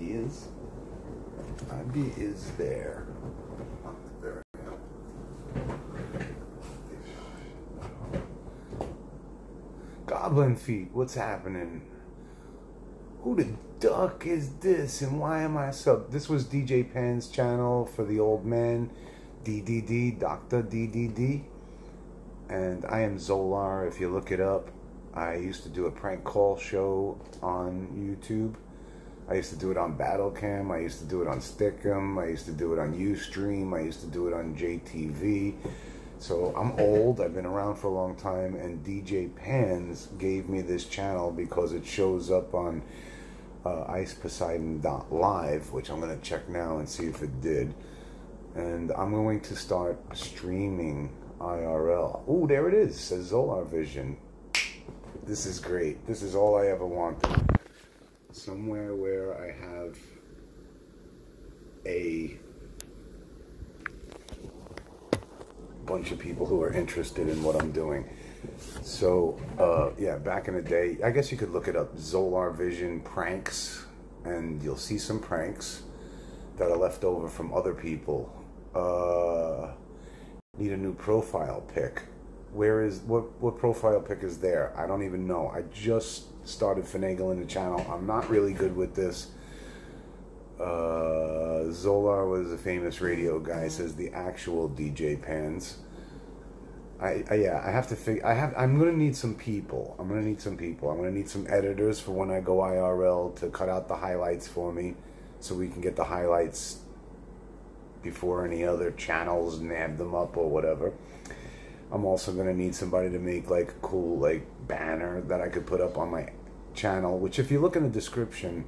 He is. Ivy is there. There I am. Goblin Feet, what's happening? Who the duck is this, and why am I sub? This was DJ Pan's channel for the old man, DDD, Dr. DDD. And I am Zolar, if you look it up. I used to do a prank call show on YouTube. I used to do it on Battlecam. I used to do it on Stick'em. I used to do it on Ustream. I used to do it on JTV. So I'm old. I've been around for a long time. And DJ Pans gave me this channel because it shows up on iceposeidon.live, which I'm going to check now and see if it did. And I'm going to start streaming IRL. Oh, there it is. It says Zolar Vision. This is great. This is all I ever wanted. Somewhere where I have a bunch of people who are interested in what I'm doing. So, yeah, back in the day, I guess you could look it up, Zolar Vision pranks, and you'll see some pranks that are left over from other people. Need a new profile pic. Where is, what profile pic is there? I don't even know. I just started finagling the channel. I'm not really good with this. Zolar was a famous radio guy, says the actual DJ Pans. Yeah, I have to figure, I'm gonna need some people. I'm gonna need some some editors for when I go IRL to cut out the highlights for me, so we can get the highlights before any other channels nab them up or whatever. I'm also gonna need somebody to make like a cool like banner that I could put up on my channel, which if you look in the description,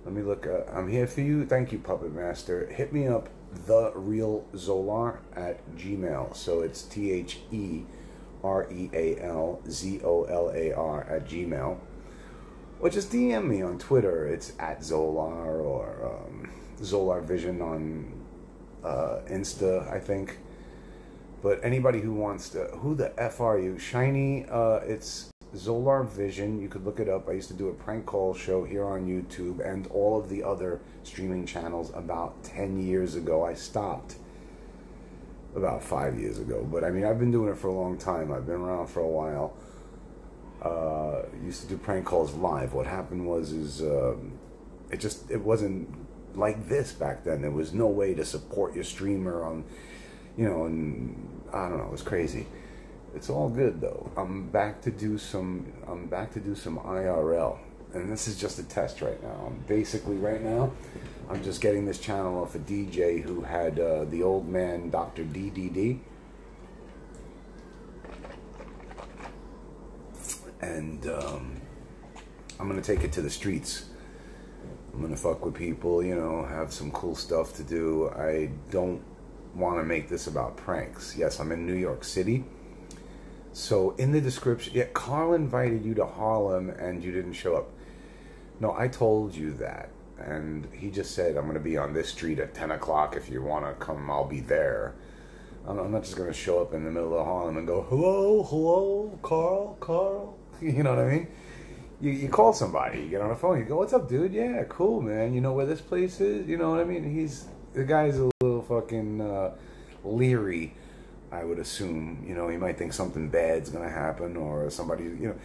let me look, I'm here for you. Thank you, Puppet Master. Hit me up, TheRealZolar at Gmail. So it's TheRealZolar at Gmail. Or just DM me on Twitter. It's at Zolar, or Zolar Vision on Insta, I think. But anybody who wants to, who the F are you? Shiny, it's Zolar Vision. You could look it up. I used to do a prank call show here on YouTube and all of the other streaming channels about 10 years ago. I stopped about 5 years ago. But I mean, I've been doing it for a long time. I've been around for a while. Used to do prank calls live. What happened was, it wasn't like this back then. There was no way to support your streamer on, you know, and I don't know, it was crazy. It's all good though. I'm back to do some IRL, and this is just a test right now. Right now, I'm just getting this channel off a DJ who had the old man Dr. DDD, and I'm gonna take it to the streets. I'm gonna fuck with people, you know, have some cool stuff to do. I don't want to make this about pranks. Yes, I'm in New York City. So in the description, yeah, Carl invited you to Harlem and you didn't show up. No, I told you that. And he just said, I'm going to be on this street at 10 o'clock. If you want to come, I'll be there. I'm not just going to show up in the middle of Harlem and go, hello, Carl. You know what I mean? You call somebody, you get on the phone, you go, what's up, dude? Yeah, cool, man. You know where this place is? You know what I mean? The guy's a little fucking leery, I would assume. You know, he might think something bad's gonna happen, or somebody, you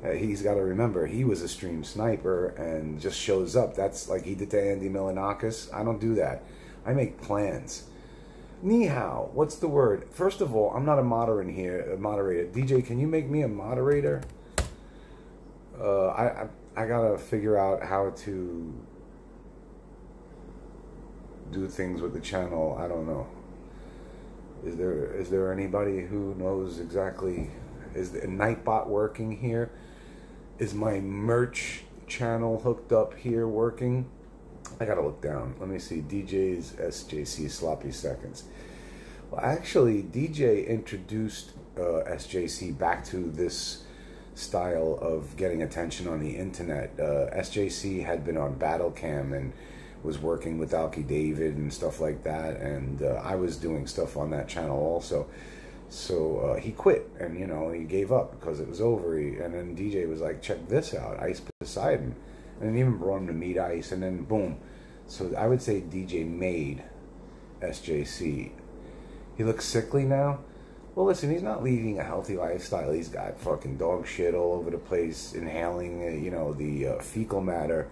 know, he's got to remember, he was a stream sniper and just shows up. That's like he did to Andy Milanakis. I don't do that. I make plans. Ni hao, what's the word? First of all, I'm not a moderator here. DJ, can you make me a moderator? I gotta figure out how to do things with the channel. I don't know. Is there anybody who knows exactly? Is the Nightbot working here? Is my merch channel hooked up here working? I gotta look down. Let me see. DJ's SJC Sloppy Seconds. Well, actually, DJ introduced SJC back to this style of getting attention on the internet. SJC had been on Battlecam and was working with Alki David and stuff like that, and I was doing stuff on that channel also. So he quit, and you know, he gave up because it was over. And then DJ was like, check this out, Ice Poseidon. and then even brought him to Meat Ice, and then boom. So I would say DJ made SJC. He looks sickly now. Well, listen, he's not leading a healthy lifestyle. He's got fucking dog shit all over the place, inhaling, the fecal matter.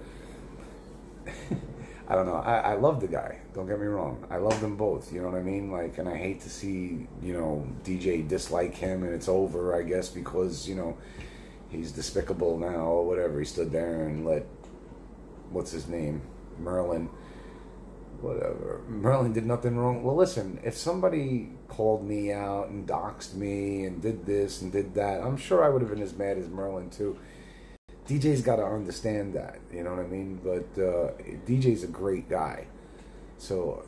I don't know. I love the guy. Don't get me wrong. I love them both. You know what I mean? Like, and I hate to see, DJ dislike him and it's over, I guess, because, he's despicable now or whatever. He stood there and let, what's his name? Merlin. Whatever. Merlin did nothing wrong. Well, listen, if somebody called me out and doxed me and did this and did that, I'm sure I would have been as mad as Merlin too. DJ's got to understand that, you know what I mean? But DJ's a great guy. So,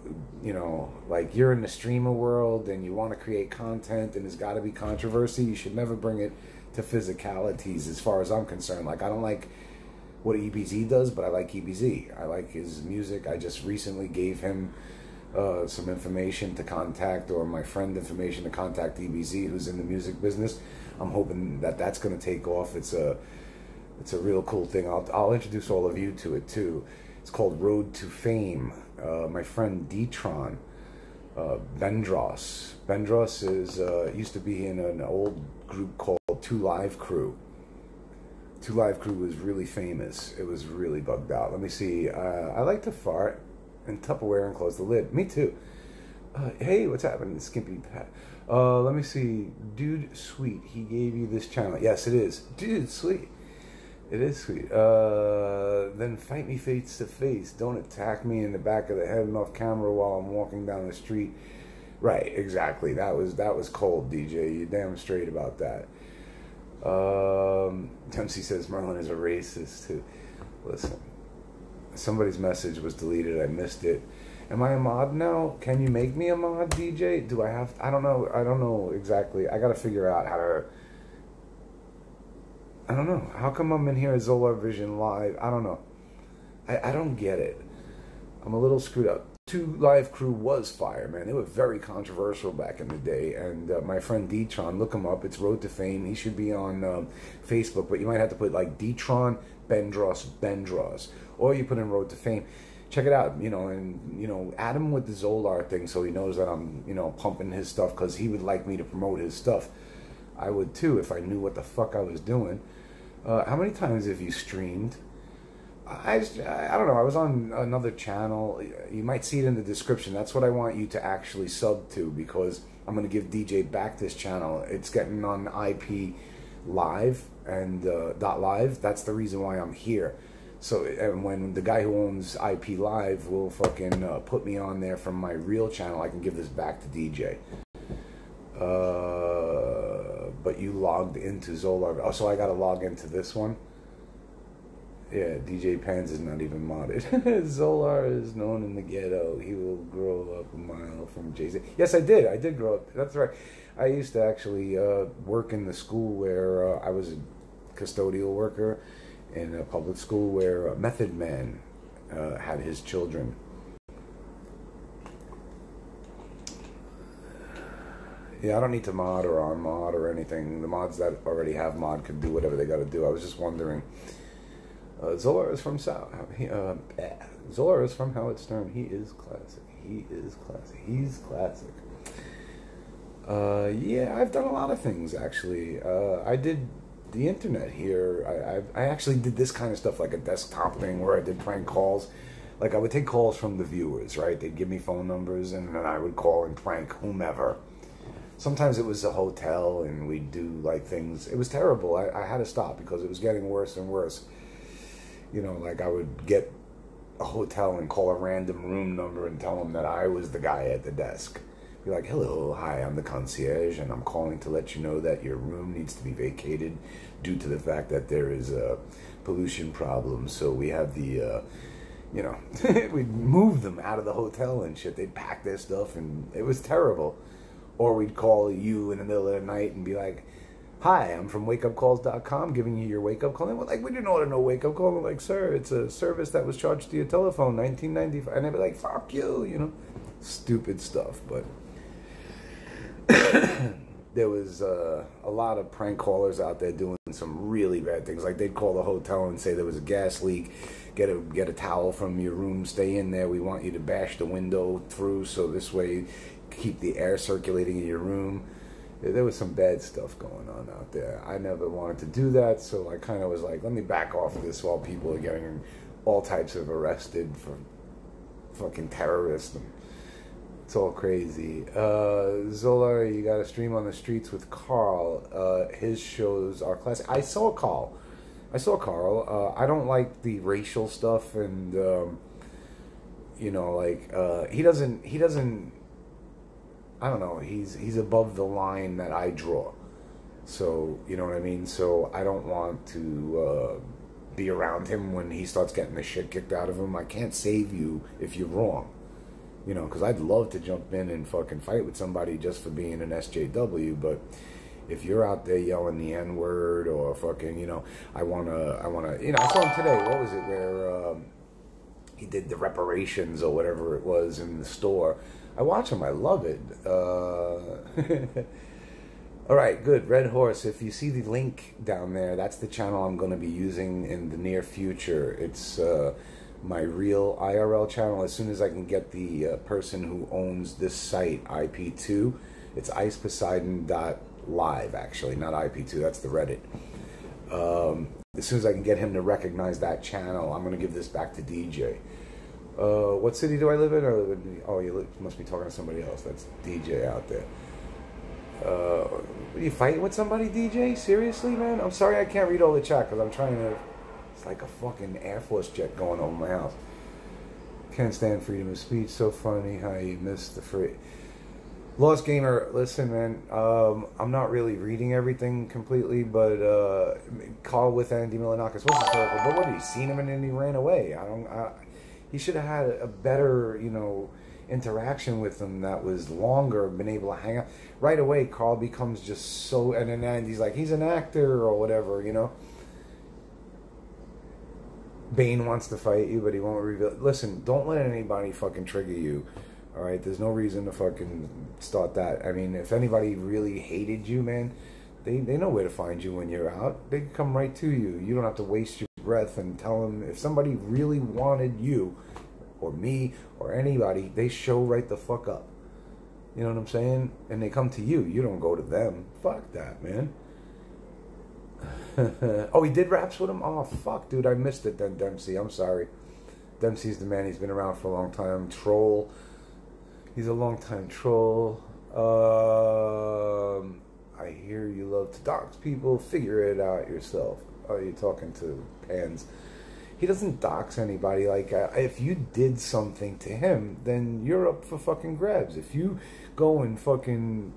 like, you're in the streamer world and you want to create content and there's got to be controversy. You should never bring it to physicalities as far as I'm concerned. Like, I don't like what EBZ does, but I like EBZ. I like his music. I just recently gave him some information to contact, or my friend information to contact EBZ, who's in the music business. I'm hoping that that's going to take off. It's a real cool thing. I'll introduce all of you to it too. It's called Road to Fame. My friend D-Tron, Bendros. Bendros is used to be in an old group called Two Live Crew. Two Live Crew was really famous. It was really bugged out. Let me see. I like to fart in Tupperware and close the lid. Me too. Hey, what's happening, Skimpy Pat? Let me see. Dude, sweet. He gave you this channel. Yes, it is. Dude, sweet. It is sweet. Then fight me face to face. Don't attack me in the back of the head and off camera while I'm walking down the street. Right, exactly. That was cold, DJ. You're damn straight about that. Dempsey says Merlin is a racist too. Listen, somebody's message was deleted. I missed it. Am I a mod now? Can you make me a mod, DJ? Do I have? I don't know. I don't know exactly. I got to figure out how to. I don't know. How come I'm in here at Zolar Vision Live? I don't know. I don't get it. I'm a little screwed up. Two Live Crew was fire, man. They were very controversial back in the day. And my friend D-Tron, look him up. It's Road to Fame. He should be on Facebook, but you might have to put like D-Tron Bendros. Or you put in Road to Fame. Check it out, and, add him with the Zolar thing so he knows that I'm, pumping his stuff, because he would like me to promote his stuff. I would too if I knew what the fuck I was doing. How many times have you streamed? I don't know. I was on another channel. You might see it in the description. That's what I want you to actually sub to, because I'm going to give DJ back this channel. It's getting on IP Live and .live. That's the reason why I'm here. So, and when the guy who owns IP Live will fucking put me on there from my real channel, I can give this back to DJ. But you logged into Zolar. Oh, so I got to log into this one? Yeah, DJ Pans is not even modded. Zolar is known in the ghetto. He will grow up a mile from Jay-Z. Yes, I did. I did grow up. That's right. I used to actually work in the school where I was a custodial worker in a public school where Method Man had his children. Yeah, I don't need to mod or on mod or anything. The mods that already have mod can do whatever they got to do. I was just wondering. Zolar is from South. Zolar is from Howard Stern. He is classic. He is classic. He's classic. Yeah, I've done a lot of things actually. I did the internet here. I actually did this kind of stuff, like a desktop thing where I did prank calls. Like, I would take calls from the viewers, right? They'd give me phone numbers, and then I would call and prank whomever. Sometimes it was a hotel, and we'd do like things. It was terrible. I had to stop because it was getting worse and worse. Like, I would get a hotel and call a random room number and tell them that I was the guy at the desk. Be like, hello, hi, I'm the concierge, and I'm calling to let you know that your room needs to be vacated due to the fact that there is a pollution problem. So we have the, we'd move them out of the hotel and shit. They'd pack their stuff, and it was terrible. Or we'd call you in the middle of the night and be like, hi, I'm from wakeupcalls.com, giving you your wake-up call. And we're like, we didn't order no wake-up call. We're like, sir, it's a service that was charged to your telephone, $19.95. And they'd be like, fuck you, Stupid stuff. But there was a lot of prank callers out there doing some really bad things. Like they'd call the hotel and say there was a gas leak. Get a towel from your room. Stay in there. We want you to bash the window through so this way keep the air circulating in your room. There was some bad stuff going on out there. I never wanted to do that, so I kind of was like, let me back off of this while people are getting all types of arrested for fucking terrorists. It's all crazy. Zolar, you got to stream on the streets with Carl. His shows are classic. I saw Carl. I don't like the racial stuff, and you know, like he doesn't. I don't know. He's above the line that I draw. So you know what I mean. So I don't want to be around him when he starts getting the shit kicked out of him. I can't save you if you're wrong. You know, because I'd love to jump in and fucking fight with somebody just for being an SJW, but if you're out there yelling the N-word or fucking, you know, I wanna, you know, I saw him today. What was it? Where he did the reparations or whatever it was in the store. I watch him. I love it. All right, good. Red Horse. If you see the link down there, that's the channel I'm going to be using in the near future. It's my real IRL channel. As soon as I can get the person who owns this site, IP2, it's iceposeidon.live, actually, not IP2. That's the Reddit. As soon as I can get him to recognize that channel, I'm going to give this back to DJ. What city do I live in? I live in, oh, you must be talking to somebody else. That's DJ out there. Are you fighting with somebody, DJ? Seriously, man? I'm sorry I can't read all the chat because I'm trying to... It's like a fucking Air Force jet going over my house. Can't stand freedom of speech. So funny how you missed the free... Lost Gamer, listen, man. I'm not really reading everything completely, but Call with Andy Milanakis was historical. But what, have you seen him and he ran away? He should have had a better, you know, interaction with them that was longer, been able to hang out. Right away, Carl becomes just so... And then Andy's like, he's an actor or whatever, you know? Bane wants to fight you, but he won't reveal... Listen, don't let anybody fucking trigger you, all right? There's no reason to fucking start that. I mean, if anybody really hated you, man, they know where to find you when you're out. They can come right to you. You don't have to waste your breath and tell them. If somebody really wanted you, or me, or anybody, they show right the fuck up. You know what I'm saying? And they come to you. You don't go to them. Fuck that, man. Oh, he did raps with him? Oh, fuck, dude. I missed it then, Dempsey. I'm sorry. Dempsey's the man. He's been around for a long time. Troll. He's a long time troll. I hear you love to dox people. Figure it out yourself. Oh, you're talking to Pans. He doesn't dox anybody. Like, if you did something to him, then you're up for fucking grabs. If you go and fucking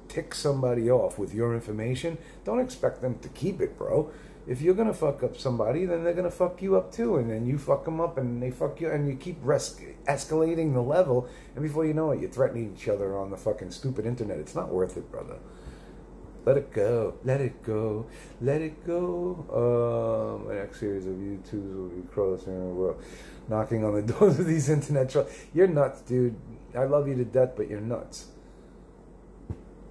tick somebody off with your information, don't expect them to keep it, bro. If you're gonna fuck up somebody, then they're gonna fuck you up too, and then you fuck them up, and they fuck you, and you keep escalating the level, and before you know it, you're threatening each other on the fucking stupid internet. It's not worth it, brother. Let it go. Let it go. Let it go. My next series of YouTubes will be crossing the world, knocking on the doors of these internet trolls. You're nuts, dude. I love you to death, but you're nuts.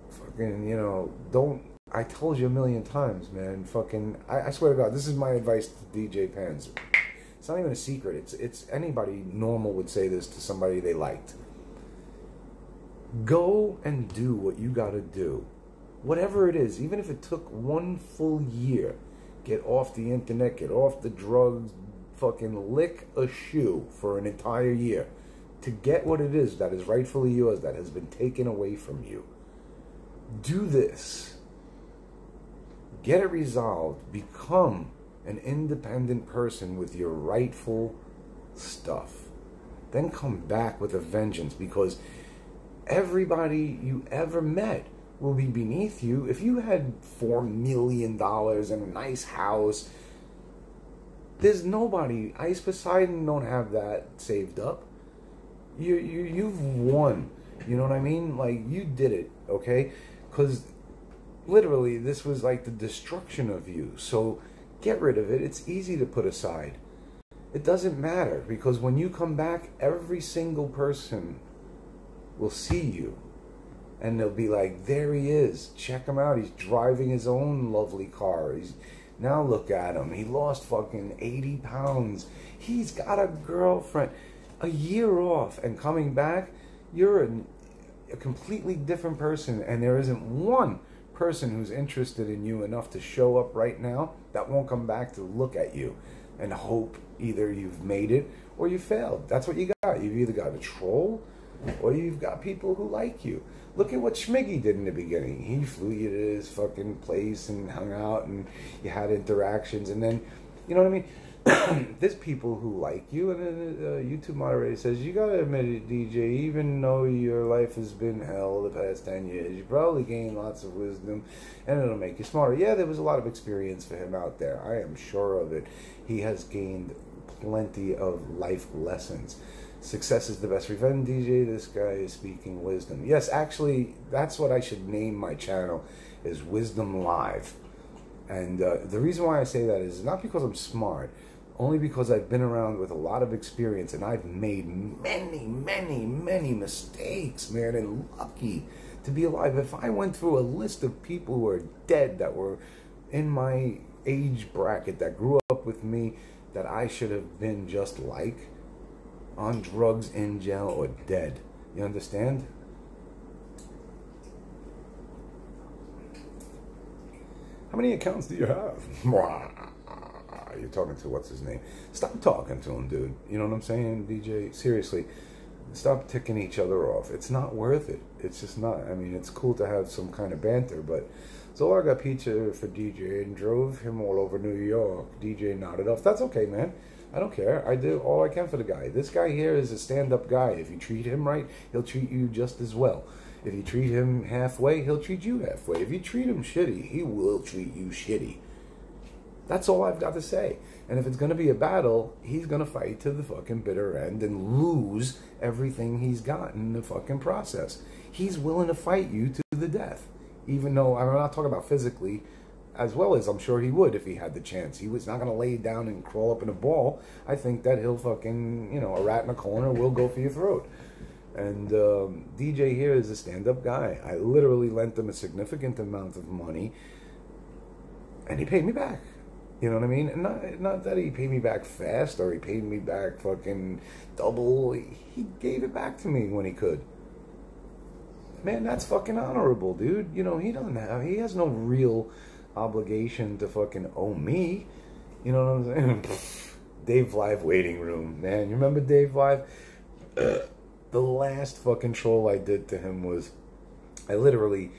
Fucking, you know, don't... I told you a million times, man. Fucking... I swear to God, this is my advice to DJ Pans. It's not even a secret. It's anybody normal would say this to somebody they liked. Go and do what you gotta do. Whatever it is, even if it took 1 full year, get off the internet, get off the drugs, fucking lick a shoe for an entire year to get what it is that is rightfully yours, that has been taken away from you. Do this. Get it resolved. Become an independent person with your rightful stuff. Then come back with a vengeance, because everybody you ever met will be beneath you. If you had $4 million and a nice house, there's nobody. Ice Poseidon don't have that saved up. You've won. You know what I mean? Like, you did it, okay? Because literally this was like the destruction of you. So get rid of it. It's easy to put aside. It doesn't matter, because when you come back, every single person will see you. And they'll be like, there he is. Check him out. He's driving his own lovely car. Now look at him. He lost fucking 80 pounds. He's got a girlfriend. A year off and coming back, you're a completely different person. And there isn't one person who's interested in you enough to show up right now that won't come back to look at you and hope either you've made it or you failed. That's what you got. You've either got a troll or you've got people who like you. Look at what Schmiggy did in the beginning. He flew you to his fucking place and hung out and you had interactions, and then, you know what I mean? There's people who like you, and then a YouTube moderator says, you gotta admit it, DJ, even though your life has been hell the past 10 years, you probably gained lots of wisdom, and it'll make you smarter. Yeah, there was a lot of experience for him out there. I am sure of it. He has gained plenty of life lessons. Success is the best revenge, DJ. This guy is speaking wisdom. Yes, actually, that's what I should name my channel, is Wisdom Live. And the reason why I say that is not because I'm smart, only because I've been around with a lot of experience, and I've made many mistakes, man, and lucky to be alive. If I went through a list of people who are dead that were in my age bracket, that grew up with me, that I should have been just like, on drugs, in jail, or dead. You understand? How many accounts do you have? You're talking to what's his name. Stop talking to him, dude. You know what I'm saying, DJ? Seriously, stop ticking each other off. It's not worth it. It's just not. I mean, it's cool to have some kind of banter, but Zolar got pizza for DJ and drove him all over New York. DJ nodded off. That's okay, man. I don't care. I do all I can for the guy. This guy here is a stand-up guy. If you treat him right, he'll treat you just as well. If you treat him halfway, he'll treat you halfway. If you treat him shitty, he will treat you shitty. That's all I've got to say. And if it's going to be a battle, he's going to fight to the fucking bitter end and lose everything he's got in the fucking process. He's willing to fight you to the death. Even though, I'm not talking about physically, as well as I'm sure he would if he had the chance. He was not going to lay down and crawl up in a ball. I think that he'll fucking, you know, a rat in a corner will go for your throat. And DJ here is a stand-up guy. I literally lent him a significant amount of money, and he paid me back. You know what I mean? And not that he paid me back fast or he paid me back fucking double. He gave it back to me when he could. Man, that's fucking honorable, dude. You know, he has no real obligation to fucking owe me. You know what I'm saying? Dave Live waiting room, man. You remember Dave Live? The last fucking troll I did to him was, I literally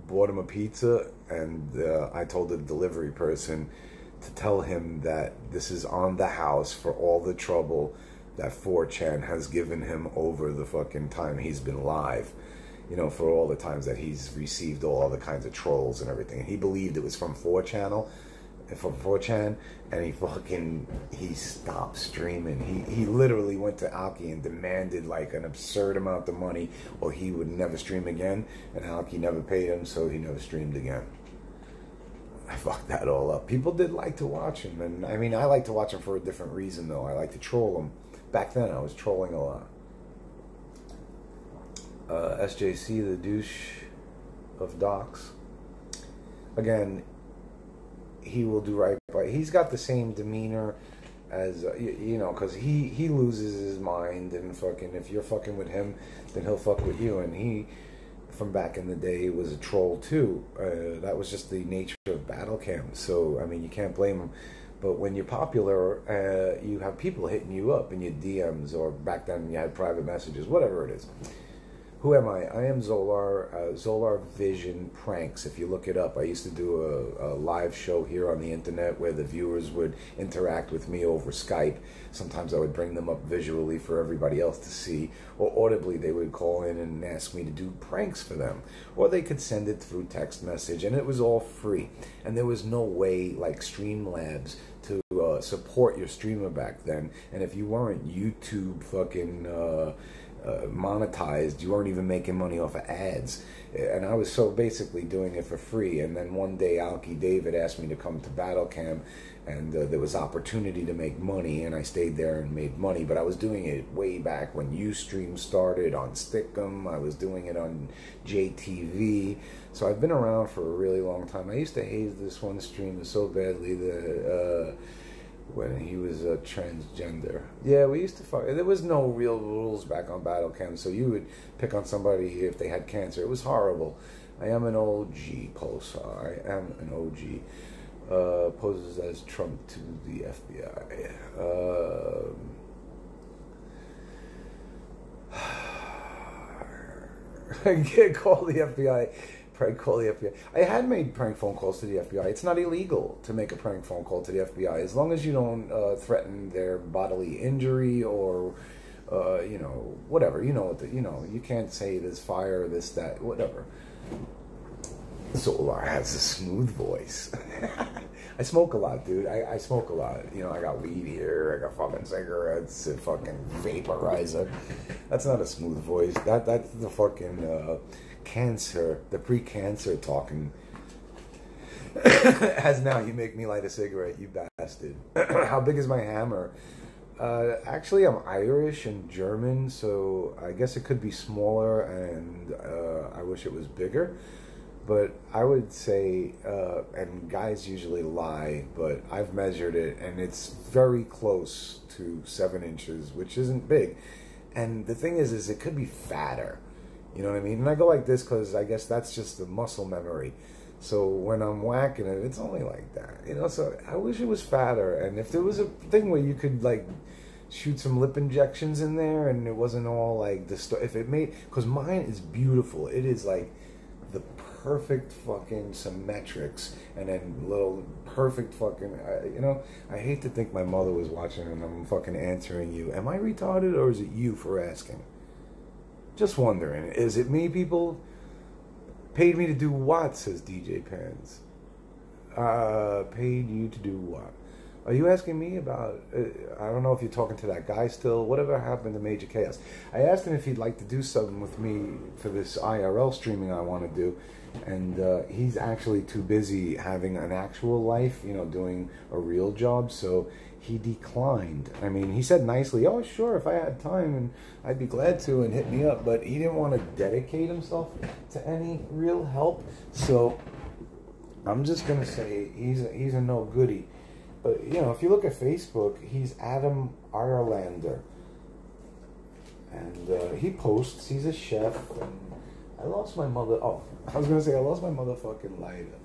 bought him a pizza, and I told the delivery person to tell him that this is on the house for all the trouble that 4chan has given him over the fucking time he's been live. You know, for all the times that he's received all other kinds of trolls and everything. And he believed it was from 4chan, and he stopped streaming. He literally went to Alki and demanded like an absurd amount of money, or he would never stream again. And Alki never paid him, so he never streamed again. I fucked that all up. People did like to watch him, and I mean, I like to watch him for a different reason though. I like to troll him. Back then, I was trolling a lot. SJC, the douche of docs. Again, he will do right by. He's got the same demeanor as you know, because he loses his mind, and fucking if you're fucking with him, then he'll fuck with you. And he, from back in the day, was a troll too. That was just the nature of battle cam. So I mean, you can't blame him. But when you're popular, you have people hitting you up in your DMs, or back then you had private messages, whatever it is. Who am I? I am Zolar, Zolar Vision Pranks. If you look it up, I used to do a live show here on the internet where the viewers would interact with me over Skype. Sometimes I would bring them up visually for everybody else to see, or audibly they would call in and ask me to do pranks for them. Or they could send it through text message, and it was all free. And there was no way like Streamlabs to support your streamer back then. And if you weren't YouTube fucking monetized. You weren't even making money off of ads. And I was so basically doing it for free. And then one day Alki David asked me to come to Battle Cam, and there was opportunity to make money, and I stayed there and made money. But I was doing it way back when Ustream started on Stickum. I was doing it on JTV. So I've been around for a really long time. I used to hate this one streamer so badly that when he was a transgender. Yeah, we used to fuck. There was no real rules back on Battle Cam, so you would pick on somebody if they had cancer. It was horrible. I am an OG poser. I am an OG. Poses as Trump to the FBI. I can't call the FBI. Prank call the FBI. I had made prank phone calls to the FBI. It's not illegal to make a prank phone call to the FBI as long as you don't threaten their bodily injury or, you know, whatever. You know what the, you know. You can't say there's fire, this, that, whatever. Zolar has a smooth voice. I smoke a lot, dude. I smoke a lot. You know, I got weed here. I got fucking cigarettes, a fucking vaporizer. That's not a smooth voice. That's the fucking cancer, the pre-cancer talking. As now you make me light a cigarette, you bastard. How big is my hammer? Actually, I'm Irish and German, so I guess it could be smaller, and I wish it was bigger. But I would say, and guys usually lie, but I've measured it, and it's very close to 7 inches, which isn't big. And the thing is it could be fatter. You know what I mean? And I go like this because I guess that's just the muscle memory. So when I'm whacking it, it's only like that. You know, so I wish it was fatter. And if there was a thing where you could, like, shoot some lip injections in there and it wasn't all, like, if it made... Because mine is beautiful. It is, like, the perfect fucking symmetrics, and then little perfect fucking, you know, I hate to think my mother was watching and I'm fucking answering you. Am I retarded or is it you for asking? Just wondering. Is it me, people? Paid me to do what, says DJ Pants. Paid you to do what? Are you asking me about, I don't know if you're talking to that guy still. Whatever happened to Major Chaos? I asked him if he'd like to do something with me for this IRL streaming I want to do. And he's actually too busy having an actual life, you know, doing a real job. So he declined. I mean, he said nicely, oh, sure, if I had time, and I'd be glad to, and hit me up. But he didn't want to dedicate himself to any real help. So I'm just going to say he's a no goodie. But, you know, if you look at Facebook, he's Adam Irelander. And he posts, he's a chef. And I lost my mother. Oh, I was going to say, I lost my motherfucking lighter.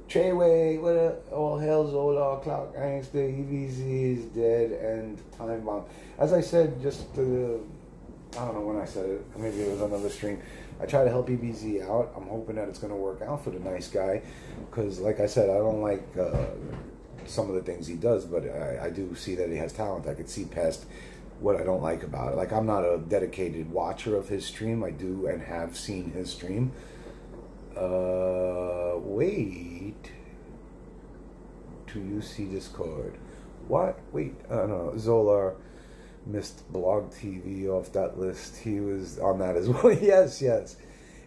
Treyway, what a, all hell's Zolar, Clock Angster, EVZ is dead, and Time Bomb. As I said, just, I don't know when I said it, maybe it was on another stream. I try to help EVZ out. I'm hoping that it's going to work out for the nice guy. Because, like I said, I don't like some of the things he does, but I do see that he has talent. I could see past what I don't like about it. Like, I'm not a dedicated watcher of his stream. I do and have seen his stream. Wait. Do you see Discord? What? Wait. No. Zolar missed Blog TV off that list. He was on that as well. Yes, yes.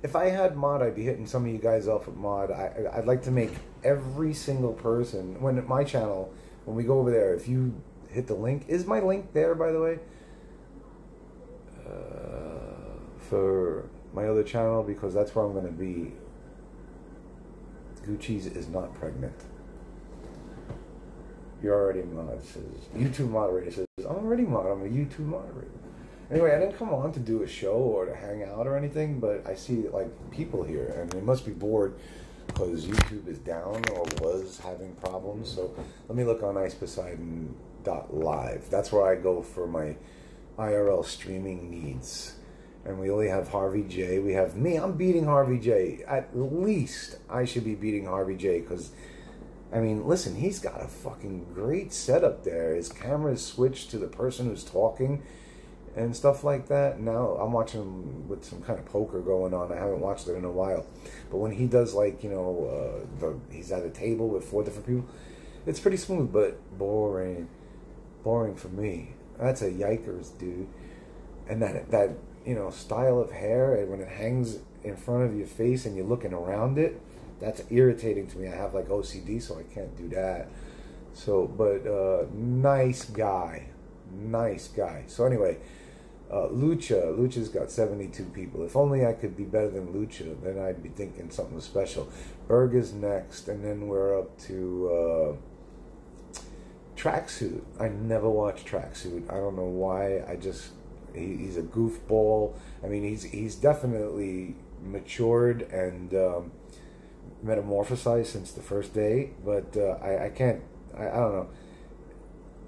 If I had mod, I'd be hitting some of you guys off with mod. I'd like to make every single person, when my channel, when we go over there, if you hit the link, is my link there, by the way? For my other channel, because that's where I'm going to be. Gucci's is not pregnant. You're already mod, says YouTube moderator, says I'm already mod, I'm a YouTube moderator. Anyway, I didn't come on to do a show or to hang out or anything, but I see like people here and they must be bored because YouTube is down or was having problems. So let me look on iceposeidon.live. That's where I go for my IRL streaming needs. And we only have Harvey J. We have me. I'm beating Harvey J. At least I should be beating Harvey J. Because, I mean, listen, he's got a fucking great setup there. His camera is switched to the person who's talking and stuff like that. Now I'm watching him with some kind of poker going on. I haven't watched it in a while. But when he does, like, you know, he's at a table with 4 different people, it's pretty smooth, but boring. Boring for me. That's a yikers, dude. And that style of hair, and when it hangs in front of your face and you're looking around it, that's irritating to me. I have like OCD, so I can't do that. So, but nice guy. So anyway, Lucha's got 72 people. If only I could be better than Lucha, then I'd be thinking something special. Berg is next, and then we're up to Tracksuit. I never watched Tracksuit. I don't know why. He's a goofball. I mean, he's definitely matured and metamorphosized since the first day, but I can't. I don't know.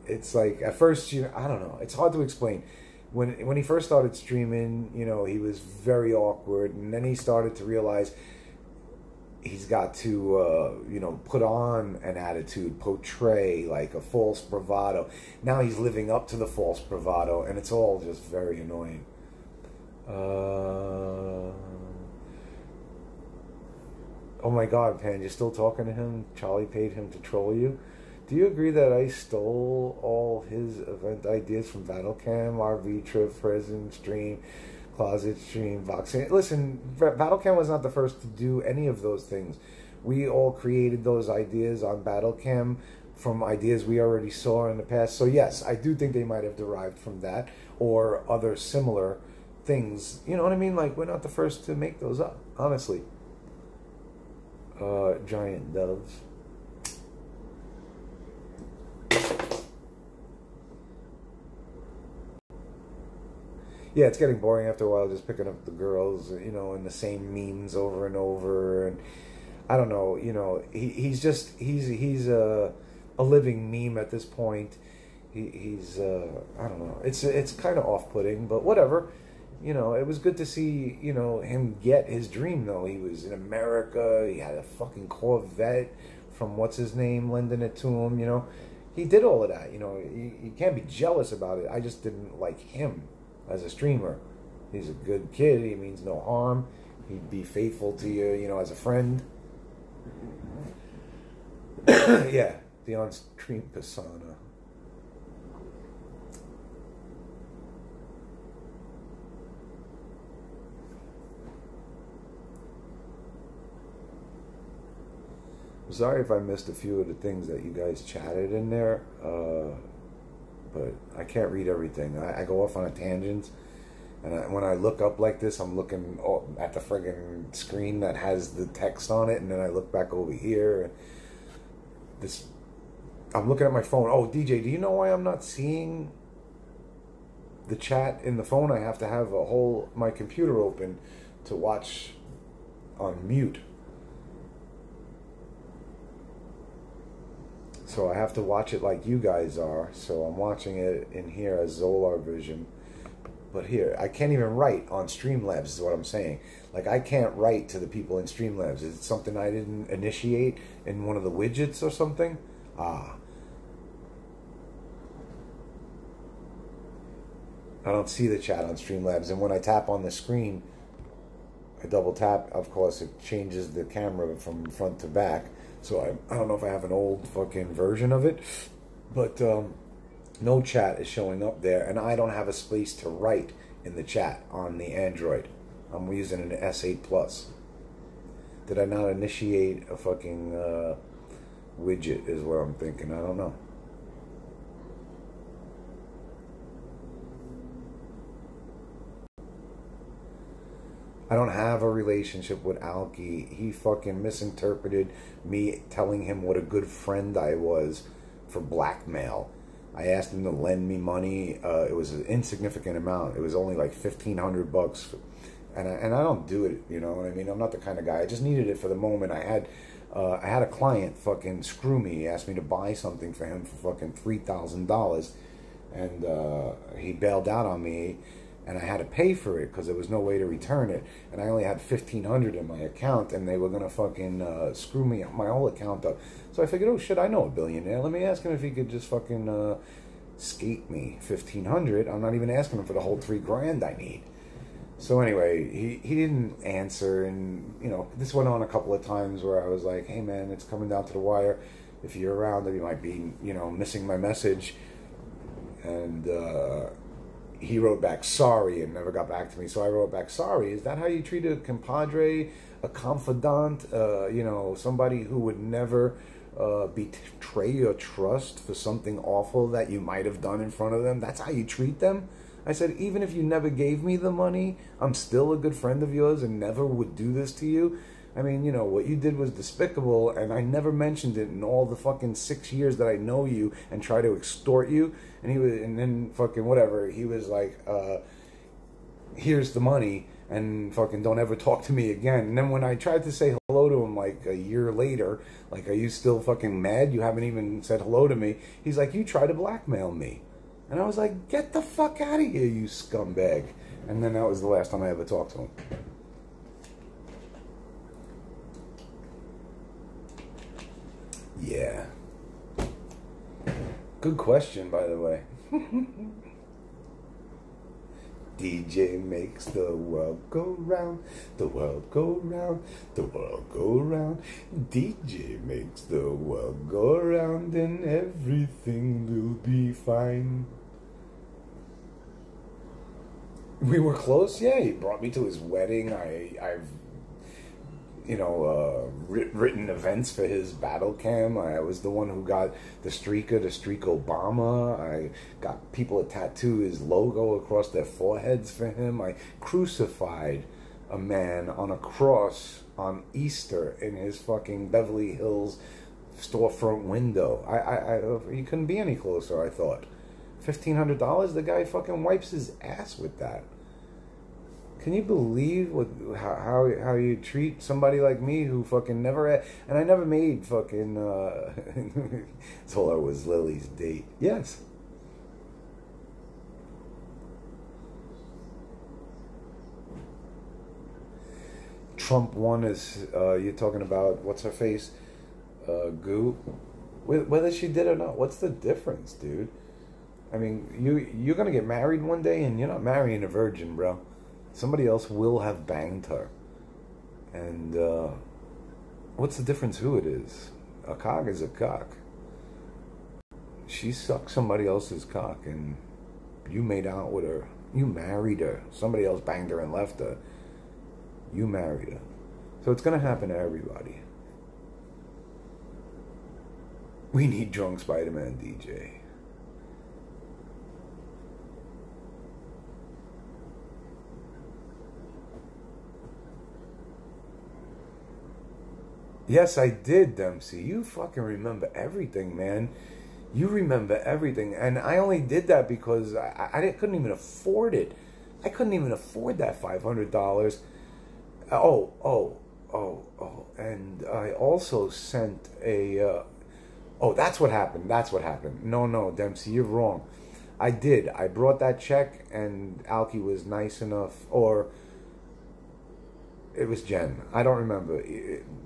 It's like at first, I don't know. It's hard to explain. When he first started streaming, he was very awkward, and then he started to realize he's got to, put on an attitude, portray like a false bravado. Now he's living up to the false bravado, and it's all just very annoying. Oh my God, Pan, you're still talking to him? Charlie paid him to troll you? Do you agree that I stole all his event ideas from Battlecam, RV trip, prison stream, closet stream, boxing? Listen, Battlecam was not the first to do any of those things. We all created those ideas on Battlecam from ideas we already saw in the past. So yes, I do think they might have derived from that or other similar things. You know what I mean? Like, we're not the first to make those up, honestly. Giant doves. Yeah, it's getting boring after a while, just picking up the girls, and the same memes over and over. And I don't know, he's a living meme at this point. He's I don't know. It's kind of off-putting, but whatever. It was good to see, him get his dream, though. He was in America. He had a fucking Corvette from what's-his-name lending it to him, He did all of that, You can't be jealous about it. I just didn't like him as a streamer. He's a good kid. He means no harm. He'd be faithful to you, as a friend. Yeah, the on-stream persona. I'm sorry if I missed a few of the things that you guys chatted in there, but I can't read everything. I go off on a tangent, and when I look up like this, I'm looking at the friggin' screen that has the text on it, and then I look back over here, and I'm looking at my phone. Oh, DJ, do you know why I'm not seeing the chat in the phone? I have to have my computer open to watch on mute. So I have to watch it like you guys are. So I'm watching it in here as Zolar Vision. But here, I can't even write on Streamlabs is what I'm saying. Like, I can't write to the people in Streamlabs. Is it something I didn't initiate in one of the widgets or something? I don't see the chat on Streamlabs. And when I tap on the screen, I double tap. Of course, it changes the camera from front to back. So I don't know if I have an old fucking version of it, but no chat is showing up there, and I don't have a space to write in the chat on the Android. I'm using an S8 Plus. Did I not initiate a fucking widget is what I'm thinking. I don't know. I don't have a relationship with Alki. He fucking misinterpreted me telling him what a good friend I was for blackmail. I asked him to lend me money. It was an insignificant amount. It was only like $1,500, and I don't do it. You know what I mean? I'm not the kind of guy. I just needed it for the moment. I had a client fucking screw me. He asked me to buy something for him for fucking $3,000, and he bailed out on me. And I had to pay for it because there was no way to return it. And I only had $1,500 in my account, and they were going to fucking screw me my whole account up. So I figured, oh shit, I know a billionaire. Let me ask him if he could just fucking skate me $1,500. I'm not even asking him for the whole $3,000 I need. So anyway, he didn't answer, and this went on a couple of times where I was like, hey man, it's coming down to the wire. If you're around, you might be missing my message. And he wrote back sorry and never got back to me. So I wrote back sorry. Is that how you treat a compadre, a confidant, somebody who would never betray your trust for something awful that you might have done in front of them? That's how you treat them? I said, even if you never gave me the money, I'm still a good friend of yours and never would do this to you. I mean, what you did was despicable, and I never mentioned it in all the fucking 6 years that I know you and try to extort you. And then fucking whatever, he was like, here's the money, and fucking don't ever talk to me again. And then when I tried to say hello to him like a year later, like, are you still fucking mad? You haven't even said hello to me. He's like, you try to blackmail me. And I was like, get the fuck out of here, you scumbag. And then that was the last time I ever talked to him. Yeah. Good question, by the way. DJ makes the world go round, the world go round, the world go round. DJ makes the world go round and everything will be fine. We were close, yeah. He brought me to his wedding. I've written events for his battle cam. I was the one who got the streaker to streak Obama. I got people to tattoo his logo across their foreheads for him. I crucified a man on a cross on Easter in his fucking Beverly Hills storefront window. He couldn't be any closer, I thought. $1,500, the guy fucking wipes his ass with that. Can you believe how you treat somebody like me who fucking never had, and I never made fucking Zolar was Lily's date. Yes. Trump won is you're talking about what's her face? Goo. Whether she did or not, what's the difference, dude? I mean, you're gonna get married one day and you're not marrying a virgin, bro. Somebody else will have banged her. And what's the difference who it is? A cock is a cock. She sucked somebody else's cock and you made out with her. You married her. Somebody else banged her and left her. You married her. So it's going to happen to everybody. We need drunk Spider-Man DJ. Yes, I did, Dempsey. You fucking remember everything, man. You remember everything. And I only did that because I couldn't even afford it. I couldn't even afford that $500. And I also sent a... that's what happened. That's what happened. No, Dempsey, you're wrong. I did. I brought that check, and Alki was nice enough, or... It was Jen. I don't remember.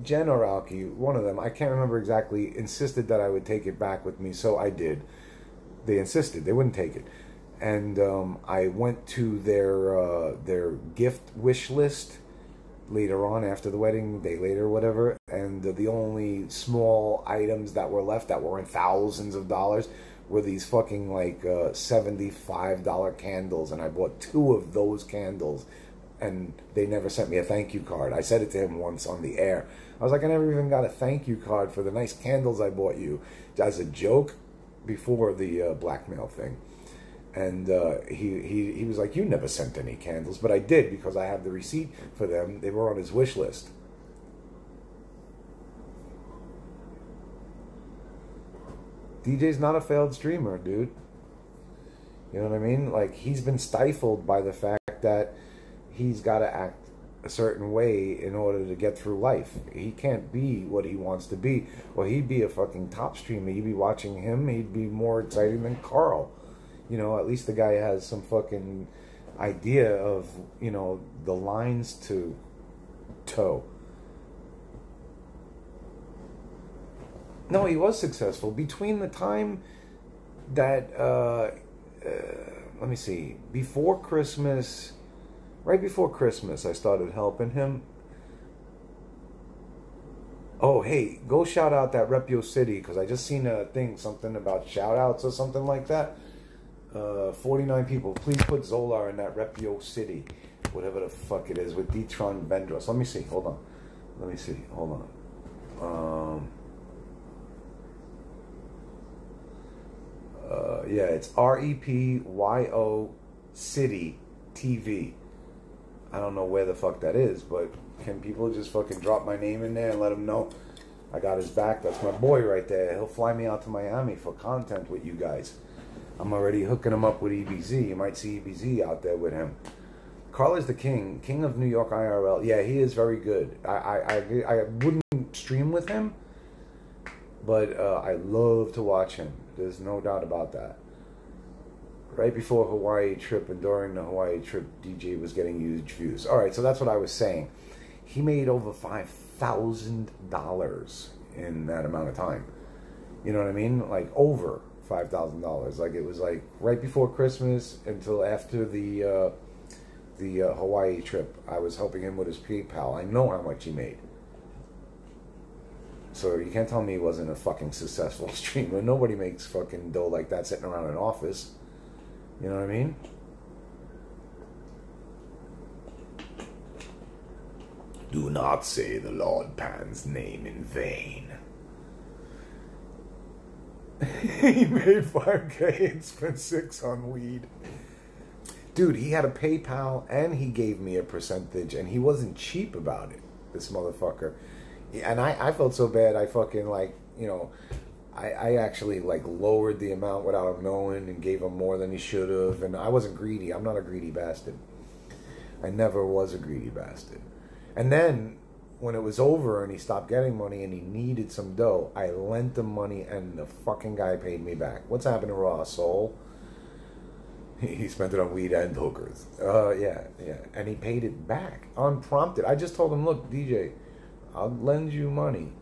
Jen or Alki, one of them, I can't remember exactly, insisted that I would take it back with me, so I did. They insisted. They wouldn't take it. And I went to their gift wish list later on, after the wedding, day later, whatever, and the only small items that were left that were in thousands of dollars were these fucking, like, $75 candles, and I bought 2 of those candles. And they never sent me a thank you card. I said it to him once on the air. I was like, I never even got a thank you card for the nice candles I bought you, as a joke before the blackmail thing. And he was like, you never sent any candles. But I did, because I have the receipt for them. They were on his wish list. DJ's not a failed streamer, dude. You know what I mean? Like, he's been stifled by the fact that he's got to act a certain way in order to get through life. He can't be what he wants to be. Well, he'd be a fucking top streamer. You'd be watching him. He'd be more exciting than Carl. At least the guy has some fucking idea of, the lines to toe. No, he was successful. Between the time that, let me see, before Christmas... Right before Christmas, I started helping him. Oh, hey, go shout out that Rep Yo City, because I just seen a thing, something about shout outs or something like that. 49 people. Please put Zolar in that Repio City, whatever the fuck it is, with Detron Vendros. Let me see. Hold on. Let me see. Hold on. Yeah, it's REPYO City TV. I don't know where the fuck that is, but can people just fucking drop my name in there and let him know I got his back? That's my boy right there. He'll fly me out to Miami for content with you guys. I'm already hooking him up with EBZ. You might see EBZ out there with him. Carl is the king of New York IRL. Yeah, he is very good. I wouldn't stream with him, but I love to watch him. There's no doubt about that. Right before Hawaii trip and during the Hawaii trip, DJ was getting huge views. All right, so that's what I was saying. He made over $5,000 in that amount of time. You know what I mean? Like over $5,000. Like it was like right before Christmas until after the Hawaii trip. I was helping him with his PayPal. I know how much he made. So you can't tell me he wasn't a fucking successful streamer. Nobody makes fucking dough like that sitting around an office. You know what I mean? Do not say the Lord Pan's name in vain. He made 5K and spent 6 on weed. Dude, he had a PayPal and he gave me a percentage and he wasn't cheap about it, this motherfucker. And I felt so bad, I fucking like, you know, I actually like lowered the amount without him knowing and gave him more than he should have. And I wasn't greedy. I'm not a greedy bastard. I never was a greedy bastard. And then when it was over and he stopped getting money and he needed some dough, I lent him money and the fucking guy paid me back. What's happened to Raw Soul? He spent it on weed and hookers. Yeah. And he paid it back unprompted. I just told him, look, DJ, I'll lend you money,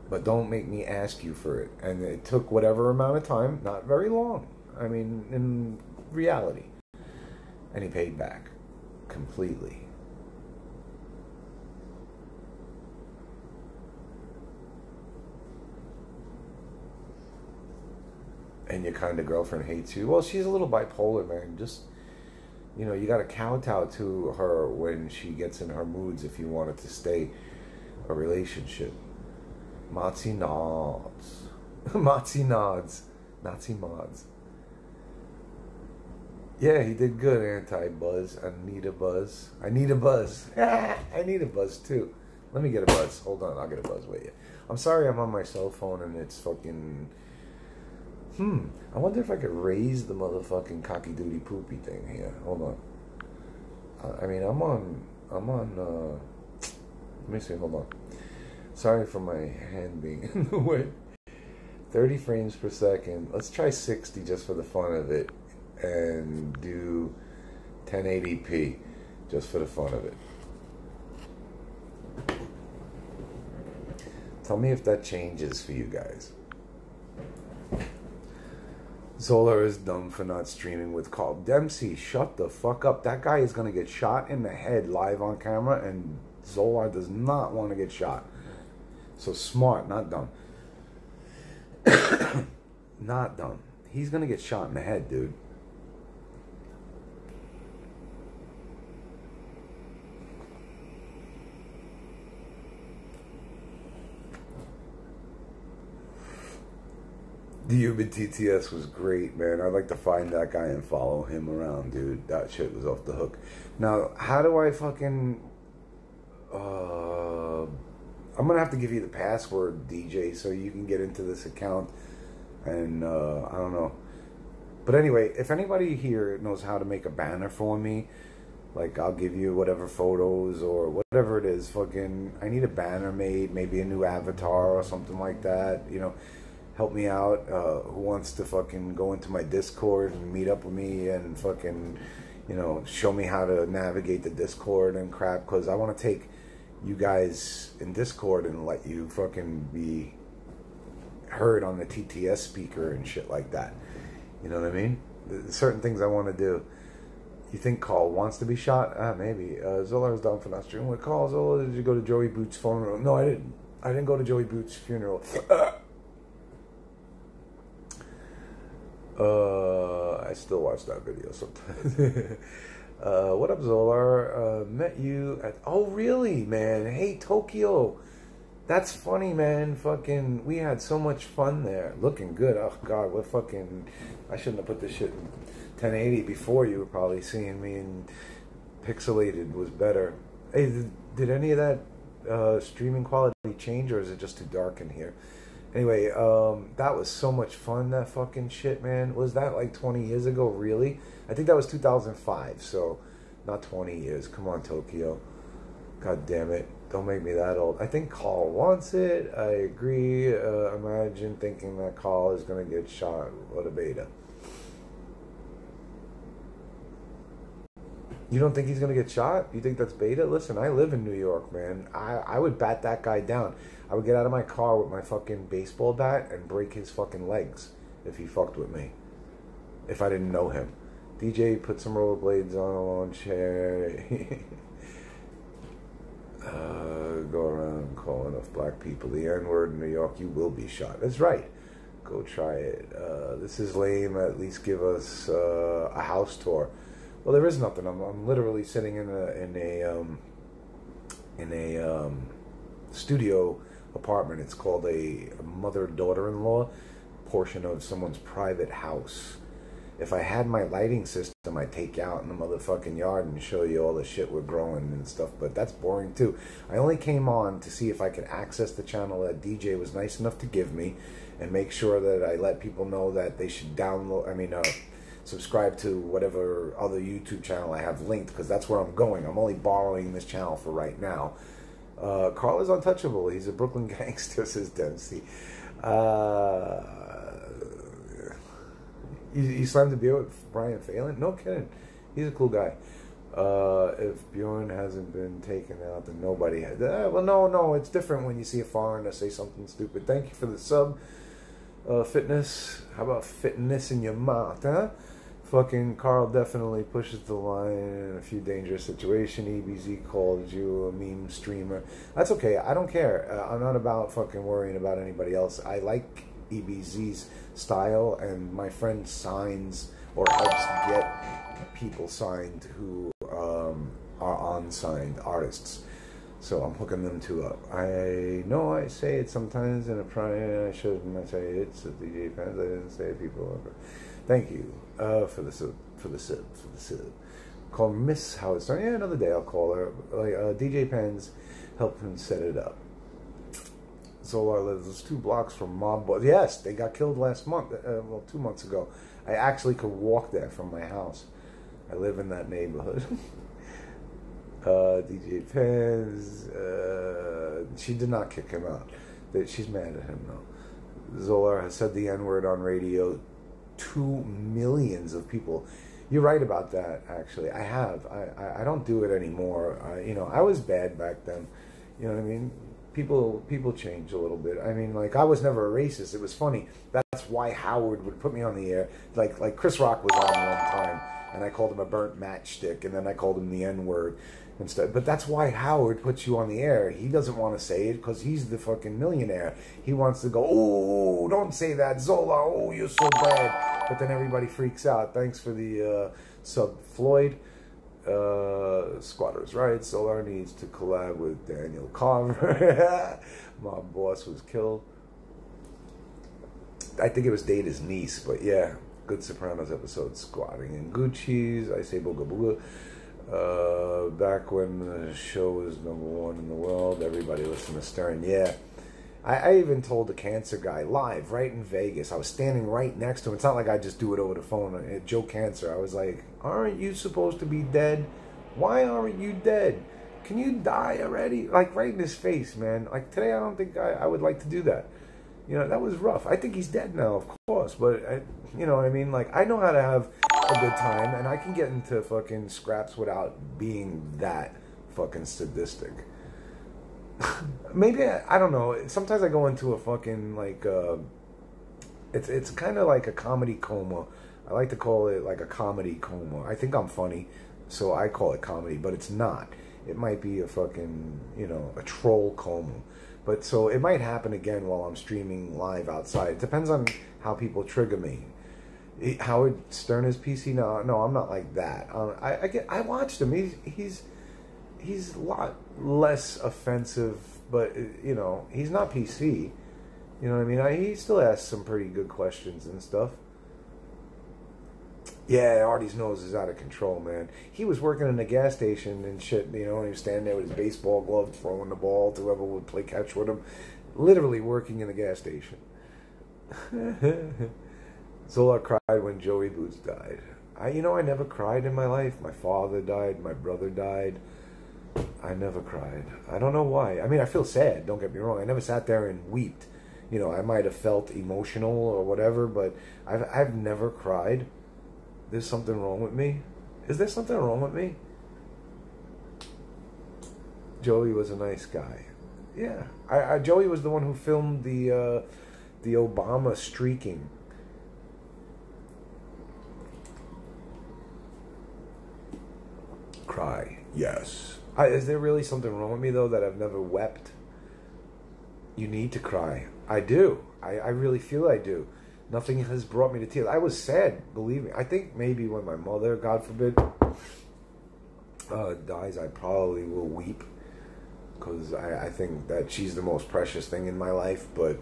but don't make me ask you for it. And it took whatever amount of time, not very long. I mean, in reality. And he paid back completely. And your kind of girlfriend hates you. Well, she's a little bipolar, man. Just, you know, you got to kowtow to her when she gets in her moods if you want it to stay a relationship. Motzi nods. Motzi nods. Nazi mods. Yeah, he did good, anti-buzz. I need a buzz. I need a buzz. I need a buzz, too. Let me get a buzz. Hold on, I'll get a buzz with you. I'm sorry I'm on my cell phone and it's fucking... I wonder if I could raise the motherfucking cocky duty poopy thing here. Hold on. I mean, I'm on, let me see, hold on. Sorry for my hand being in the way. 30 frames per second. Let's try 60 just for the fun of it. And do 1080p just for the fun of it. Tell me if that changes for you guys. Zolar is dumb for not streaming with Carl Dempsey. Shut the fuck up. That guy is going to get shot in the head live on camera, and Zolar does not want to get shot. So smart, not dumb. Not dumb. He's going to get shot in the head, dude. The human TTS was great, man. I'd like to find that guy and follow him around, dude. That shit was off the hook. Now, how do I fucking... I'm going to have to give you the password, DJ, so you can get into this account. And, I don't know. But anyway, if anybody here knows how to make a banner for me, like, I'll give you whatever photos or whatever it is. Fucking, I need a banner made, maybe a new avatar or something like that, you know. Help me out, who wants to fucking go into my Discord and meet up with me and fucking, you know, show me how to navigate the Discord and crap, because I want to take you guys in Discord and let you fucking be heard on the TTS speaker and shit like that. You know what I mean? There's certain things I want to do. You think Carl wants to be shot? Maybe. Zolar's down for not streaming with Carl. Zolar, did you go to Joey Boots' funeral? No, I didn't. I didn't go to Joey Boots' funeral. I still watch that video sometimes. What up, Zolar? Met you at... Oh, really, man? Hey, Tokyo. That's funny, man. Fucking, we had so much fun there. Looking good. Oh, God, what fucking... I shouldn't have put this shit in 1080 before. You were probably seeing me in pixelated was better. Hey, did any of that streaming quality change, or is it just too dark in here? Anyway, that was so much fun, that fucking shit, man. Was that like 20 years ago, really? I think that was 2005, so not 20 years. Come on, Tokyo. God damn it. Don't make me that old. I think Carl wants it. I agree. Imagine thinking that Carl is going to get shot. What a beta. You don't think he's going to get shot? You think that's beta? Listen, I live in New York, man. I would bat that guy down. I would get out of my car with my fucking baseball bat and break his fucking legs if he fucked with me. If I didn't know him. DJ, put some rollerblades on a lawn chair. Go around calling off black people the N-word in New York, you will be shot. That's right. Go try it. This is lame. At least give us a house tour. Well, there is nothing. I'm literally sitting in a studio apartment. It's called a mother-daughter-in-law portion of someone's private house. If I had my lighting system, I'd take you out in the motherfucking yard and show you all the shit we're growing and stuff, but that's boring too. I only came on to see if I could access the channel that DJ was nice enough to give me and make sure that I let people know that they should subscribe to whatever other YouTube channel I have linked, because that's where I'm going. I'm only borrowing this channel for right now. Carl is untouchable. He's a Brooklyn gangster, says Dempsey. You slammed the beer with Brian Phelan? No kidding. He's a cool guy. If Bjorn hasn't been taken out, then nobody has. Well, no. It's different when you see a foreigner say something stupid. Thank you for the sub. Fitness. How about fitness in your mouth, huh? Fucking Carl definitely pushes the line in a few dangerous situations. EBZ called you a meme streamer. That's okay. I don't care. I'm not about fucking worrying about anybody else. I like EBZ's style, and my friend signs or helps get people signed who are unsigned artists. So I'm hooking them two up. I know I say it sometimes in a private. I shouldn't say it. So DJ fans, I didn't say it. People. Thank you for the sub. Call Miss Howard Stern. Yeah, another day I'll call her. Like DJ Pens helped him set it up. Zolar lives 2 blocks from Mob Boys. Yes, they got killed last month. 2 months ago. I actually could walk there from my house. I live in that neighborhood. DJ Pens. She did not kick him out. She's mad at him though. Zolar has said the N-word on radio to millions of people. You're right about that. Actually, I have. I don't do it anymore. I was bad back then. You know what I mean? People change a little bit. I mean, like, I was never a racist. It was funny. That's why Howard would put me on the air. Like Chris Rock was on one time, and I called him a burnt matchstick, and then I called him the N-word instead. But that's why Howard puts you on the air. He doesn't want to say it because he's the fucking millionaire. He wants to go, oh, don't say that, Zola. Oh, you're so bad. But then everybody freaks out. Thanks for the sub, Floyd. Squatters' Rights. Zolar needs to collab with Daniel Carver. My boss was killed. I think it was Data's niece, but yeah, good Sopranos episode. Squatting in Gucci's. I say booga booga. Back when the show was #1 in the world, everybody listened to Stern. Yeah. I even told the cancer guy live, right in Vegas. I was standing right next to him. It's not like I just do it over the phone. Joe Cancer. I was like, aren't you supposed to be dead? Why aren't you dead? Can you die already? Like, right in his face, man. Like, today I don't think I would like to do that. That was rough. I think he's dead now, of course. But, you know what I mean? Like, I know how to have a good time. And I can get into fucking scraps without being that fucking sadistic. Maybe I don't know. Sometimes I go into a fucking like it's kind of like a comedy coma. I like to call it like a comedy coma. I think I'm funny, so I call it comedy, but it's not. It might be a fucking a troll coma. But so it might happen again while I'm streaming live outside. It depends on how people trigger me. Howard Stern is PC. No, I'm not like that. I watched him. He's a lot less offensive, but you know, he's not PC. You know what I mean? He still asks some pretty good questions and stuff. Yeah, Artie's nose is out of control, man. He was working in a gas station and shit, you know, and he was standing there with his baseball glove throwing the ball to whoever would play catch with him. Literally working in a gas station. Zolar cried when Joey Boots died. I never cried in my life. My father died. My brother died. I never cried. I don't know why. I mean, I feel sad, don't get me wrong. I never sat there and wept. You know, I might have felt emotional or whatever, but I've never cried. There's something wrong with me. Is there something wrong with me? Joey was a nice guy. Yeah. Joey was the one who filmed the Obama streaking. Cry. Yes. Is there really something wrong with me, though, that I've never wept? You need to cry. I do. I really feel I do. Nothing has brought me to tears. I was sad, believe me. I think maybe when my mother, God forbid, dies, I probably will weep. Because I think that she's the most precious thing in my life. But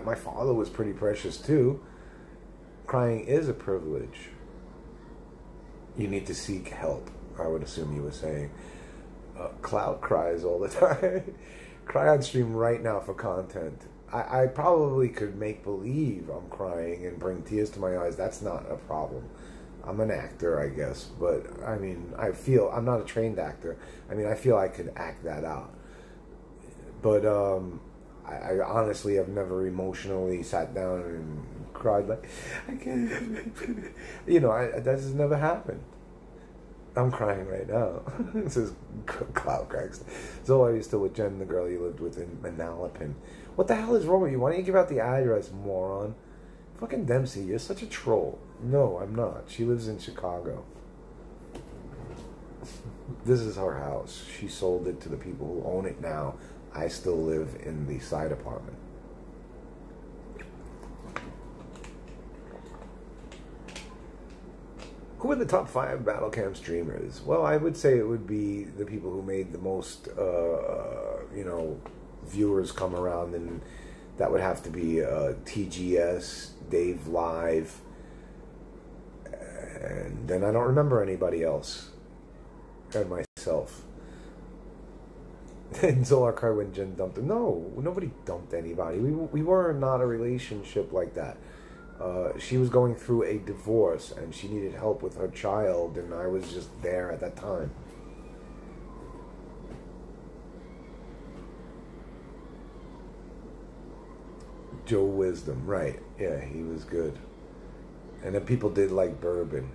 my father was pretty precious, too. Crying is a privilege. You need to seek help, I would assume you were saying. Cloud cries all the time. Cry on stream right now for content. I probably could make believe I'm crying and bring tears to my eyes. That's not a problem. I'm an actor, I guess. But, I mean, I'm not a trained actor. I mean, I feel I could act that out. But, I honestly have never emotionally sat down and cried like, I can't. You know, that has never happened. I'm crying right now. This is Cloud Cracks. Zolar, you still with Jen, the girl you lived with in Manalapan. What the hell is wrong with you? Why don't you give out the address, moron? Fucking Dempsey, you're such a troll. No, I'm not. She lives in Chicago. This is her house. She sold it to the people who own it now. I still live in the side apartment. Who are the top 5 battle cam streamers? Well, I would say it would be the people who made the most, viewers come around, and that would have to be TGS, Dave Live, and then I don't remember anybody else, and myself. And Zolar cried when Jen dumped him. No, nobody dumped anybody. We were not a relationship like that. She was going through a divorce and she needed help with her child, and I was just there at that time. Joe Wisdom, right. Yeah, he was good. And then people did like Bourbon.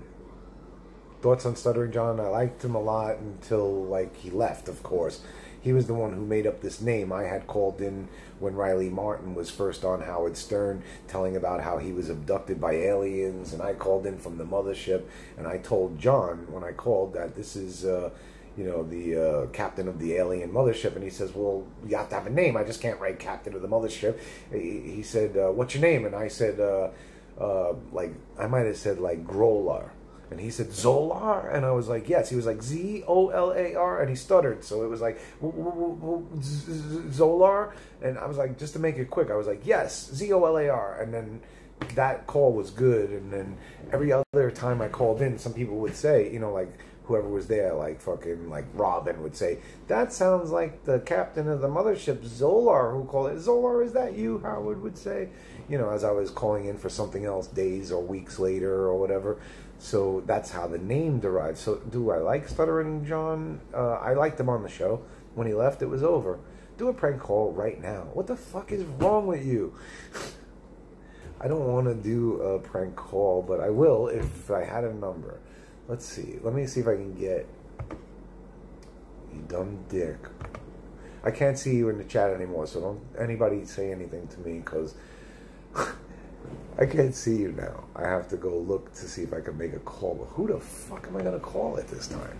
Thoughts on Stuttering John? I liked him a lot until, he left, of course. He was the one who made up this name. I had called in when Riley Martin was first on Howard Stern, telling about how he was abducted by aliens, and I called in from the mothership, and I told John when I called that this is, the captain of the alien mothership, and he says, well, you have to have a name. I just can't write captain of the mothership. He said, what's your name? And I said, I might have said, Grolar. And he said, Zolar? And I was like, yes. He was like, Zolar? And he stuttered. So it was like, Zolar? And I was like, just to make it quick, I was like, yes, Zolar. And then that call was good. And then every other time I called in, some people would say, whoever was there, Robin would say, that sounds like the captain of the mothership, Zolar, who called it. Zolar, is that you? Howard would say, as I was calling in for something else days or weeks later or whatever. So that's how the name derived. So do I like Stuttering John? I liked him on the show. When he left, it was over. Do a prank call right now. What the fuck is wrong with you? I don't want to do a prank call, but I will if I had a number. Let's see. Let me see if I can get... You dumb dick. I can't see you in the chat anymore, so don't anybody say anything to me, because... I can't see you now. I have to go look to see if I can make a call. But who the fuck am I going to call at this time?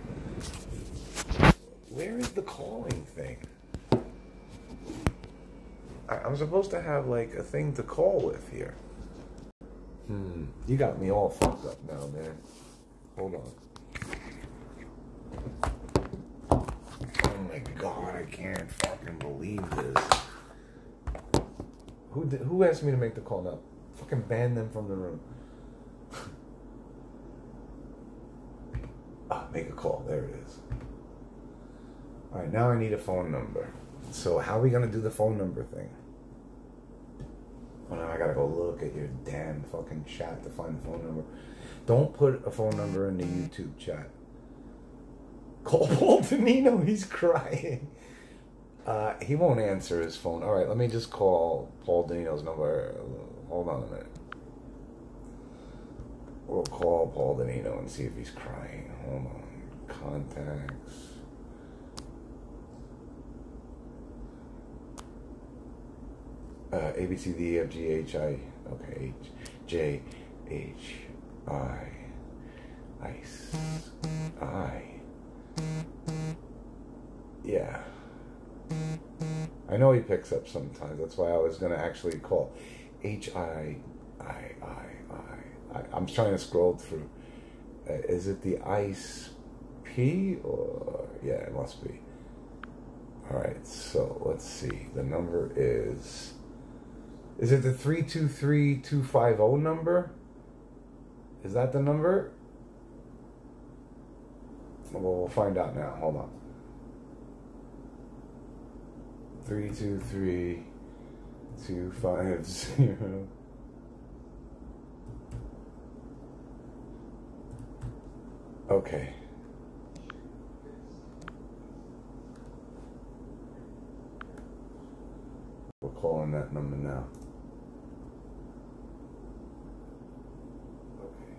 Where is the calling thing? I'm supposed to have, a thing to call with here. You got me all fucked up now, man. Hold on. Oh my god, I can't fucking believe this. Who asked me to make the call now? Fucking ban them from the room. Make a call. There it is. Alright, now I need a phone number. So how are we gonna do the phone number thing? Oh, now I gotta go look at your damn fucking chat to find the phone number. Don't put a phone number in the YouTube chat. Call Paul Danino, he's crying. He won't answer his phone. Alright, let me just call Paul Danino's number. Hold on a minute. We'll call Paul Danino and see if he's crying. Hold on. Contacts. A, B, C, D, E, F, G, H, I. Okay, H, J, H, I. Ice. I. Yeah. I know he picks up sometimes. That's why I was going to actually call. H, I. I'm trying to scroll through. Is it the Ice P? Or yeah, it must be. Alright, so let's see. The number is it the 323-250 number? Is that the number? Well, we'll find out now. Hold on. 323-250. Okay. We're calling that number now. Okay.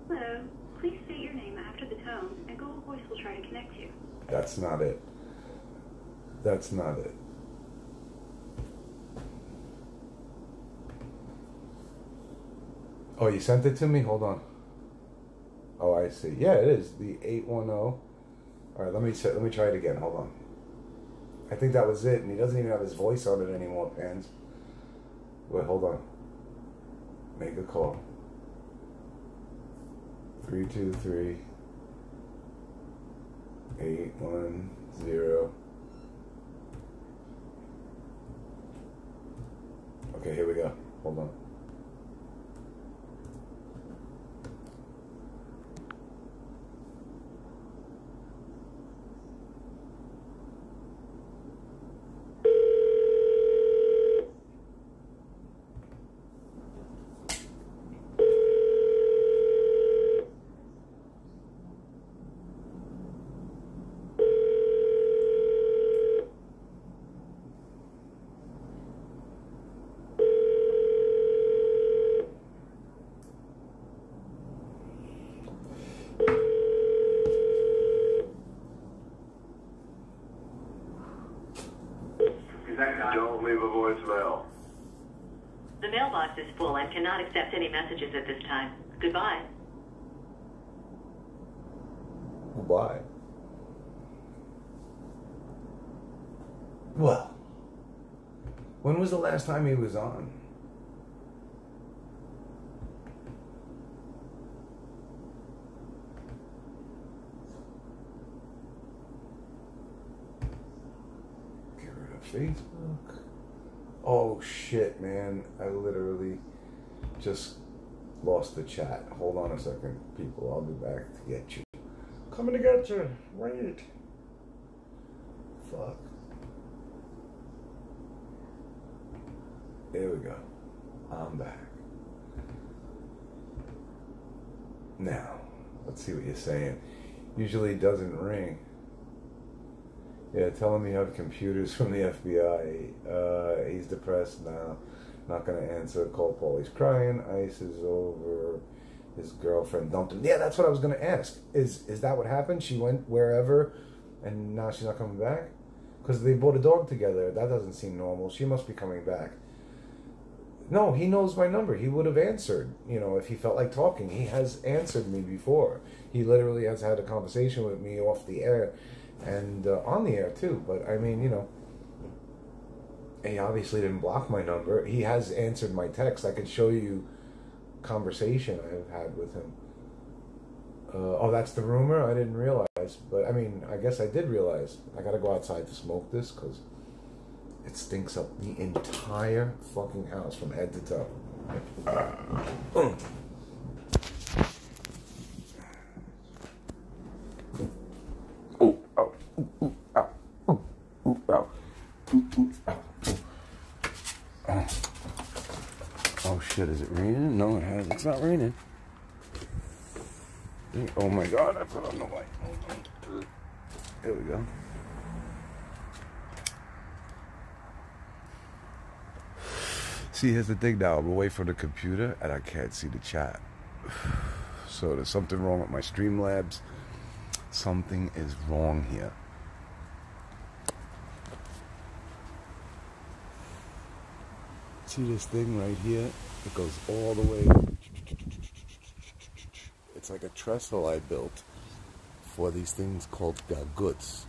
Hello. Please state your name after the tone, and Google Voice will try to connect you. That's not it. That's not it. Oh, you sent it to me? Hold on. Oh, I see. Yeah, it is the 810. All right, let me try it again. Hold on. I think that was it, and he doesn't even have his voice on it anymore, Pans. Wait, hold on. Make a call. 323-810. Okay, here we go. Hold on. Don't leave a voicemail. The mailbox is full and cannot accept any messages at this time. Goodbye. Goodbye. Well, when was the last time he was on? Get rid of Facebook. Oh shit, man. I literally just lost the chat. Hold on a second, people. I'll be back to get you. Coming to get you. Wait. Fuck. There we go. I'm back. Now, let's see what you're saying. Usually it doesn't ring. Yeah, tell him you have computers from the FBI. He's depressed now. Not gonna answer. Call Paul. He's crying. Ice is over. His girlfriend dumped him. Yeah, that's what I was gonna ask. Is that what happened? She went wherever, and now she's not coming back? Because they bought a dog together. That doesn't seem normal. She must be coming back. No, he knows my number. He would have answered, if he felt like talking. He has answered me before. He literally has had a conversation with me off the air and on the air too. But I mean, he obviously didn't block my number. He has answered my text. I could show you conversation I've had with him. Oh, that's the rumor? I didn't realize. But, I mean, I guess I did realize. I gotta go outside to smoke this, because it stinks up the entire fucking house from head to toe. Oh, oh, ooh, ow, ooh, ooh, ow, ooh, ooh, ow, ooh. Oh shit, is it raining? No, it's not raining. Oh my god, I put on the light. There we go. See, here's the thing now. I'm away from the computer and I can't see the chat. So there's something wrong with my Streamlabs. Something is wrong here. See this thing right here? It goes all the way. It's like a trestle I built for these things called gaguts.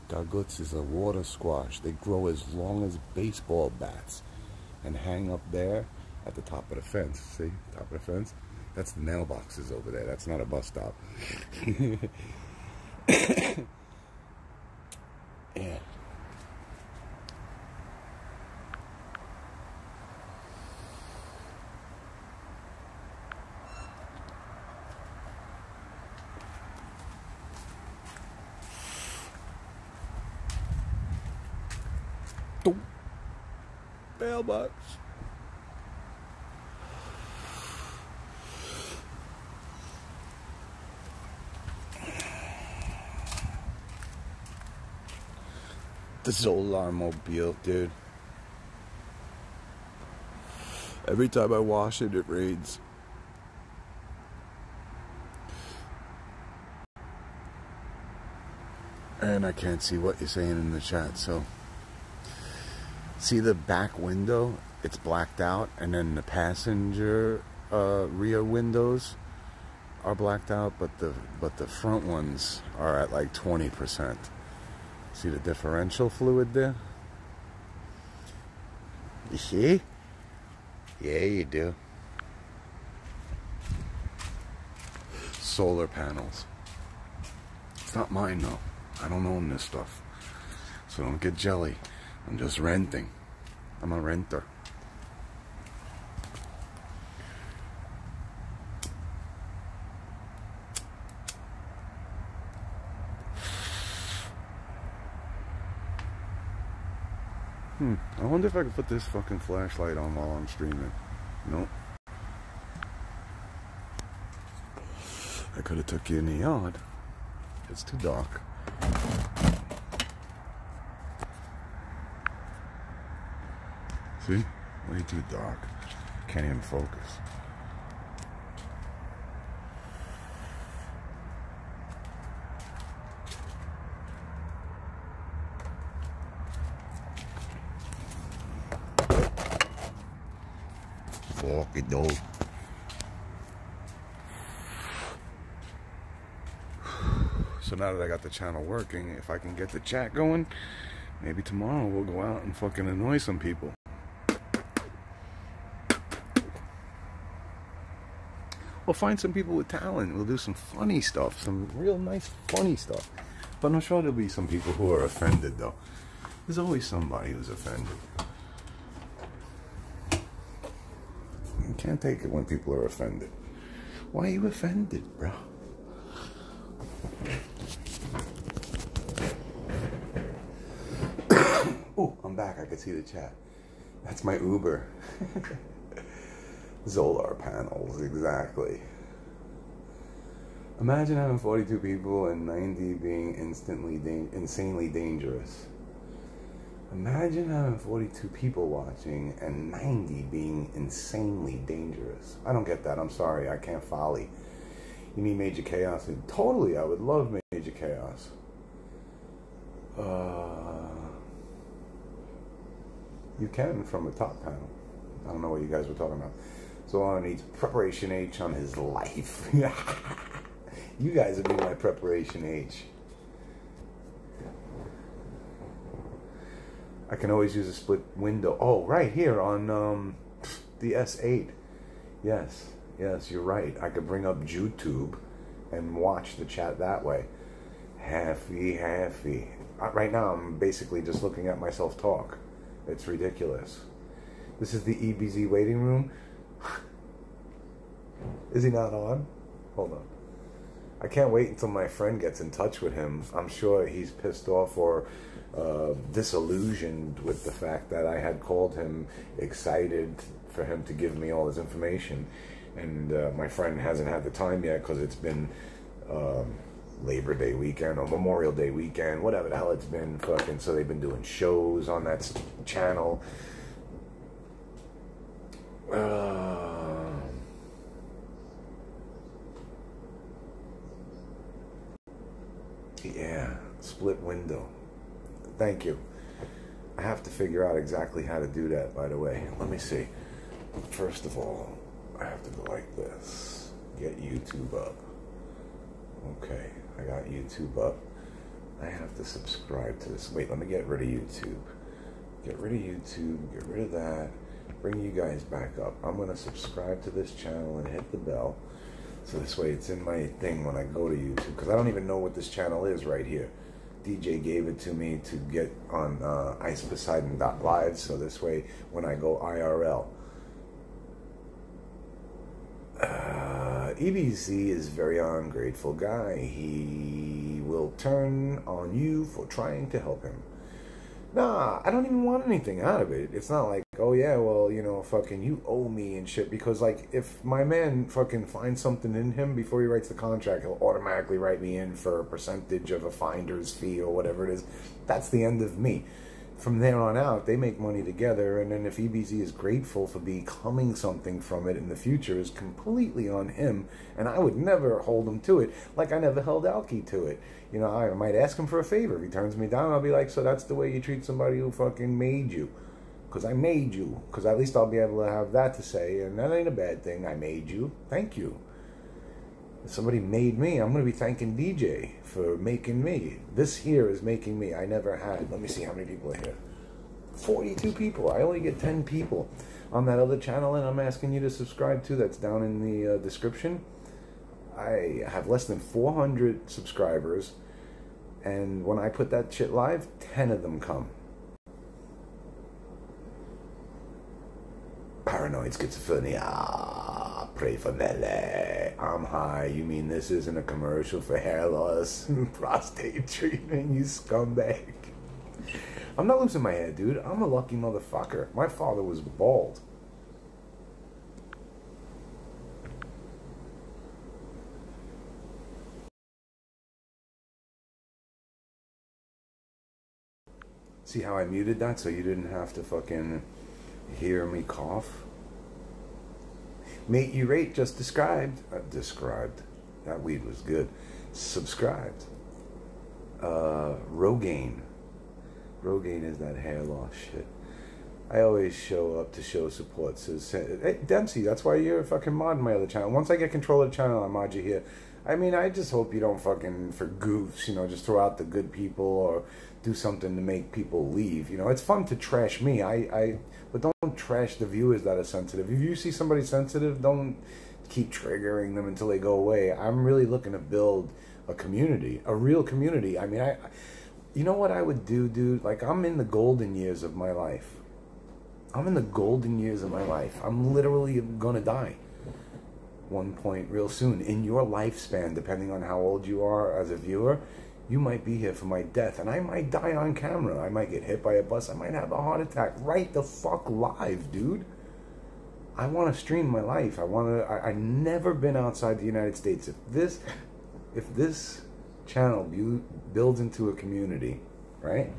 Gaguts is a water squash. They grow as long as baseball bats and hang up there at the top of the fence. See? Top of the fence? That's the mailboxes over there. That's not a bus stop. Yeah. Mailbox. The Zolar mobile, dude. Every time I wash it, it rains. And I can't see what you're saying in the chat, so. See the back window? It's blacked out, and then the passenger rear windows are blacked out, but the front ones are at like 20%. See the differential fluid there? You see? Yeah, you do. Solar panels. It's not mine though. I don't own this stuff. So don't get jelly. I'm just renting. I'm a renter. I wonder if I could put this fucking flashlight on while I'm streaming. Nope. I could have took you in the yard. It's too dark. See? Way too dark. Can't even focus. Fucking dog. So now that I got the channel working, if I can get the chat going, maybe tomorrow we'll go out and fucking annoy some people. We'll find some people with talent. We'll do some funny stuff, some real nice funny stuff. But I'm sure there'll be some people who are offended though. There's always somebody who's offended. You can't take it when people are offended. Why are you offended, bro? Oh, I'm back. I can see the chat. That's my Uber. Zolar panels, exactly. Imagine having 42 people and 90 being insanely dangerous. Imagine having 42 people watching and 90 being insanely dangerous. I don't get that. I'm sorry. I can't folly. You need Major Chaos. Totally, I would love Major Chaos. You can from a top panel. I don't know what you guys were talking about. Zolar needs Preparation H on his life. You guys would be my Preparation H. I can always use a split window. Oh, right here on the S8. Yes, Yes, you're right. I could bring up YouTube and watch the chat that way. Halfy. Right now, I'm basically just looking at myself talk. It's ridiculous. This is the EBZ waiting room. Is he not on? Hold on. I can't wait until my friend gets in touch with him. I'm sure he's pissed off or disillusioned with the fact that I had called him excited for him to give me all his information. And my friend hasn't had the time yet because it's been Labor Day weekend or Memorial Day weekend, whatever the hell it's been. Fucking, so they've been doing shows on that channel. Yeah, split window. Thank you. I have to figure out exactly how to do that, by the way. Let me see. First of all, I have to go like this. Get YouTube up. Okay, I got YouTube up. I have to subscribe to this. Wait, let me get rid of YouTube. Get rid of YouTube, get rid of that. Bring you guys back up. I'm going to subscribe to this channel and hit the bell. So this way it's in my thing when I go to YouTube. Because I don't even know what this channel is right here. DJ gave it to me to get on iceposeidon.live. So this way when I go IRL. EBZ is a very ungrateful guy. He will turn on you for trying to help him. Nah, I don't even want anything out of it. It's not like, oh yeah, well, you know, fucking you owe me and shit. Because, like, if my man fucking finds something in him before he writes the contract, he'll automatically write me in for a percentage of a finder's fee or whatever it is. That's the end of me. From there on out, they make money together. And then if EBZ is grateful for becoming something from it in the future is completely on him. And I would never hold him to it. Like I never held Alki to it. You know, I might ask him for a favor. If he turns me down, I'll be like, so that's the way you treat somebody who fucking made you. Because I made you. Because at least I'll be able to have that to say. And that ain't a bad thing. I made you. Thank you. If somebody made me, I'm going to be thanking DJ for making me. This here is making me. I never had. Let me see how many people are here. 42 people. I only get 10 people on that other channel, and I'm asking you to subscribe to. That's down in the description. I have less than 400 subscribers, and when I put that shit live, 10 of them come. Paranoid schizophrenia. Pray for Mele. I'm high. You mean this isn't a commercial for hair loss and prostate treatment, you scumbag? I'm not losing my head, dude. I'm a lucky motherfucker. My father was bald. See how I muted that so you didn't have to fucking hear me cough? Mate, you rate just described. That weed was good. Subscribed. Rogaine. Rogaine is that hair loss shit. I always show up to show support. So, hey, Dempsey, that's why you're a fucking mod in my other channel. Once I get control of the channel, I'll mod you here. I mean, I just hope you don't fucking, for goofs, you know, just throw out the good people or do something to make people leave. You know, it's fun to trash me. But don't trash the viewers that are sensitive. If you see somebody sensitive, don't keep triggering them until they go away. I'm really looking to build a community, a real community. I mean, you know what I would do, dude? Like, I'm in the golden years of my life. I'm in the golden years of my life. I'm literally gonna die one point real soon. In your lifespan, depending on how old you are as a viewer, you might be here for my death, and I might die on camera. I might get hit by a bus. I might have a heart attack. Right the fuck live, dude. I want to stream my life. I never been outside the United States. If this channel builds into a community, right?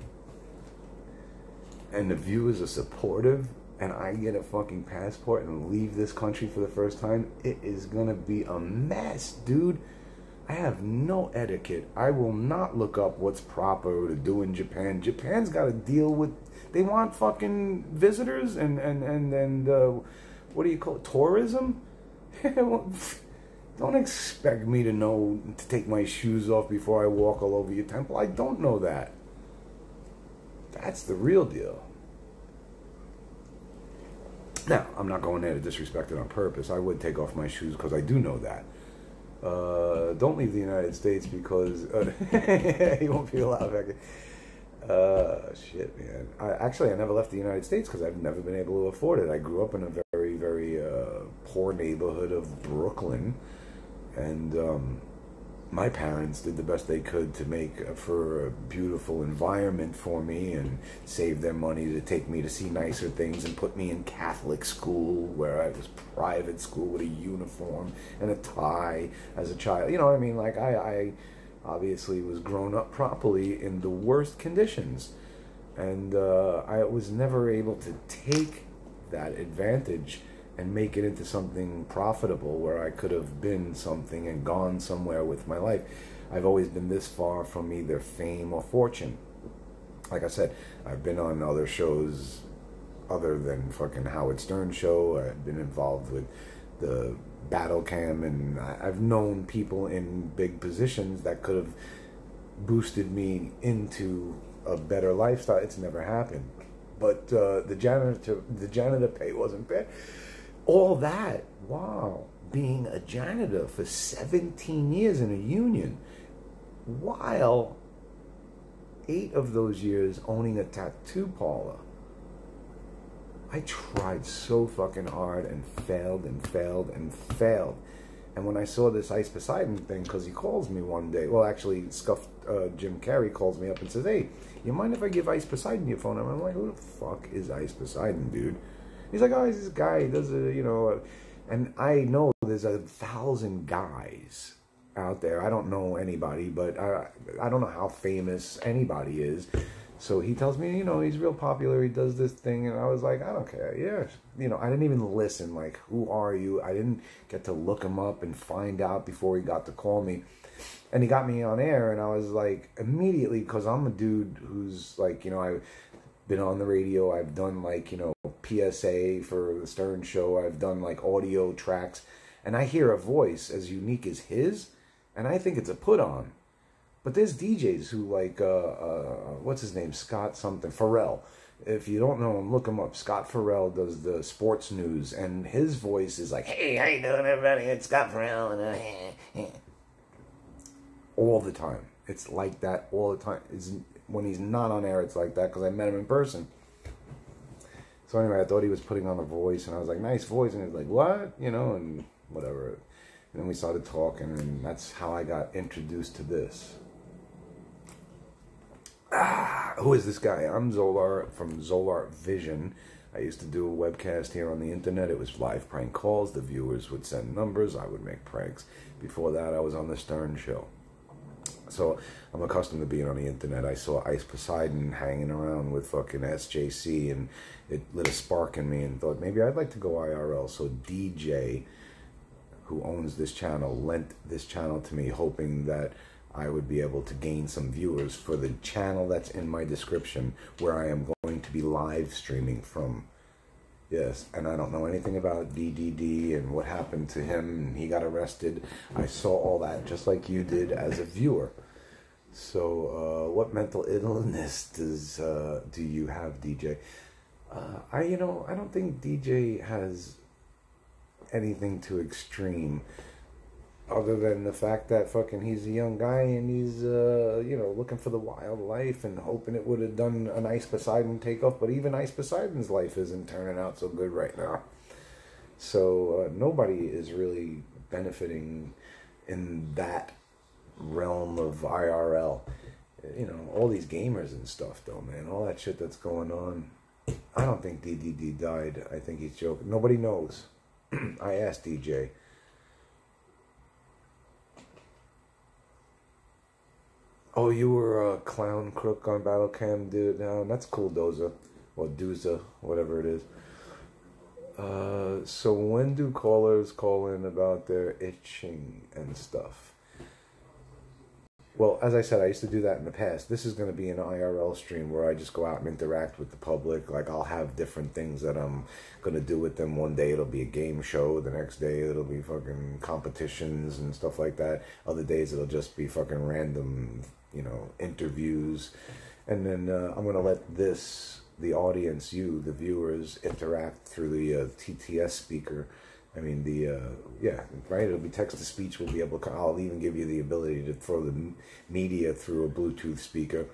And the viewers are supportive, and I get a fucking passport and leave this country for the first time, it is gonna be a mess, dude. I have no etiquette. I will not look up what's proper to do in Japan. Japan's got to deal with, they want fucking visitors and what do you call it, tourism? Don't expect me to know to take my shoes off before I walk all over your temple. I don't know that. That's the real deal. Now, I'm not going there to disrespect it on purpose. I would take off my shoes because I do know that. Don't leave the United States because you won't be allowed back. Shit, man. I never left the United States because I've never been able to afford it. I grew up in a very, very poor neighborhood of Brooklyn, and my parents did the best they could to make for a beautiful environment for me and save their money to take me to see nicer things and put me in Catholic school where I was private school with a uniform and a tie as a child. You know what I mean? Like, I obviously was grown up properly in the worst conditions. And I was never able to take that advantage and make it into something profitable where I could have been something and gone somewhere with my life. I've always been this far from either fame or fortune. Like I said, I've been on other shows other than fucking Howard Stern show. I've been involved with the Battle Cam, and I've known people in big positions that could have boosted me into a better lifestyle. It's never happened. But the janitor pay wasn't bad. All that, wow, being a janitor for 17 years in a union, while 8 of those years owning a tattoo parlor. I tried so fucking hard and failed and failed and failed. And when I saw this Ice Poseidon thing, because he calls me one day, well, actually, Scuffed Jim Carrey calls me up and says, hey, you mind if I give Ice Poseidon your phone number? I'm like, who the fuck is Ice Poseidon, dude? He's like, oh, he's this guy, he does and I know there's 1,000 guys out there. I don't know anybody, but I don't know how famous anybody is. So he tells me, he's real popular, he does this thing, and I was like, I don't care, yeah. I didn't even listen, like, who are you? I didn't get to look him up and find out before he got to call me. And he got me on air, and I was like, immediately, because I'm a dude who's like, I've been on the radio, I've done like, PSA for the Stern show, I've done like audio tracks, and I hear a voice as unique as his, and I think it's a put on. But there's DJs who like, what's his name? Scott something, Farrell. If you don't know him, look him up. Scott Farrell does the sports news, and his voice is like, hey, how you doing, everybody? It's Scott Farrell. And all the time. It's like that all the time. When he's not on air, it's like that, because I met him in person. So anyway, I thought he was putting on a voice, and I was like, nice voice. And he was like, what? And whatever. And then we started talking, and that's how I got introduced to this. Who is this guy? I'm Zolar from Zolar Vision. I used to do a webcast here on the internet. It was live prank calls. The viewers would send numbers. I would make pranks. Before that, I was on the Stern show. So I'm accustomed to being on the internet. I saw Ice Poseidon hanging around with fucking SJC, and it lit a spark in me and thought maybe I'd like to go IRL. So DJ, who owns this channel, lent this channel to me, hoping that I would be able to gain some viewers for the channel that's in my description, where I am going to be live streaming from. Yes, and I don't know anything about DDD and what happened to him, and he got arrested. I saw all that just like you did as a viewer. So, what mental illness do you have, DJ? I don't think DJ has anything too extreme, other than the fact that fucking he's a young guy and he's looking for the wild life and hoping it would have done an Ice Poseidon takeoff. But even Ice Poseidon's life isn't turning out so good right now. So nobody is really benefiting in that realm of IRL. All these gamers and stuff, though, man. All that shit that's going on. I don't think DDD died. I think he's joking. Nobody knows. I asked DJ. Oh, you were a clown crook on Battle Cam, dude. That's cool, Doza. Or Dooza, whatever it is. So when do callers call in about their itching and stuff? Well, as I said, I used to do that in the past. This is going to be an IRL stream where I just go out and interact with the public. Like, I'll have different things that I'm going to do with them. One day it'll be a game show. The next day it'll be fucking competitions and stuff like that. Other days it'll just be fucking random, interviews. And then I'm going to let this the audience, you, the viewers, interact through the TTS speaker. I mean, yeah, right? It'll be text-to-speech. We'll be able to, I'll even give you the ability to throw the media through a Bluetooth speaker.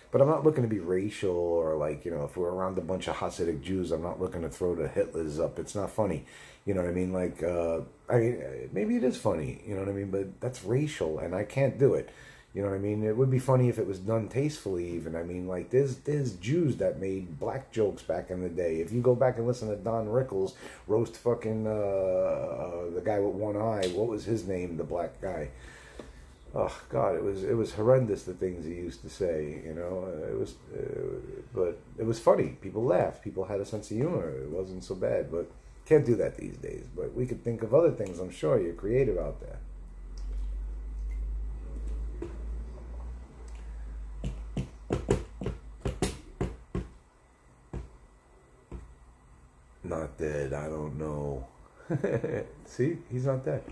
But I'm not looking to be racial or like, you know, if we're around a bunch of Hasidic Jews, I'm not looking to throw the Hitlers up. It's not funny. You know what I mean? Like, I mean, maybe it is funny, you know what I mean? But that's racial, and I can't do it. You know what I mean? It would be funny if it was done tastefully even. I mean, like, there's Jews that made black jokes back in the day. If you go back and listen to Don Rickles roast fucking the guy with one eye, what was his name, the black guy? Oh, God, it was horrendous, the things he used to say, you know? But it was funny. People laughed. People had a sense of humor. It wasn't so bad, but can't do that these days. But we could think of other things, I'm sure. You're creative out there. Not dead. I don't know. See, he's not dead.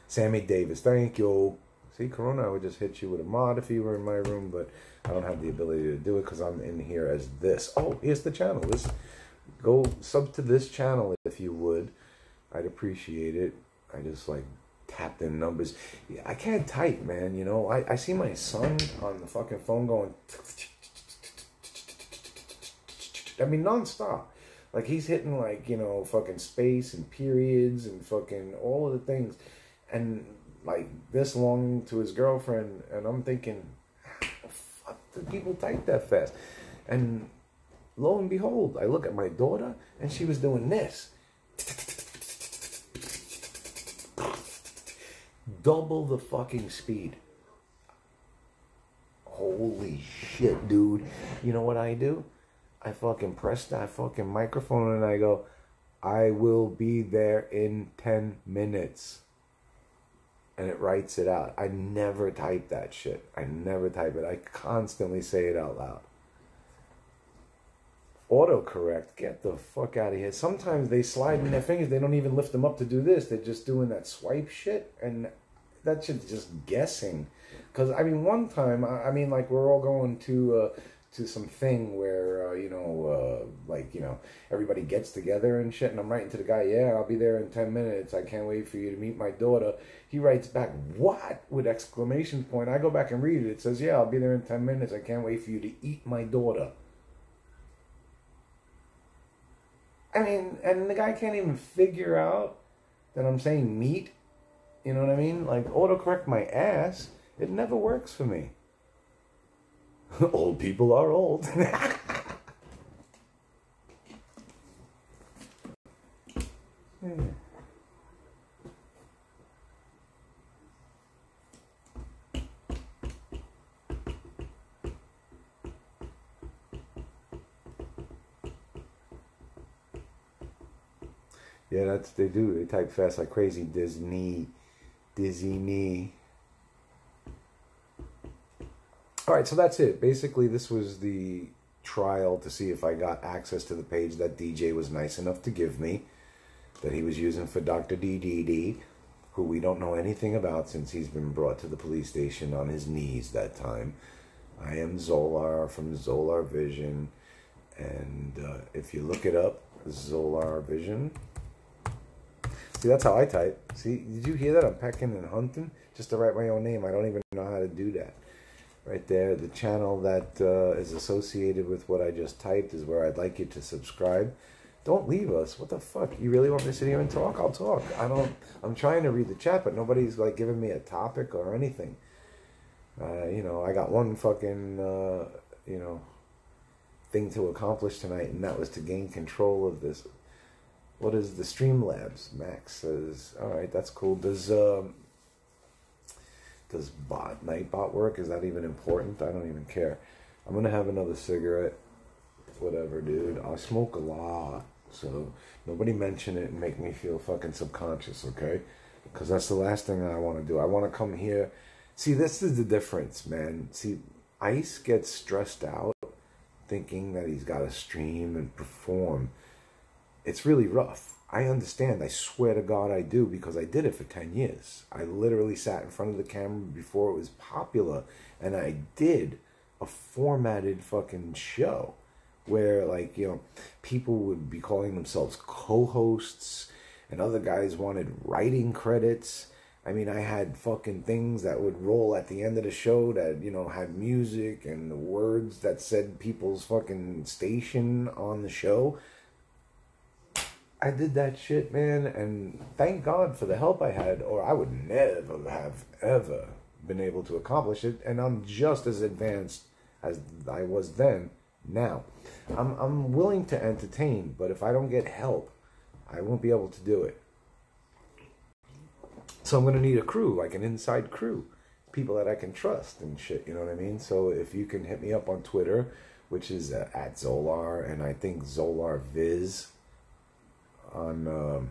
Sammy Davis, thank you. See, Corona, I would just hit you with a mod if you were in my room, but I don't have the ability to do it because I'm in here as this. Oh, here's the channel. Go sub to this channel if you would. I'd appreciate it. I just like tapped in numbers. Yeah, I can't type, man. You know, I see my son on the fucking phone going. I mean, nonstop. Like, he's hitting, like, you know, fucking space and periods and fucking all of the things. And, like, this long to his girlfriend. And I'm thinking, how the fuck do people type that fast? And lo and behold, I look at my daughter, and she was doing this. Double the fucking speed. Holy shit, dude. You know what I do? I fucking press that fucking microphone and I go, I will be there in 10 minutes. And it writes it out. I never type that shit. I never type it. I constantly say it out loud. Autocorrect, get the fuck out of here. Sometimes they slide in their fingers. They don't even lift them up to do this. They're just doing that swipe shit. And that shit's just guessing. Because, I mean, one time, I mean, like, we're all going to some thing where, you know, like, you know, everybody gets together and shit, and I'm writing to the guy, yeah, I'll be there in 10 minutes, I can't wait for you to meet my daughter. He writes back, what? With exclamation point. I go back and read it. It says, yeah, I'll be there in 10 minutes, I can't wait for you to eat my daughter. I mean, and the guy can't even figure out that I'm saying meat. You know what I mean? Like, autocorrect my ass. It never works for me. Old people are old. Yeah, that's they do. They type fast like crazy. Disney. All right, so that's it. Basically, this was the trial to see if I got access to the page that DJ was nice enough to give me, that he was using for Dr. DDD, who we don't know anything about since he's been brought to the police station on his knees that time. I am Zolar from Zolar Vision, and if you look it up, Zolar Vision. See, that's how I type. See, did you hear that? I'm pecking and hunting just to write my own name. I don't even know how to do that. Right there, the channel that is associated with what I just typed is where I'd like you to subscribe. Don't leave us. What the fuck? You really want me to sit here and talk? I'll talk. I'm trying to read the chat, but nobody's like giving me a topic or anything. You know, I got one fucking, you know, thing to accomplish tonight, and that was to gain control of this. What is the Streamlabs? Max says, all right, that's cool. Does Nightbot work? Is that even important? I don't even care. I'm gonna have another cigarette. Whatever, dude. I smoke a lot, so nobody mention it and make me feel fucking subconscious, okay? Because that's the last thing I want to do. I want to come here. See, this is the difference, man. See, Ice gets stressed out thinking that he's got to stream and perform. It's really rough. I understand. I swear to God I do, because I did it for 10 years. I literally sat in front of the camera before it was popular, and I did a formatted fucking show where, like, you know, people would be calling themselves co-hosts and other guys wanted writing credits. I mean, I had fucking things that would roll at the end of the show that, you know, had music and the words that said people's fucking station on the show. I did that shit, man, and thank God for the help I had, or I would never have ever been able to accomplish it, and I'm just as advanced as I was then now. I'm willing to entertain, but if I don't get help, I won't be able to do it. So I'm going to need a crew, like an inside crew, people that I can trust and shit, you know what I mean? So if you can hit me up on Twitter, which is at Zolar, and I think Zolar Viz on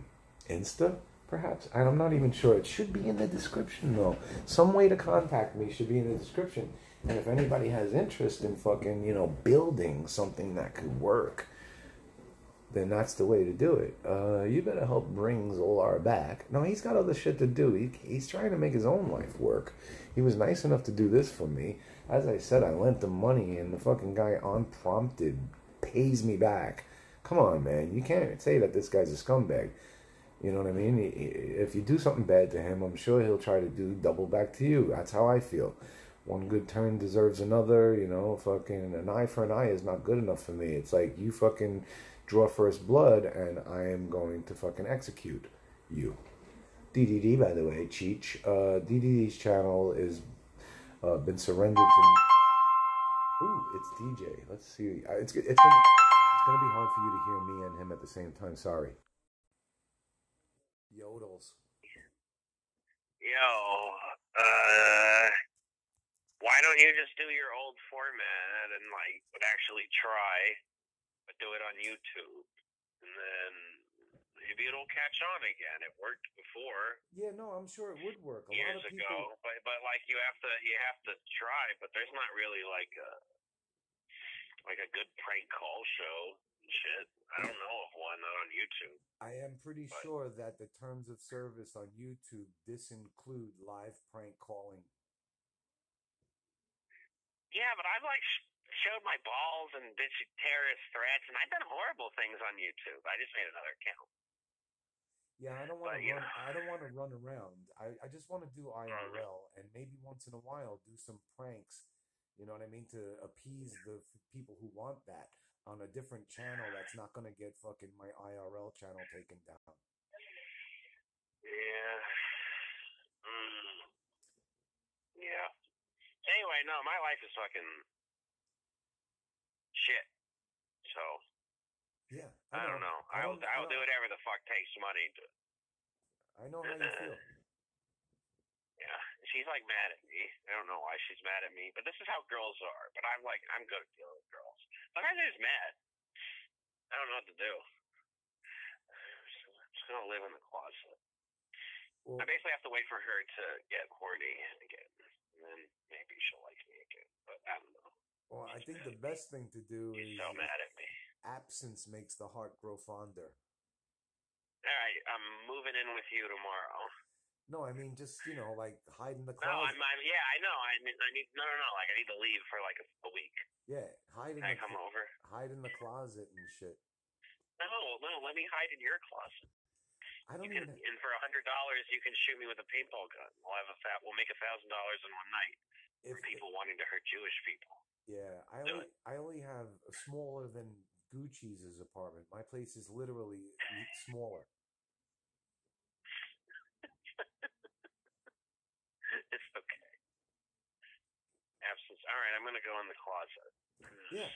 Insta, perhaps. And I'm not even sure. It should be in the description, though. Some way to contact me should be in the description. And if anybody has interest in fucking, you know, building something that could work, then that's the way to do it. You better help bring Zolar back. No, he's got other shit to do. He's trying to make his own life work. He was nice enough to do this for me. As I said, I lent him money, and the fucking guy, unprompted, pays me back. Come on, man. You can't say that this guy's a scumbag. You know what I mean? If you do something bad to him, I'm sure he'll try to do double back to you. That's how I feel. One good turn deserves another, you know, fucking an eye for an eye is not good enough for me. It's like you fucking draw first blood and I am going to fucking execute you. DDD, by the way, Cheech. DDD's channel is been surrendered to... Ooh, it's DJ. Let's see. It's gonna be hard for you to hear me and him at the same time. Sorry. Yodels. Yo, why don't you just do your old format and, like, would actually try, but do it on YouTube, and then maybe it'll catch on again. It worked before. Yeah, no, I'm sure it would work. A years lot of people... ago, but like you have to try. But there's not really like a good prank call show and shit. I don't know of one on YouTube. I am pretty sure that the terms of service on YouTube disinclude live prank calling. Yeah, but I've like showed my balls and bitchy terrorist threats, and I've done horrible things on YouTube. I just made another account. Yeah, I don't want to run. I don't want to run around. I just want to do IRL and maybe once in a while do some pranks. You know what I mean? To appease the people who want that on a different channel that's not going to get fucking my IRL channel taken down. Yeah. Yeah. Anyway, no, my life is fucking shit. So yeah, I don't know. I'll do whatever the fuck takes money to. I know how you feel. Yeah, she's like mad at me. I don't know why she's mad at me, but this is how girls are. But I'm good at dealing with girls. Sometimes they're just mad. I don't know what to do. I'm just gonna live in the closet. Well, I basically have to wait for her to get horny again, and then maybe she'll like me again. But I don't know. Well, I think the best thing to do is so mad at me. Absence makes the heart grow fonder. All right, I'm moving in with you tomorrow. No, I mean just like hide in the closet. No, yeah, I know. I need no. Like I need to leave for like a week. Yeah, hide in. Can I come over? Hide in the closet and shit. No, let me hide in your closet. I don't even. And for $100, you can shoot me with a paintball gun. We'll make $1,000 in one night. For people wanting to hurt Jewish people. Yeah, I only have a smaller than Gucci's apartment. My place is literally smaller. It's okay. Absence. All right, I'm gonna go in the closet. Yeah,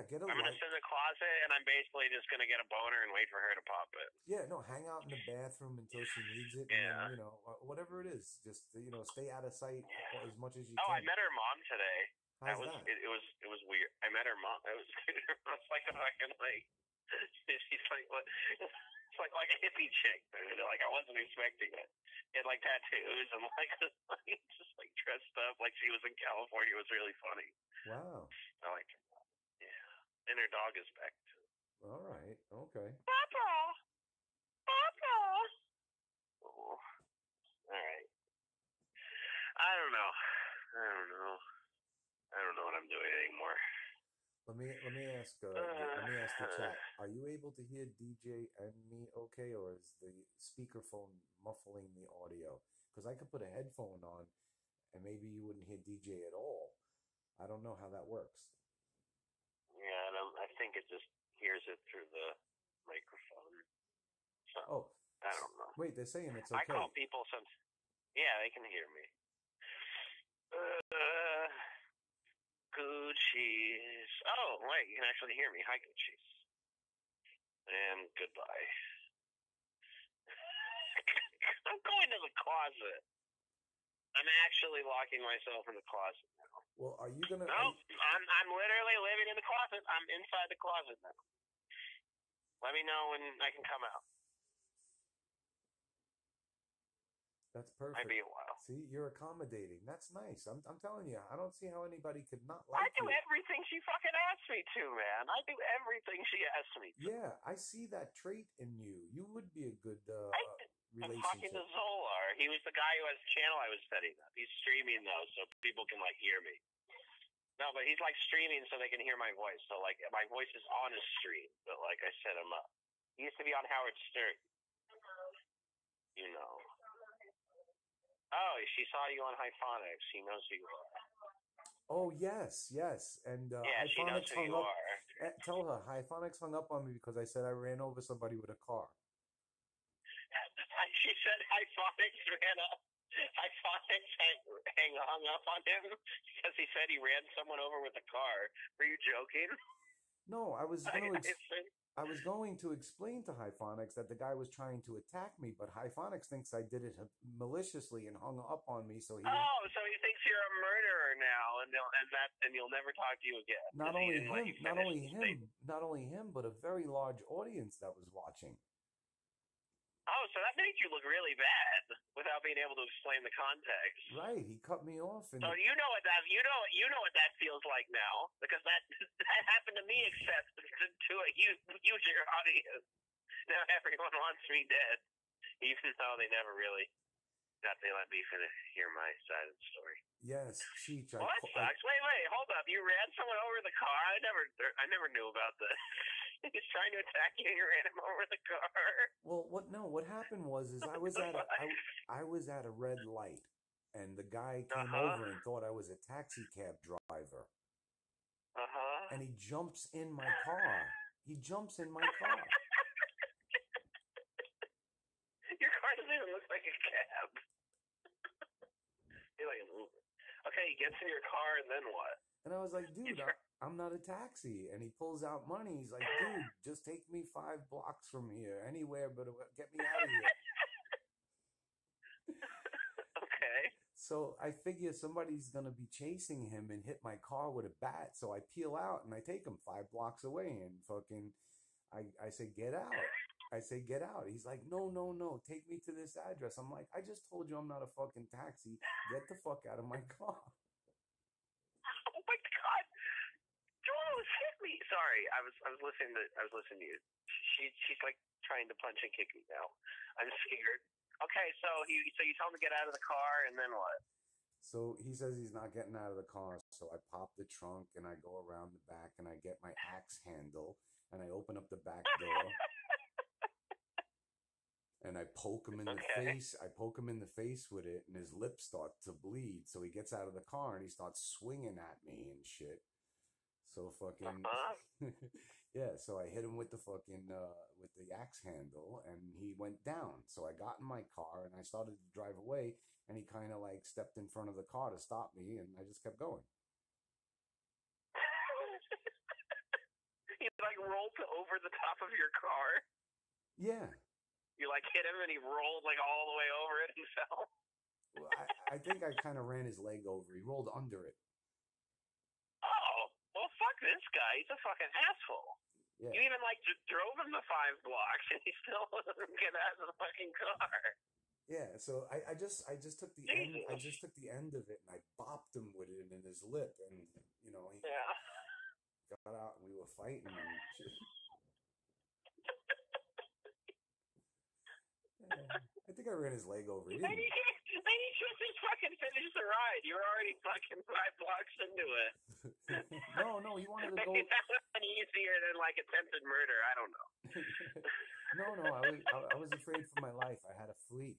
get a I'm gonna sit in the closet, and I'm basically just gonna get a boner and wait for her to pop it. Yeah, no, hang out in the bathroom until she needs it. Yeah, and then, whatever it is, just stay out of sight as much as you can. Oh, I met her mom today. How's that? It was weird. I met her mom. It was like a fucking like. She's like what? It's like a hippie chick, dude. Like I wasn't expecting it. She had like tattoos and like just like dressed up like she was in California. It was really funny. Wow. I like her. Yeah. And her dog is back too. All right. Okay. Papa. Oh. All right. I don't know what I'm doing anymore. Let me ask the chat. Are you able to hear DJ and me okay, or is the speakerphone muffling the audio? Because I could put a headphone on and maybe you wouldn't hear DJ at all. I don't know how that works. Yeah, I think it just hears it through the microphone. So, Oh, I don't know. wait, they're saying it's okay. I call people some. Yeah, they can hear me. Gucci's. Oh, wait, you can actually hear me. Hi, Gucci's. And goodbye. I'm going to the closet. I'm actually locking myself in the closet now. Well, are you gonna? No, I'm literally living in the closet. I'm inside the closet now. Let me know when I can come out. That's perfect. Might be a while. See, you're accommodating. That's nice. I'm telling you, I don't see how anybody could not I like do you. everything she fucking asks me to, man. I do everything she asks me to. Yeah, I see that trait in you. You would be a good I'm talking to Zolar. He was the guy who has a channel I was setting up. He's streaming, though, so people can, like, hear me. No, but he's, like, streaming so they can hear my voice. So, like, my voice is on his stream, but, like, I set him up. He used to be on Howard Stern. You know. Oh, she saw you on Hyphonics. She knows who you are. Oh, yes. And yeah, she knows Hyphonics who you are. Tell her, Hyphonics hung up on me because I said I ran over somebody with a car. She said Hyphonics ran up. Hyphonics hung up on him because he said he ran someone over with a car. Were you joking? No, I was going to explain to Hyphonics that the guy was trying to attack me, but Hyphonics thinks I did it maliciously and hung up on me. So he thinks you're a murderer now, and you'll never talk to you again. Not only him, but a very large audience that was watching. Oh, so that makes you look really bad without being able to explain the context. Right, he cut me off. And so you know what that feels like now, because that happened to me, except to a huger audience. Now everyone wants me dead, even though they never really got to let me hear my side of the story. Yes, Cheech. Well, that sucks. Wait, hold up! You ran someone over the car. I never knew about this. He's trying to attack you, and you ran him over the car. Well, what happened was I was at a red light, and the guy came over and thought I was a taxi cab driver. And he jumps in my car. Your car doesn't even look like a cab. You're like an Uber. Okay, he gets in your car, and then what? And I was like, dude, I'm not a taxi. And he pulls out money. He's like, dude, just take me 5 blocks from here, anywhere, but get me out of here. Okay. So I figure somebody's going to be chasing him and hit my car with a bat. So I peel out and I take him 5 blocks away and fucking, I say, get out. Get out. He's like, no, take me to this address. I'm like, I just told you I'm not a fucking taxi. Get the fuck out of my car. Oh my God. Jules, hit me. Sorry, I was listening to you. She's like trying to punch and kick me now. I'm scared. Okay, so you told him to get out of the car, and then what? So he says he's not getting out of the car. So I pop the trunk and I go around the back and I get my axe handle and I open up the back door. And I poke him in the face. I poke him in the face with it, and his lips start to bleed. So he gets out of the car and he starts swinging at me and shit. So fucking yeah. So I hit him with the fucking with the axe handle, and he went down. So I got in my car and I started to drive away, and he kind of like stepped in front of the car to stop me, and I just kept going. He like rolled over the top of your car. Yeah. You like hit him and he rolled like all the way over it himself. Well, I think I kind of ran his leg over. He rolled under it. Oh, well, fuck this guy. He's a fucking asshole. Yeah. You even like drove him the 5 blocks and he still doesn't get out of the fucking car. Yeah, so I just took the end. I just took the end of it and I bopped him with it in his lip, and he got out and we were fighting and shit. I think I ran his leg over. Then you should just fucking finish the ride. You were already fucking 5 blocks into it. No, he wanted to go. Maybe that would have been easier than like attempted murder. I don't know. No, I was afraid for my life. I had to flee.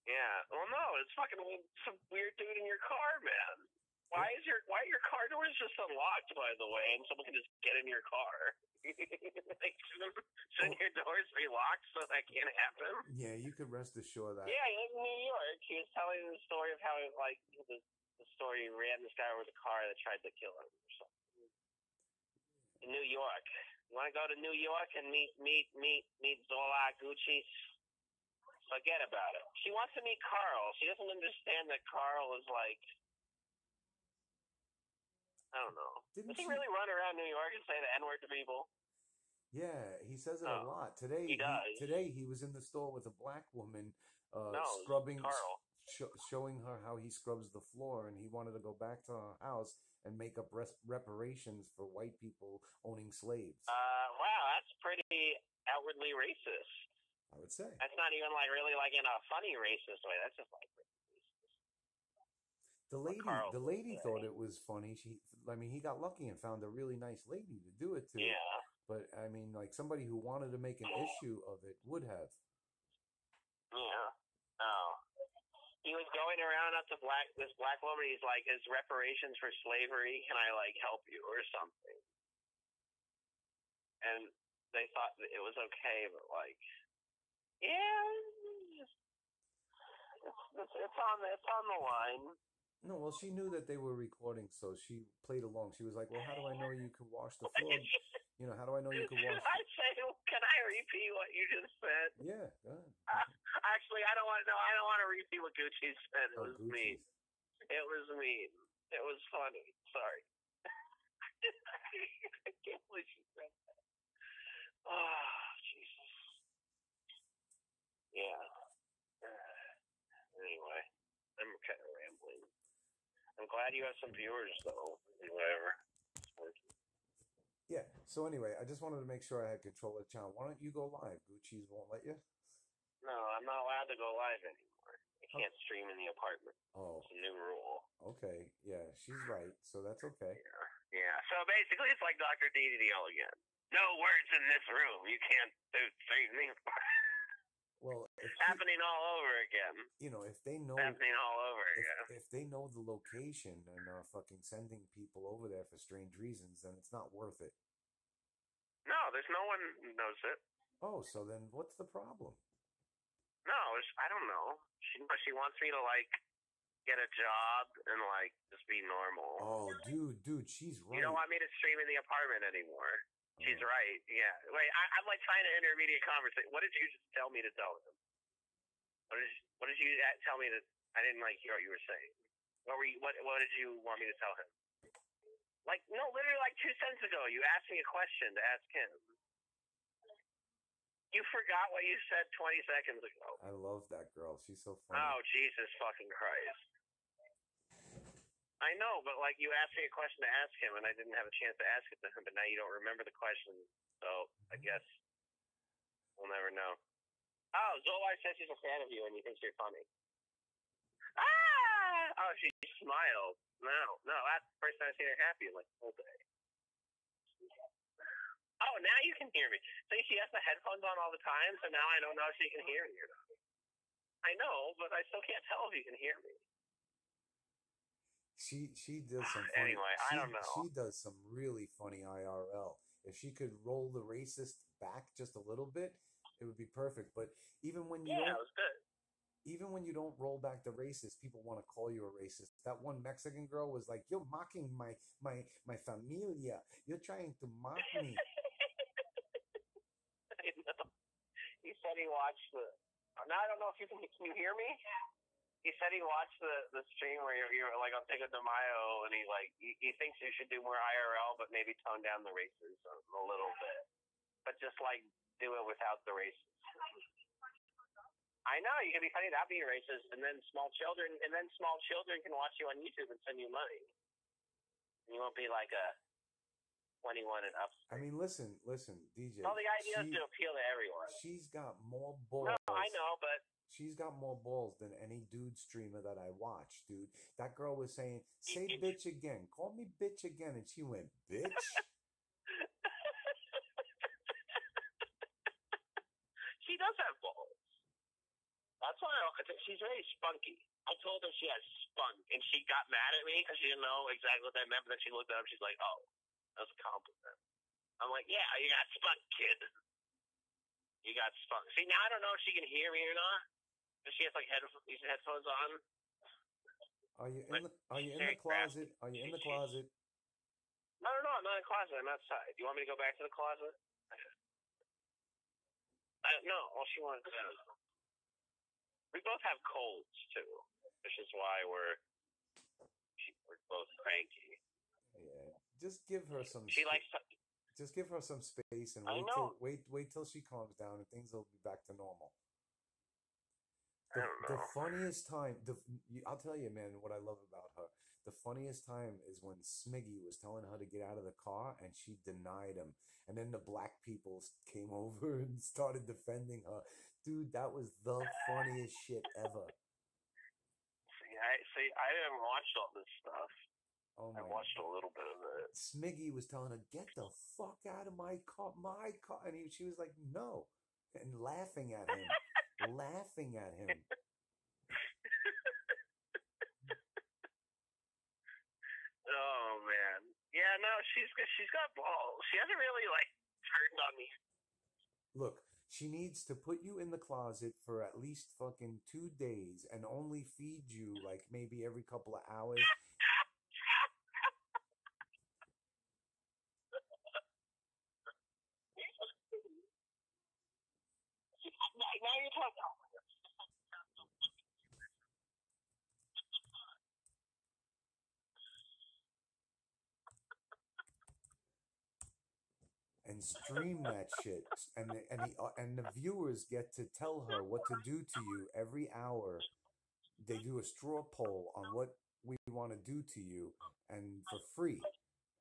Yeah. Well, no, it's fucking some weird dude in your car, man. Why are your car doors just unlocked, by the way, and someone can just get in your car? Like, shouldn't your doors be locked so that can't happen? Yeah, you could rest assured that. Yeah, he was in New York. He was telling the story of how, like, the story ran this guy over the car that tried to kill him or something. In New York. You want to go to New York and meet Zolar Gucci? Forget about it. She wants to meet Carl. She doesn't understand that Carl is like, I don't know. Does he really run around New York and say the N-word to people? Yeah, he says it a lot. Today, he does. Today he was in the store with a black woman, scrubbing, showing her how he scrubs the floor, and he wanted to go back to her house and make up reparations for white people owning slaves. Wow, that's pretty outwardly racist. I would say. That's not even like really like in a funny racist way. That's just like racist. The lady thought it was funny. He got lucky and found a really nice lady to do it to. Yeah. But I mean, like somebody who wanted to make an issue of it would have. Yeah. Oh. He was going around up to this black woman. He's like, "Is reparations for slavery? Can I like help you or something?" And they thought that it was okay, but like, yeah, it's on the line. No, well, she knew that they were recording, so she played along. She was like, "Well, how do I know you can wash the floor? You know, how do I know you can wash?" I say, can I repeat what you just said? Yeah, go ahead. Actually, I don't want to repeat what Gucci said. It was mean. It was mean. It was funny. Sorry. I can't believe she said that. Oh, Jesus. Yeah. Anyway, I'm kind of rambling. I'm glad you have some viewers, though. Whatever. It's working. Yeah. So anyway, I just wanted to make sure I had control of the channel. Why don't you go live? Gucci's won't let you? No, I'm not allowed to go live anymore. I can't stream in the apartment. Oh. It's a new rule. Okay. Yeah, she's right. So that's okay. Yeah. So basically, it's like Dr. DDL again. No words in this room. You can't do anything. Well, happening all over again. You know, if they know happening all over again. If they know the location and are fucking sending people over there for strange reasons, then it's not worth it. No, there's no one who knows it. Oh, so then what's the problem? No, I don't know. She wants me to like get a job and like just be normal. Oh, dude, she's right. You don't want me to stream in the apartment anymore. She's right. Yeah. Wait, I'm like trying to intermediate conversation. What did you just tell me to tell him? What did you tell me that I didn't like hear what you were saying? What did you want me to tell him? Like, no, literally like 2 cents ago, you asked me a question to ask him. You forgot what you said 20 seconds ago. I love that girl. She's so funny. Oh, Jesus fucking Christ. I know, but like you asked me a question to ask him, and I didn't have a chance to ask it to him. But now you don't remember the question, so I guess we'll never know. Oh, Zolar says she's a fan of you, and he thinks you're funny. Ah! Oh, she smiled. No, that's the first time I've seen her happy like the whole day. Oh, now you can hear me. See, she has the headphones on all the time, so now I don't know if she can hear me or not. I know, but I still can't tell if you can hear me. She does some funny, anyway, I don't know. She does some really funny IRL. If she could roll the racist back just a little bit, it would be perfect. But even when you it was good. Even when you don't roll back the racist, people want to call you a racist. That one Mexican girl was like, "You're mocking my familia. You're trying to mock me." I know. He said he watched the. Now I don't know if you can you hear me? He said he watched the stream where you're like on Cinco de Mayo, and he thinks you should do more IRL, but maybe tone down the racism a little bit, but just like do it without the racism. I know you can be funny without being racist, and then small children can watch you on YouTube and send you money. You won't be like a 21 and up. I mean, listen, DJ. Well, the idea is to appeal to everyone. She's got more balls. No, I know, but she's got more balls than any dude streamer that I watch, dude. That girl was saying, "Say bitch again. Call me bitch again," and she went, "Bitch." She does have balls. That's why she's very spunky. I told her she has spunk, and she got mad at me because she didn't know exactly what that meant. But then she looked it up. She's like, "Oh, that's a compliment." I'm like, "Yeah, you got spunk, kid. You got spunk." See, now I don't know if she can hear me or not. Does she has like these headphones on? Are you in the closet? Are you in the closet? No, I'm not in the closet. I'm outside. Do you want me to go back to the closet? No, all she wants. We both have colds too, which is why we're both cranky. Yeah, just give her some. She likes to. Just give her some space and wait till she calms down and things will be back to normal. The funniest time, I'll tell you, man, what I love about her. The funniest time is when Smiggy was telling her to get out of the car and she denied him. And then the black people came over and started defending her. Dude, that was the funniest shit ever. See, I haven't watched all this stuff. Oh my! I watched a little bit of it. Smiggy was telling her, "Get the fuck out of my car, and she was like, "No," and laughing at him. Laughing at him. Oh man, yeah, no, she's got balls. She hasn't really like turned on me. Look, she needs to put you in the closet for at least fucking 2 days and only feed you like maybe every couple of hours. Now you're talking. And stream that shit, and the viewers get to tell her what to do to you every hour. They do a straw poll on what we want to do to you, and for free.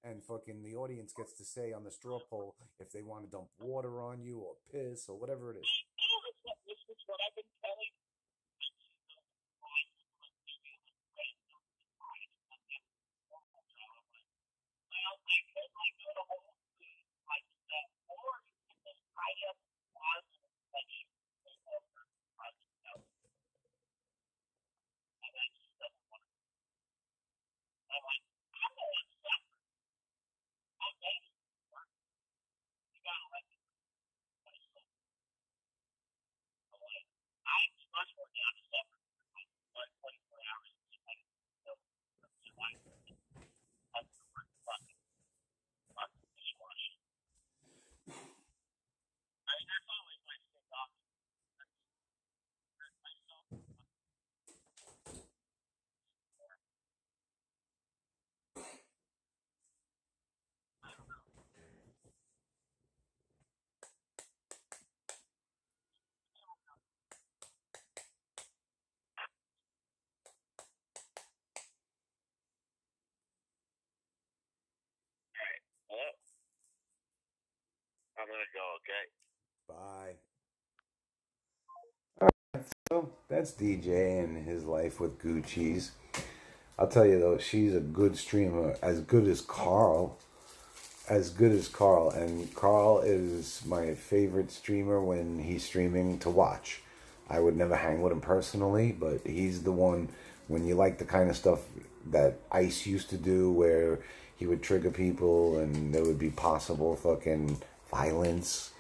And fucking the audience gets to say on the straw poll if they want to dump water on you or piss or whatever it is. This is what I've been telling. I'm gonna go, okay? Bye. So that's DJ and his life with Gucci's. I'll tell you though, she's a good streamer, as good as Carl. And Carl is my favorite streamer when he's streaming to watch. I would never hang with him personally, but he's the one when you like the kind of stuff that Ice used to do, where he would trigger people and there would be possible fucking violence.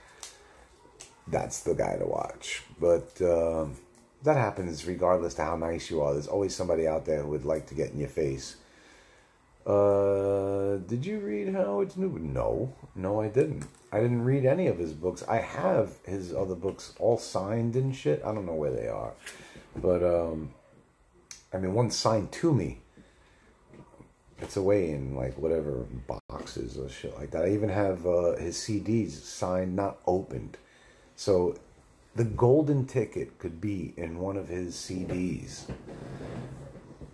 That's the guy to watch. But that happens regardless to how nice you are. There's always somebody out there who would like to get in your face. Did you read Howard's new? No, I didn't. I didn't read any of his books. I have his other books all signed and shit. I don't know where they are. But, I mean, one's signed to me. It's away in, like, whatever boxes or shit like that. I even have his CDs signed, not opened. So, the golden ticket could be in one of his CDs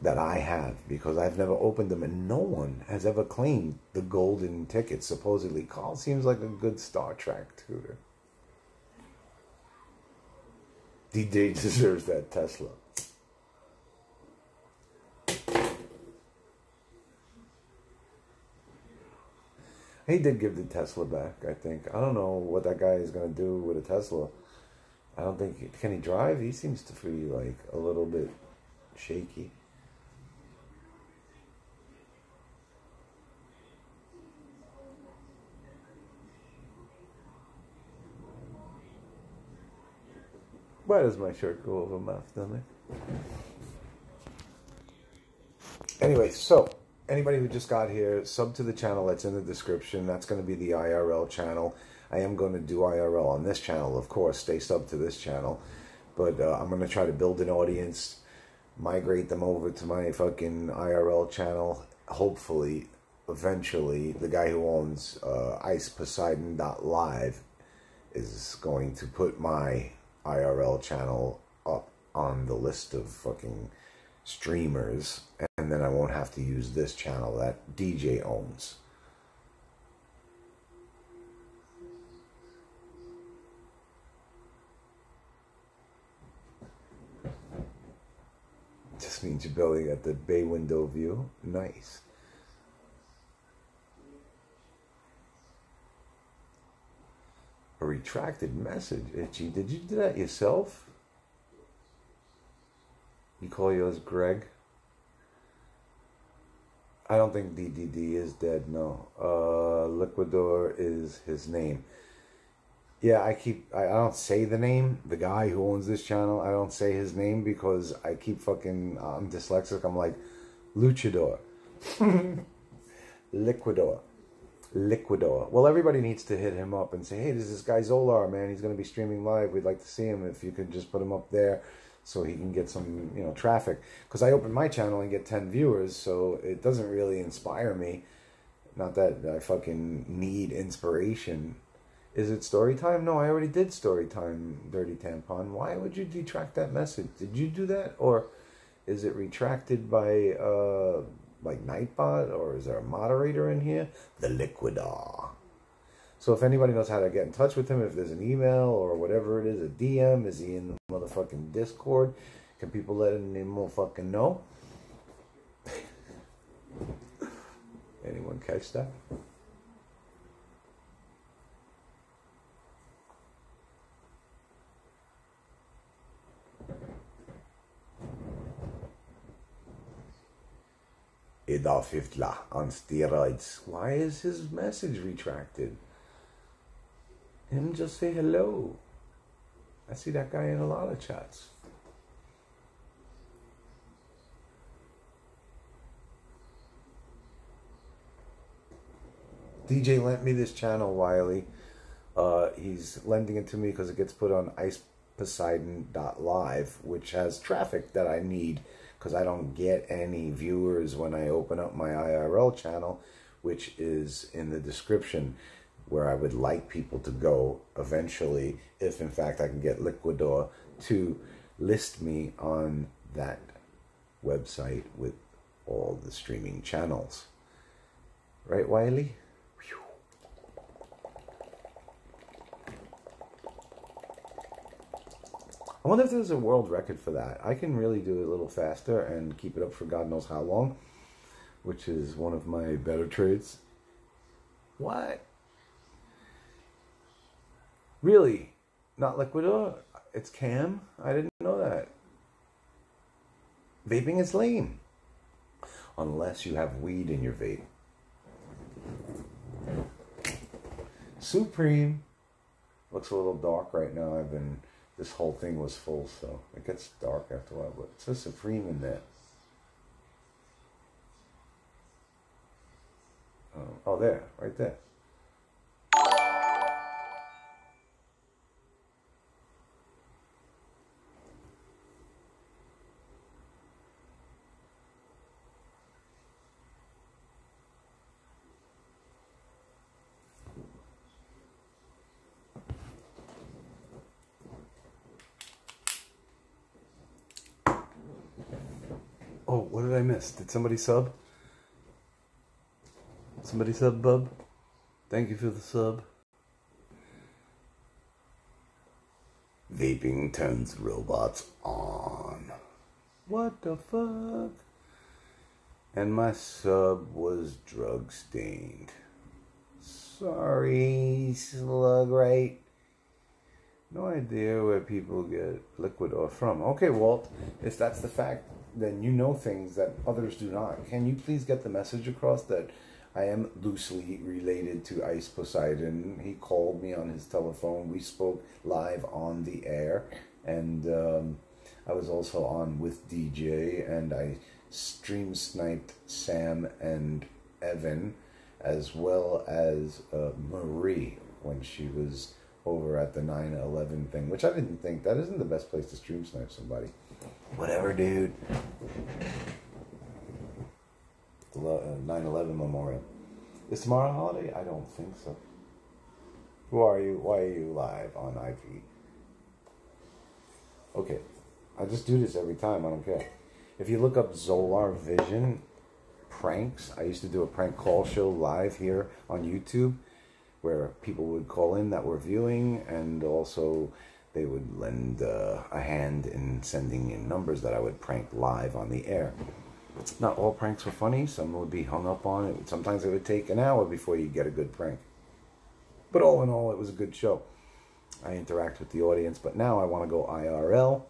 that I have, because I've never opened them and no one has ever claimed the golden ticket. Supposedly, Carl seems like a good Star Trek tutor. DJ deserves that Tesla. He did give the Tesla back, I think. I don't know what that guy is going to do with a Tesla. I don't think... Can he drive? He seems to be, like, a little bit shaky. Why does my shirt go over my stomach? Anyway, so... Anybody who just got here, sub to the channel that's in the description. That's going to be the IRL channel. I am going to do IRL on this channel, of course. Stay sub to this channel. But I'm going to try to build an audience, migrate them over to my fucking IRL channel. Hopefully, eventually, the guy who owns iceposeidon.live is going to put my IRL channel up on the list of fucking streamers, and then I won't have to use this channel that DJ owns. Just means you're building at the bay window view. Nice. A retracted message, Itchy. Did you do that yourself? You call yours Greg? I don't think DDD is dead, no. Liquidor is his name. Yeah, I don't say the name. The guy who owns this channel, I don't say his name because I keep fucking, I'm dyslexic. I'm like, Luchador. Liquidor. Well, everybody needs to hit him up and say, hey, there's this guy Zolar, man. He's going to be streaming live. We'd like to see him. If you could just put him up there so he can get some, you know, traffic. Because I open my channel and get 10 viewers, so it doesn't really inspire me. Not that I fucking need inspiration. Is it story time? No, I already did story time, Dirty Tampon. Why would you detract that message? Did you do that? Or is it retracted by, like Nightbot? Or is there a moderator in here? The Liquidor. So if anybody knows how to get in touch with him, if there's an email or whatever it is, a DM, is he in the motherfucking Discord? Can people let him motherfucking know? Anyone catch that? Adolf Hitler on steroids. Why is his message retracted? Him just say hello. I see that guy in a lot of chats. DJ lent me this channel, Wiley. He's lending it to me because it gets put on iceposeidon.live, which has traffic that I need because I don't get any viewers when I open up my IRL channel, which is in the description, where I would like people to go eventually, if in fact I can get Liquidor to list me on that website with all the streaming channels. Right, Wiley? I wonder if there's a world record for that. I can really do it a little faster and keep it up for God knows how long, which is one of my better traits. What? Really? Not Liquidor? It's Cam? I didn't know that. Vaping is lame. Unless you have weed in your vape. Supreme. Looks a little dark right now. This whole thing was full, so it gets dark after a while, but it says Supreme in there. Oh, there, right there. Oh, what did I miss? Did somebody sub? Somebody sub, bub? Thank you for the sub. Vaping turns robots on. What the fuck? And my sub was drug stained. Sorry, slug, right? No idea where people get liquid oil from. Okay, Walt, if that's the fact, then you know things that others do not. Can you please get the message across that I am loosely related to Ice Poseidon? He called me on his telephone. We spoke live on the air. And I was also on with DJ. And I stream sniped Sam and Evan, as well as Marie when she was over at the 9/11 thing, which I didn't think, that isn't the best place to stream snipe somebody. Whatever, dude. 9/11 memorial. Is tomorrow a holiday? I don't think so. Who are you? Why are you live on IP? Okay. I just do this every time. I don't care. If you look up Zolar Vision pranks, I used to do a prank call show live here on YouTube where people would call in that were viewing, and also they would lend a hand in sending in numbers that I would prank live on the air. Not all pranks were funny. Some would be hung up on it. Sometimes it would take an hour before you get a good prank. But all in all, it was a good show. I interact with the audience, but now I want to go IRL.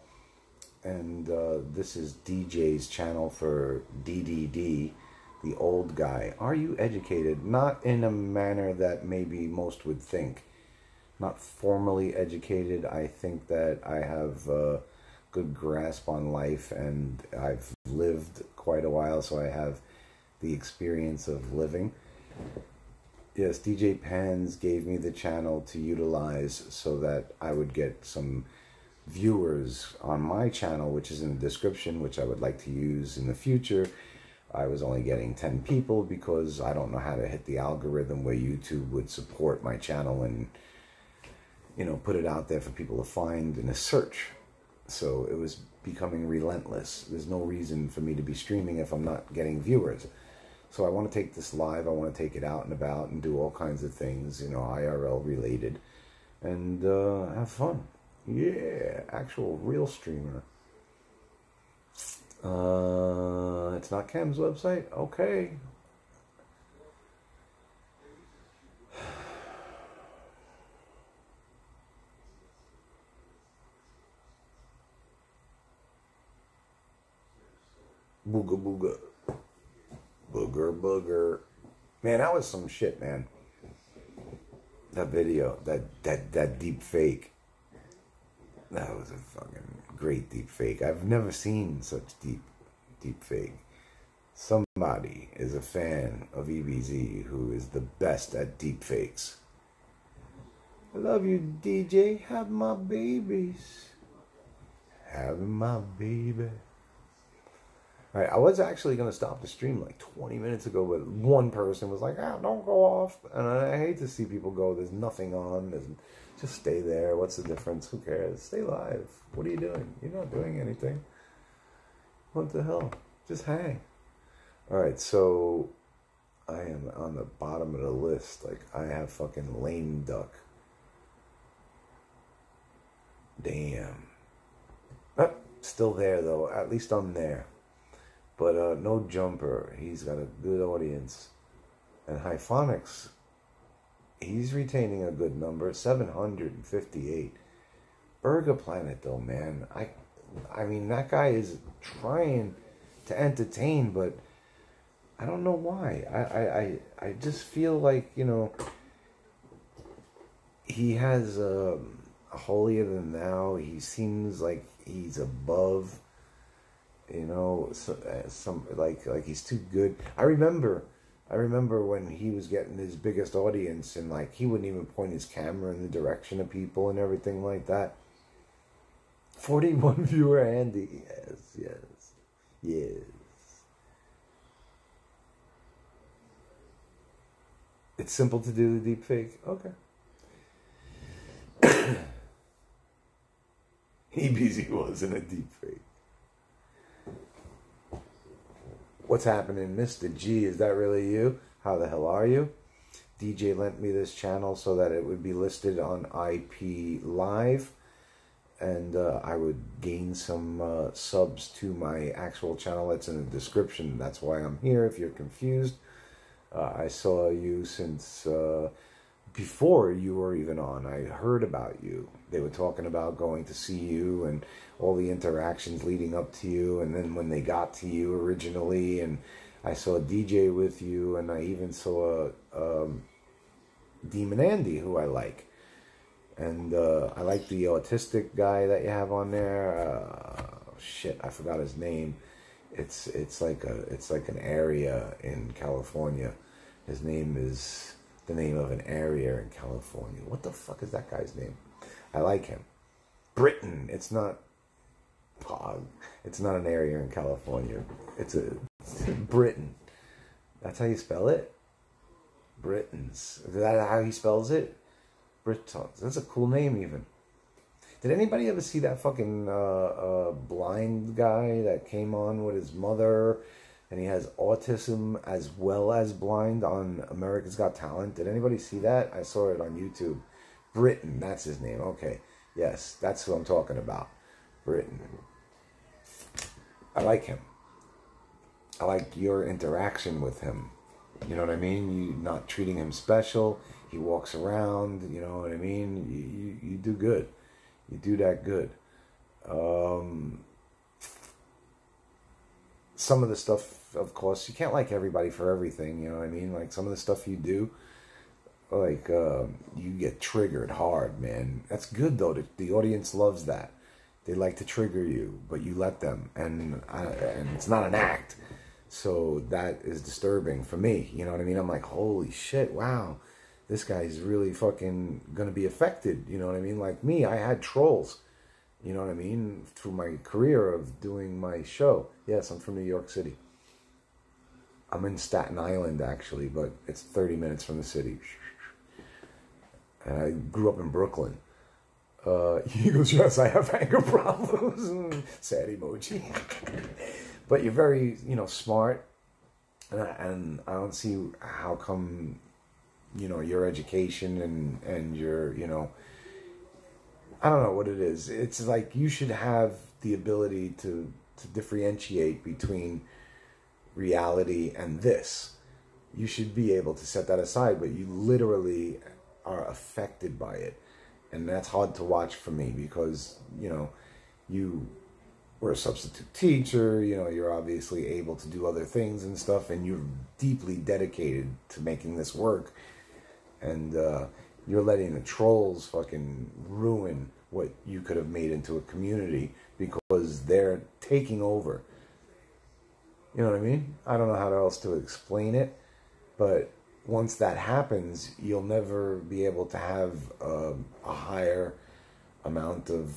And this is DJ's channel for DDD, the old guy. Are you educated? Not in a manner that maybe most would think. Not formally educated. I think that I have a good grasp on life, and I've lived quite a while, so I have the experience of living. Yes, DJ Pans gave me the channel to utilize so that I would get some viewers on my channel, which is in the description, which I would like to use in the future. I was only getting 10 people because I don't know how to hit the algorithm where YouTube would support my channel and, you know, put it out there for people to find in a search. So it was becoming relentless. There's no reason for me to be streaming if I'm not getting viewers. So I want to take this live. I want to take it out and about and do all kinds of things, you know, IRL related, and have fun. Yeah, actual real streamer. It's not Cam's website? Okay. Booga booga. Booger booger. Man, that was some shit, man. That video, that deep fake. That was a fucking great deep fake. I've never seen such deep fake. Somebody is a fan of EBZ who is the best at deep fakes. I love you, DJ. Have my babies. Having my baby. Alright, I was actually going to stop the stream like 20 minutes ago, but one person was like, don't go off. And I hate to see people go, there's nothing on. Just stay there. What's the difference? Who cares? Stay live. What are you doing? You're not doing anything. What the hell? Just hang. Alright, so I am on the bottom of the list. Like, I have fucking lame duck. Damn. Oh, still there, though. At least I'm there. But no jumper. He's got a good audience. And Hyphonics, he's retaining a good number. 758. Burger Planet, though, man. I mean, that guy is trying to entertain, but I don't know why. I just feel like, you know, he has a holier than thou. He seems like he's above, you know, some like he's too good. I remember when he was getting his biggest audience, and like he wouldn't even point his camera in the direction of people and everything like that. 41 viewer Andy. Yes. It's simple to do the deep fake. Okay. EBZ wasn't a deep fake. What's happening, Mr. G? Is that really you? How the hell are you? DJ lent me this channel so that it would be listed on IP Live. and I would gain some subs to my actual channel. That's in the description. That's why I'm here, if you're confused. I saw you since before you were even on. I heard about you. They were talking about going to see you and all the interactions leading up to you, and then when they got to you originally, and I saw a DJ with you, and I even saw Demon Andy, who I like. And I like the autistic guy that you have on there. Shit, I forgot his name. It's like an area in California. His name is the name of an area in California. What the fuck is that guy's name? I like him. Britain. It's not Pog. It's not an area in California. It's Britain. That's how you spell it? Britons. Is that how he spells it? Britons. That's a cool name even. Did anybody ever see that fucking blind guy that came on with his mother and he has autism as well as blind on America's Got Talent? Did anybody see that? I saw it on YouTube. Britain, that's his name. Okay. Yes, that's who I'm talking about. Britain. I like him. I like your interaction with him. You know what I mean? You not treating him special. He walks around, you know what I mean? You do good. You do that good. Some of the stuff, of course, you can't like everybody for everything, you know what I mean? Like some of the stuff you do, like you get triggered hard, man. That's good though. The audience loves that. They like to trigger you, but you let them, and it's not an act. So that is disturbing for me. You know what I mean? I'm like, holy shit, wow. This guy's really fucking gonna be affected. You know what I mean? Like me, I had trolls. You know what I mean? Through my career of doing my show. Yes, I'm from New York City. I'm in Staten Island, actually, but it's 30 minutes from the city. And I grew up in Brooklyn. He goes, yes, I have anger problems. Sad emoji. But you're very, you know, smart. And I don't see how come, you know, your education and your, you know, I don't know what it is. It's like you should have the ability to differentiate between reality and this. You should be able to set that aside, but you literally are affected by it. And that's hard to watch for me because, you know, you were a substitute teacher, you know, you're obviously able to do other things and stuff, and you're deeply dedicated to making this work. And you're letting the trolls fucking ruin what you could have made into a community because they're taking over. You know what I mean? I don't know how else to explain it, but once that happens, you'll never be able to have a higher amount of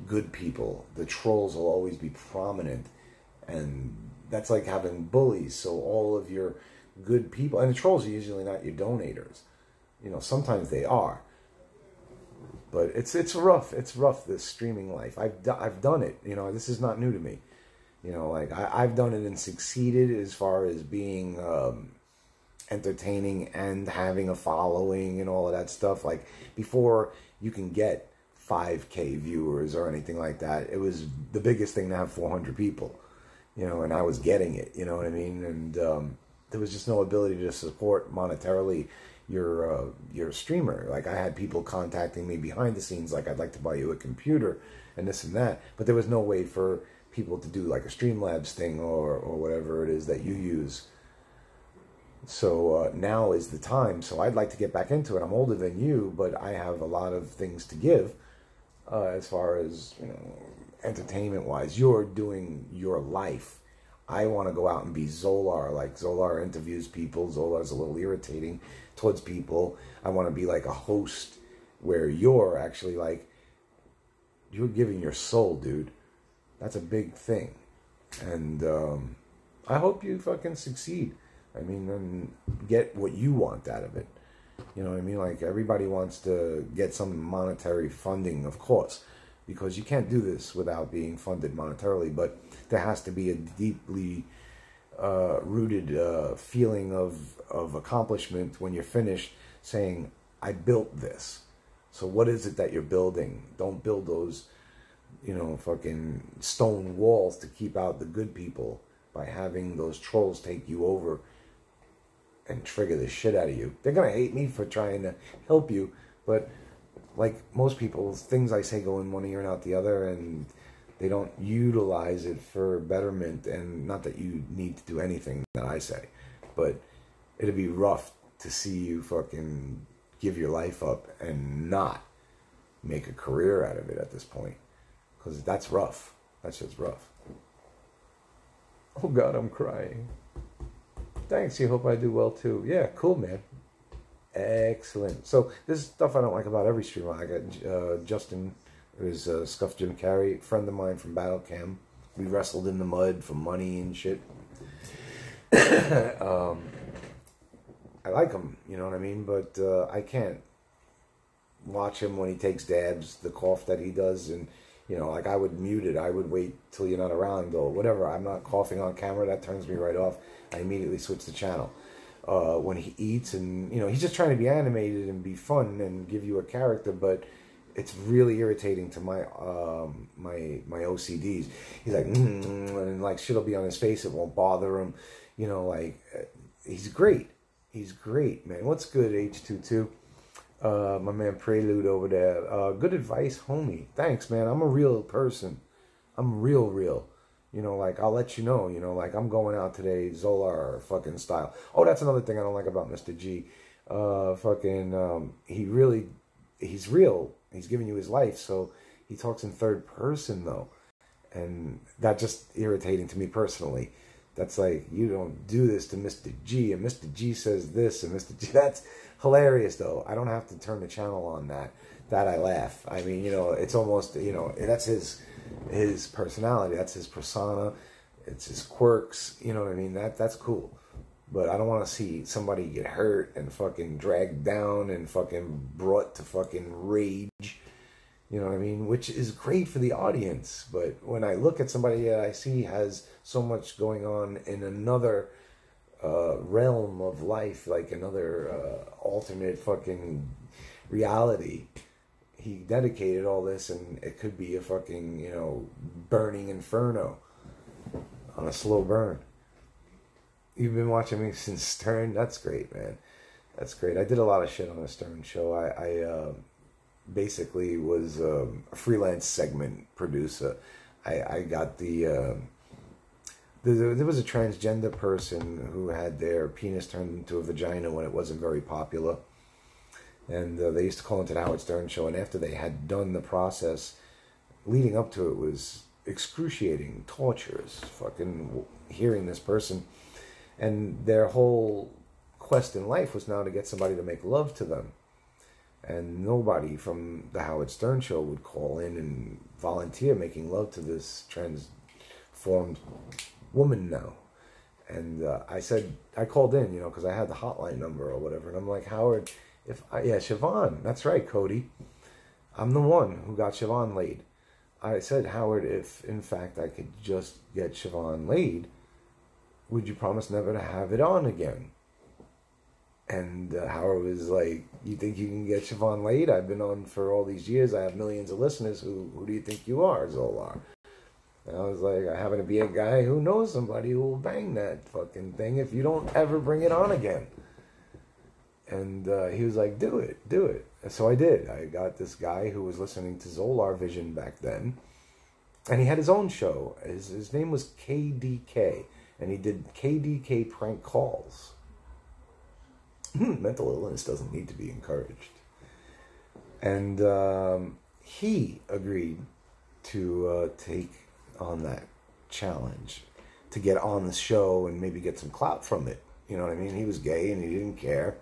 good people. The trolls will always be prominent, and that's like having bullies. So all of your good people, and the trolls are usually not your donators. You know, sometimes they are, but it's rough. It's rough, this streaming life. I've done it. You know, this is not new to me. You know, like I've done it and succeeded as far as being entertaining and having a following and all of that stuff. Like before you can get 5K viewers or anything like that, it was the biggest thing to have 400 people. You know, and I was getting it. You know what I mean? And there was just no ability to support monetarily your streamer. Like I had people contacting me behind the scenes, like I'd like to buy you a computer and this and that, but there was no way for people to do like a Streamlabs thing or whatever it is that you use. So now is the time. So I'd like to get back into it. I'm older than you, but I have a lot of things to give as far as, you know, entertainment wise. You're doing your life. I want to go out and be Zolar. Like Zolar interviews people. Zolar's a little irritating towards people. I want to be like a host where you're actually like, you're giving your soul, dude. That's a big thing. And I hope you fucking succeed. I mean, and get what you want out of it. You know what I mean? Like everybody wants to get some monetary funding, of course, because you can't do this without being funded monetarily. But there has to be a deeply rooted feeling of accomplishment when you're finished saying, I built this. So what is it that you're building? Don't build those fucking stone walls to keep out the good people by having those trolls take you over and trigger the shit out of you. They're going to hate me for trying to help you, but like most people, things I say go in one ear and out the other, and they don't utilize it for betterment. And not that you need to do anything that I say, but it'd be rough to see you fucking give your life up and not make a career out of it at this point. Because that's rough. That's just rough. Oh God, I'm crying. Thanks, you hope I do well too. Yeah, cool, man. Excellent. So this is stuff I don't like about every streamer. I got Justin, who's Scuff Jim Carrey, friend of mine from Battle Cam. We wrestled in the mud for money and shit. I like him, you know what I mean? But I can't watch him when he takes dabs, the cough that he does, and like I would mute it. I would wait till you're not around or whatever. I'm not coughing on camera. That turns me right off. I immediately switch the channel. When he eats and, he's just trying to be animated and be fun and give you a character, but it's really irritating to my my OCDs. He's like, and like shit'll be on his face. It won't bother him. He's great. He's great, man. What's good, H22? My man Prelude over there. Good advice, homie. Thanks, man. I'm a real person. I'm real. I'll let you know, I'm going out today, Zolar fucking style. Oh, that's another thing I don't like about Mr. G. He's real. He's giving you his life, so he talks in third person, though. And that's just irritating to me personally. That's like, you don't do this to Mr. G, and Mr. G says this, and Mr. G, that's hilarious, though. I don't have to turn the channel on that I laugh. I mean, it's almost, that's his personality, that's his persona, it's his quirks, you know what I mean? That's cool. But I don't want to see somebody get hurt and fucking dragged down and fucking brought to fucking rage, you know what I mean? Which is great for the audience. But when I look at somebody that I see has so much going on in another realm of life, like another alternate fucking reality, he dedicated all this, and it could be a fucking, burning inferno on a slow burn. You've been watching me since Stern? That's great, man. That's great. I did a lot of shit on the Stern show. I basically was a freelance segment producer. I got there was a transgender person who had their penis turned into a vagina when it wasn't very popular. And they used to call into the Howard Stern show. And after they had done the process, leading up to it was excruciating, torturous, fucking hearing this person. And their whole quest in life was now to get somebody to make love to them. And nobody from the Howard Stern show would call in and volunteer making love to this transformed woman now. And I called in, because I had the hotline number or whatever. And I'm like, Howard, Siobhan, that's right, Cody. I'm the one who got Siobhan laid. I said, Howard, if in fact I could just get Siobhan laid, would you promise never to have it on again? And Howard was like, you think you can get Siobhan laid? I've been on for all these years. I have millions of listeners. Who do you think you are, Zolar? And I was like, I happen to be a guy who knows somebody who will bang that fucking thing if you don't ever bring it on again. And he was like, do it. And so I did. I got this guy who was listening to Zolar Vision back then. And he had his own show. His name was KDK. And he did KDK prank calls. Mental illness doesn't need to be encouraged. And he agreed to take on that challenge, to get on the show and maybe get some clout from it. You know what I mean? He was gay and he didn't care.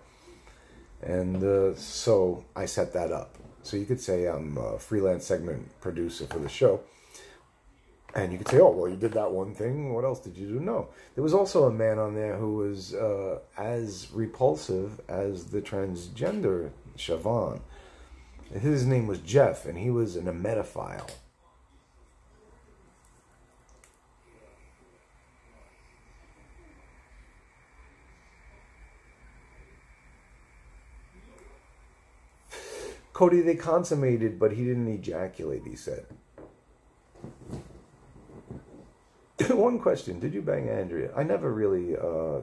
And so I set that up. So you could say I'm a freelance segment producer for the show. And you could say, oh, well, you did that one thing. What else did you do? No. There was also a man on there who was as repulsive as the transgender Siobhan. His name was Jeff, and he was an emetophile. Cody, they consummated, but he didn't ejaculate, he said. One question: did you bang Andrea? I never really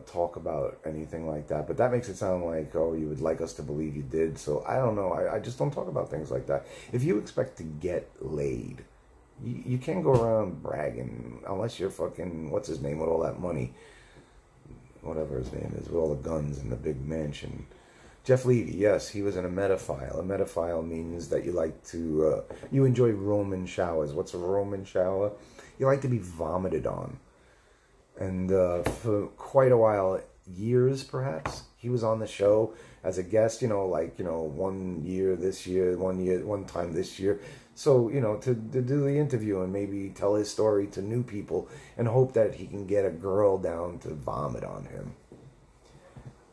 talk about anything like that, but that makes it sound like, oh, you would like us to believe you did. So I don't know. I just don't talk about things like that. If you expect to get laid, you can't go around bragging unless you're fucking what's his name with all that money, whatever his name is, with all the guns and the big mansion. Jeff Levy, yes, he was in a metaphile. A metaphile means that you like to, you enjoy Roman showers. What's a Roman shower? You like to be vomited on. And for quite a while, years perhaps, he was on the show as a guest, 1 year this year, 1 year, one time this year. So, to do the interview and maybe tell his story to new people and hope that he can get a girl down to vomit on him.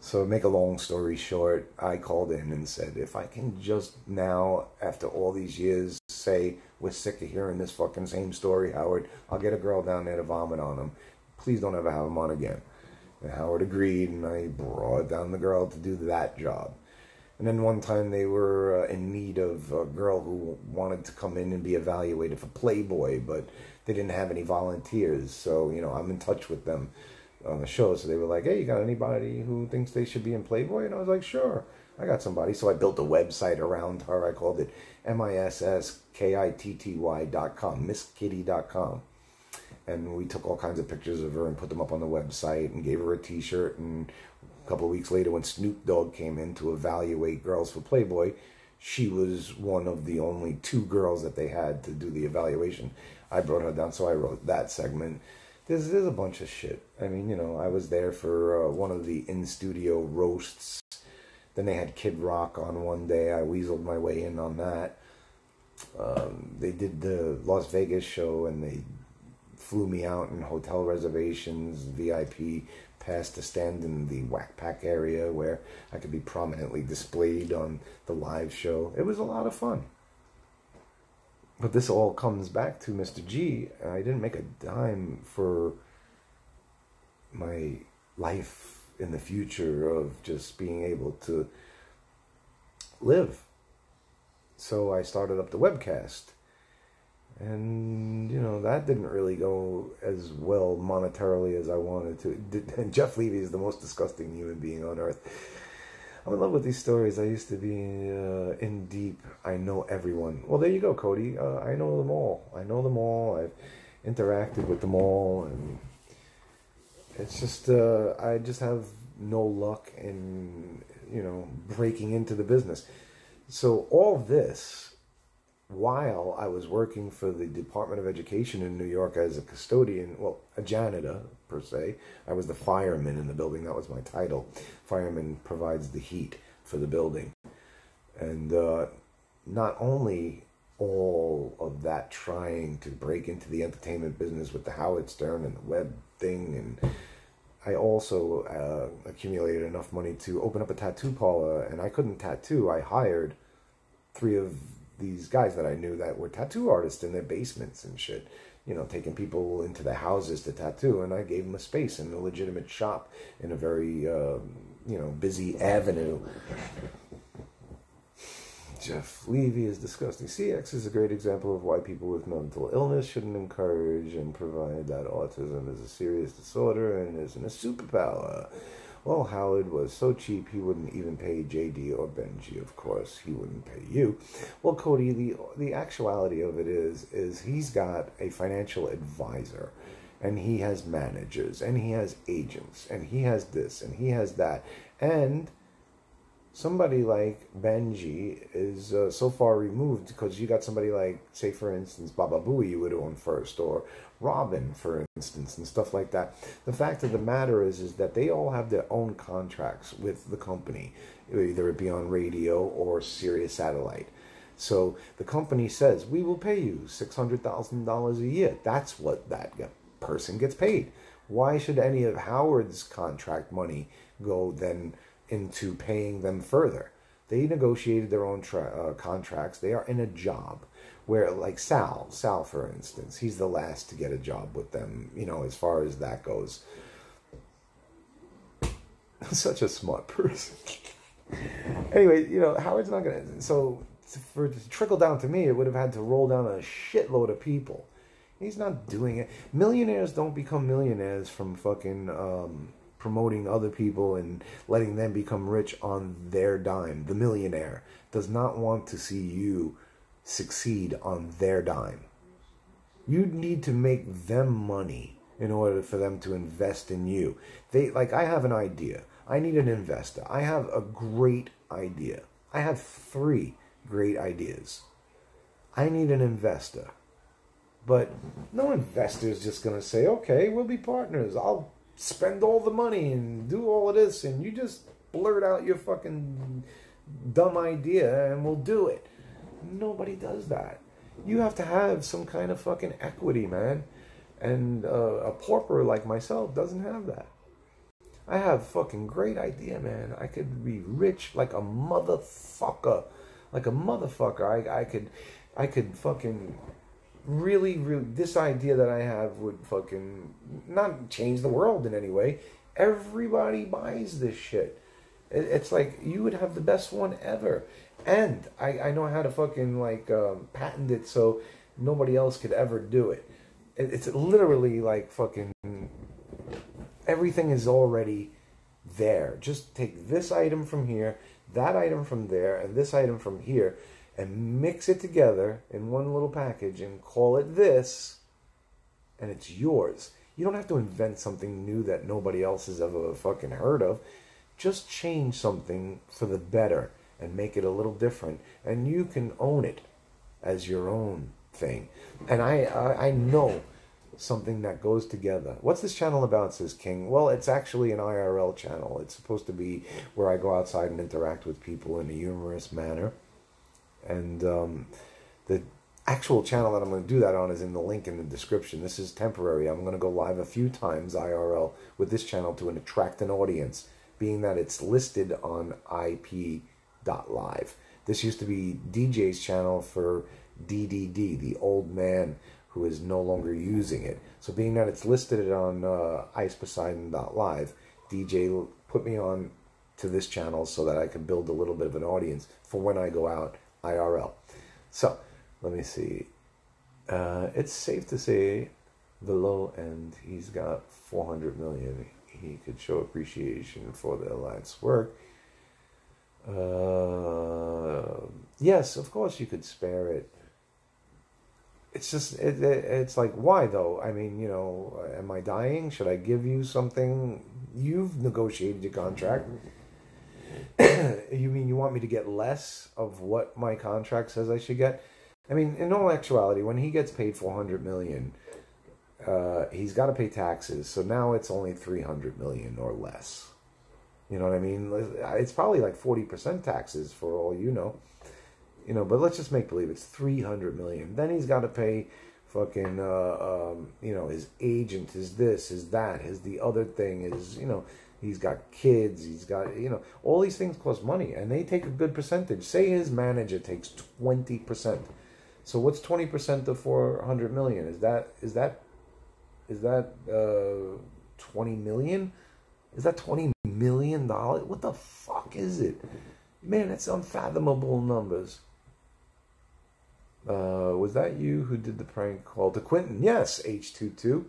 So make a long story short, I called in and said, if I can just now, after all these years, say, we're sick of hearing this fucking same story, Howard, I'll get a girl down there to vomit on him. Please don't ever have him on again. And Howard agreed, and I brought down the girl to do that job. And then one time they were in need of a girl who wanted to come in and be evaluated for Playboy, but they didn't have any volunteers. So, I'm in touch with them on the show. So they were like, hey, you got anybody who thinks they should be in Playboy? And I was like, sure, I got somebody. So I built a website around her. I called it misskitty.com, misskitty.com. And we took all kinds of pictures of her and put them up on the website and gave her a t-shirt. And a couple of weeks later, when Snoop Dogg came in to evaluate girls for Playboy, she was one of the only 2 girls that they had to do the evaluation. I brought her down, so I wrote that segment. There's a bunch of shit. I mean, I was there for one of the in-studio roasts. Then they had Kid Rock on one day. I weaseled my way in on that. They did the Las Vegas show, and they flew me out in hotel reservations, VIP pass to stand in the Whack Pack area where I could be prominently displayed on the live show. It was a lot of fun. But this all comes back to Mr. G. I didn't make a dime for my life in the future of just being able to live. So I started up the webcast. And, that didn't really go as well monetarily as I wanted to. And Jeff Levy is the most disgusting human being on earth. I'm in love with these stories. I used to be in deep. I know everyone. Well, there you go, Cody. I know them all. I've interacted with them all. And it's just, I just have no luck in, breaking into the business. So all this, while I was working for the Department of Education in New York as a custodian, well, a janitor, per se. I was the fireman in the building. That was my title. Fireman provides the heat for the building. And not only all of that trying to break into the entertainment business with the Howard Stern and the web thing, and I also accumulated enough money to open up a tattoo parlor, and I couldn't tattoo. I hired 3 of these guys that I knew that were tattoo artists in their basements and shit, taking people into their houses to tattoo, and I gave them a space in a legitimate shop in a very, busy avenue. Jeff Levy is disgusting. CX is a great example of why people with mental illness shouldn't encourage and provide that autism is a serious disorder and isn't a superpower. Well, Howard was so cheap he wouldn't even pay JD or Benji. Of course, he wouldn't pay you. Well, Cody, the actuality of it is he's got a financial advisor, and he has managers, and he has agents, and he has this, and he has that, and somebody like Benji is so far removed because you got somebody like, say, for instance, Baba Booey you would own first, or Robin, for instance, and stuff like that. The fact of the matter is that they all have their own contracts with the company, either it be on radio or Sirius Satellite. So the company says, we will pay you $600,000 a year. That's what that person gets paid. Why should any of Howard's contract money go then into paying them further? They negotiated their own contracts. They are in a job where, like Sal, for instance, he's the last to get a job with them, as far as that goes. Such a smart person. Anyway, Howard's not going to... So for it to trickle down to me, it would have had to roll down a shitload of people. He's not doing it. Millionaires don't become millionaires from fucking promoting other people and letting them become rich on their dime. The millionaire does not want to see you succeed on their dime. You need to make them money in order for them to invest in you. I have an idea. I need an investor. I have a great idea. I have 3 great ideas. I need an investor. But no investor is just going to say, okay, we'll be partners. I'll spend all the money and do all of this, and you just blurt out your fucking dumb idea and we'll do it. Nobody does that. You have to have some kind of fucking equity, man. And a pauper like myself doesn't have that. I have a fucking great idea, man. I could be rich like a motherfucker. Like a motherfucker. I could fucking really, this idea that I have would fucking not change the world in any way. Everybody buys this shit. It's like you would have the best one ever. And I know how to fucking patent it so nobody else could ever do it. It's literally like fucking everything is already there. Just take this item from here, that item from there, and this item from here, and mix it together in one little package and call it this, and it's yours. You don't have to invent something new that nobody else has ever fucking heard of. Just change something for the better and make it a little different, and you can own it as your own thing. And I know something that goes together. What's this channel about, says King? Well, it's actually an IRL channel. It's supposed to be where I go outside and interact with people in a humorous manner. And the actual channel that I'm going to do that on is in the link in the description. This is temporary. I'm going to go live a few times IRL with this channel to attract an audience, being that it's listed on IP.live. This used to be DJ's channel for DDD, the old man who is no longer using it. So being that it's listed on iceposeidon.live, DJ put me on to this channel so that I can build a little bit of an audience for when I go out IRL. So, let me see. It's safe to say the low end, he's got 400 million. He could show appreciation for the Alliance work. Yes, of course you could spare it. It's just, it's like, why though? I mean, you know, am I dying? Should I give you something? You've negotiated your contract. You mean you want me to get less of what my contract says I should get? I mean, in all actuality, when he gets paid 400 million, he's got to pay taxes. So now it's only 300 million or less. You know what I mean? It's probably like 40% taxes for all you know. You know, but let's just make believe it's 300 million. Then he's got to pay fucking, you know, his agent, his this, his that, his the other thing, is, you know, he's got kids, he's got, you know, all these things cost money, and they take a good percentage. Say his manager takes 20%. So what's 20% of 400 million? Is that 20 million? Is that $20 million? What the fuck is it? Man, that's unfathomable numbers. Was that you who did the prank call to Quentin? Yes, H22.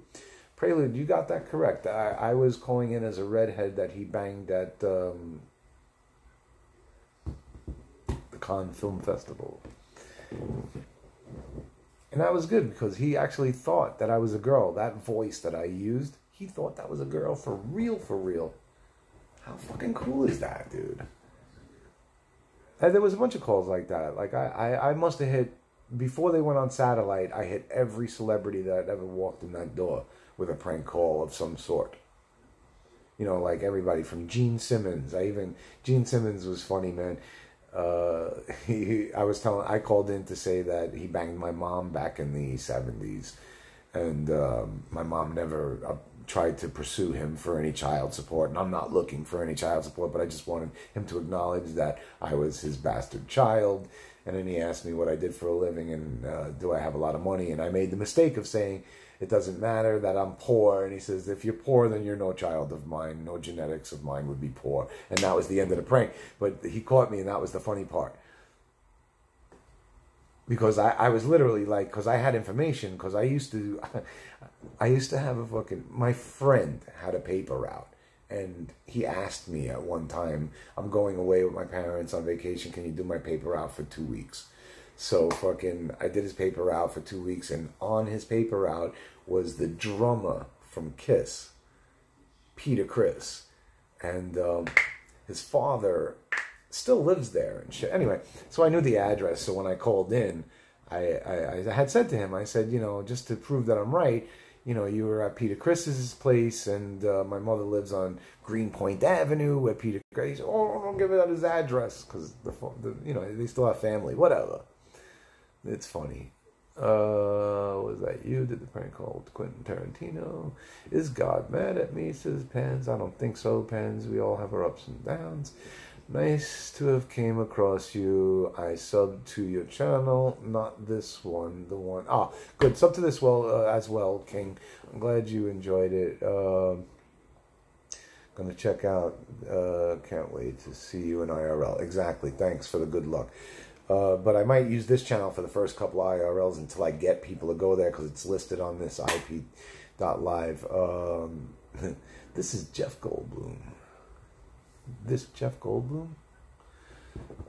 Prelude, you got that correct. I was calling in as a redhead that he banged at the Cannes Film Festival. And that was good because he actually thought that I was a girl. That voice that I used, he thought that was a girl for real, for real. How fucking cool is that, dude? And there was a bunch of calls like that. Like, I must have hit, before they went on satellite, I hit every celebrity that ever walked in that door with a prank call of some sort. You know, like everybody from Gene Simmons. Gene Simmons was funny, man. I called in to say that he banged my mom back in the 70s. And my mom never tried to pursue him for any child support. And I'm not looking for any child support, but I just wanted him to acknowledge that I was his bastard child. And then he asked me what I did for a living and do I have a lot of money. And I made the mistake of saying, it doesn't matter that I'm poor. And he says, if you're poor, then you're no child of mine. No genetics of mine would be poor. And that was the end of the prank. But he caught me, and that was the funny part. because I was literally like, because I had information, because I used to have a fucking, my friend had a paper route, and he asked me at one time, I'm going away with my parents on vacation, can you do my paper route for 2 weeks? So fucking, I did his paper route for 2 weeks, and on his paper route was the drummer from Kiss, Peter Criss, and his father still lives there and shit. Anyway, so I knew the address. So when I called in, I had said to him, I said, you know, just to prove that I'm right, you know, you were at Peter Chris's place, and my mother lives on Greenpoint Avenue where Peter Chris. He said, oh, don't give out his address because you know, they still have family. Whatever. It's funny. Was that you? Did the prank call with Quentin Tarantino? Is God mad at me? Says Pens. I don't think so, Pens. We all have our ups and downs. Nice to have came across you. I subbed to your channel, not this one, the one. Ah, good. Sub to this as well, King. I'm glad you enjoyed it. Gonna check out. Can't wait to see you in IRL. Exactly. Thanks for the good luck. But I might use this channel for the first couple of IRLs until I get people to go there, because it's listed on this IP.live. This is Jeff Goldblum. This Jeff Goldblum?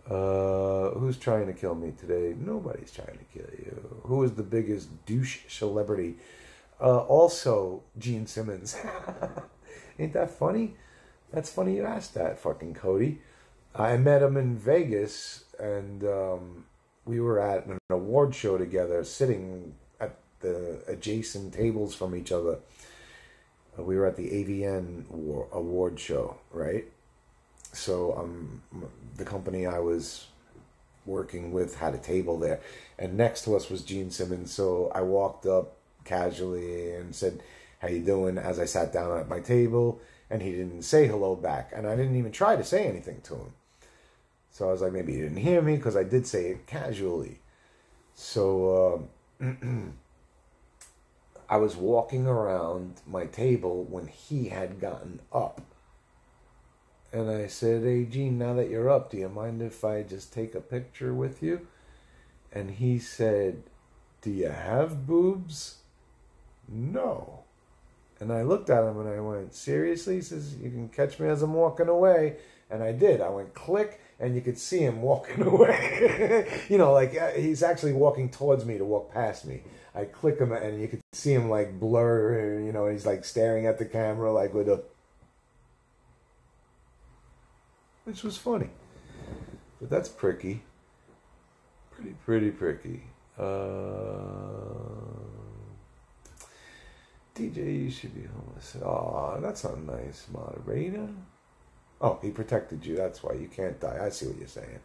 Who's trying to kill me today? Nobody's trying to kill you. Who is the biggest douche celebrity? Also, Gene Simmons. Ain't that funny? That's funny you asked that, fucking Cody. I met him in Vegas, and we were at an award show together, sitting at the adjacent tables from each other. We were at the AVN award show, right? So the company I was working with had a table there, and next to us was Gene Simmons. So I walked up casually and said, how you doing, as I sat down at my table, and he didn't say hello back, and I didn't even try to say anything to him. So I was like, maybe he didn't hear me, because I did say it casually. So I was walking around my table when he had gotten up. And I said, hey, Gene, now that you're up, do you mind if I just take a picture with you? And he said, do you have boobs? No. And I looked at him and I went, seriously? He says, you can catch me as I'm walking away. And I did. I went click, and you could see him walking away. You know, like he's actually walking towards me to walk past me. I click him, and you could see him like blur, you know, he's like staring at the camera like with a... Which was funny. But that's pricky. Pretty pricky. DJ, you should be homeless. Aw, that's not nice, moderator. Oh, he protected you. That's why you can't die. I see what you're saying.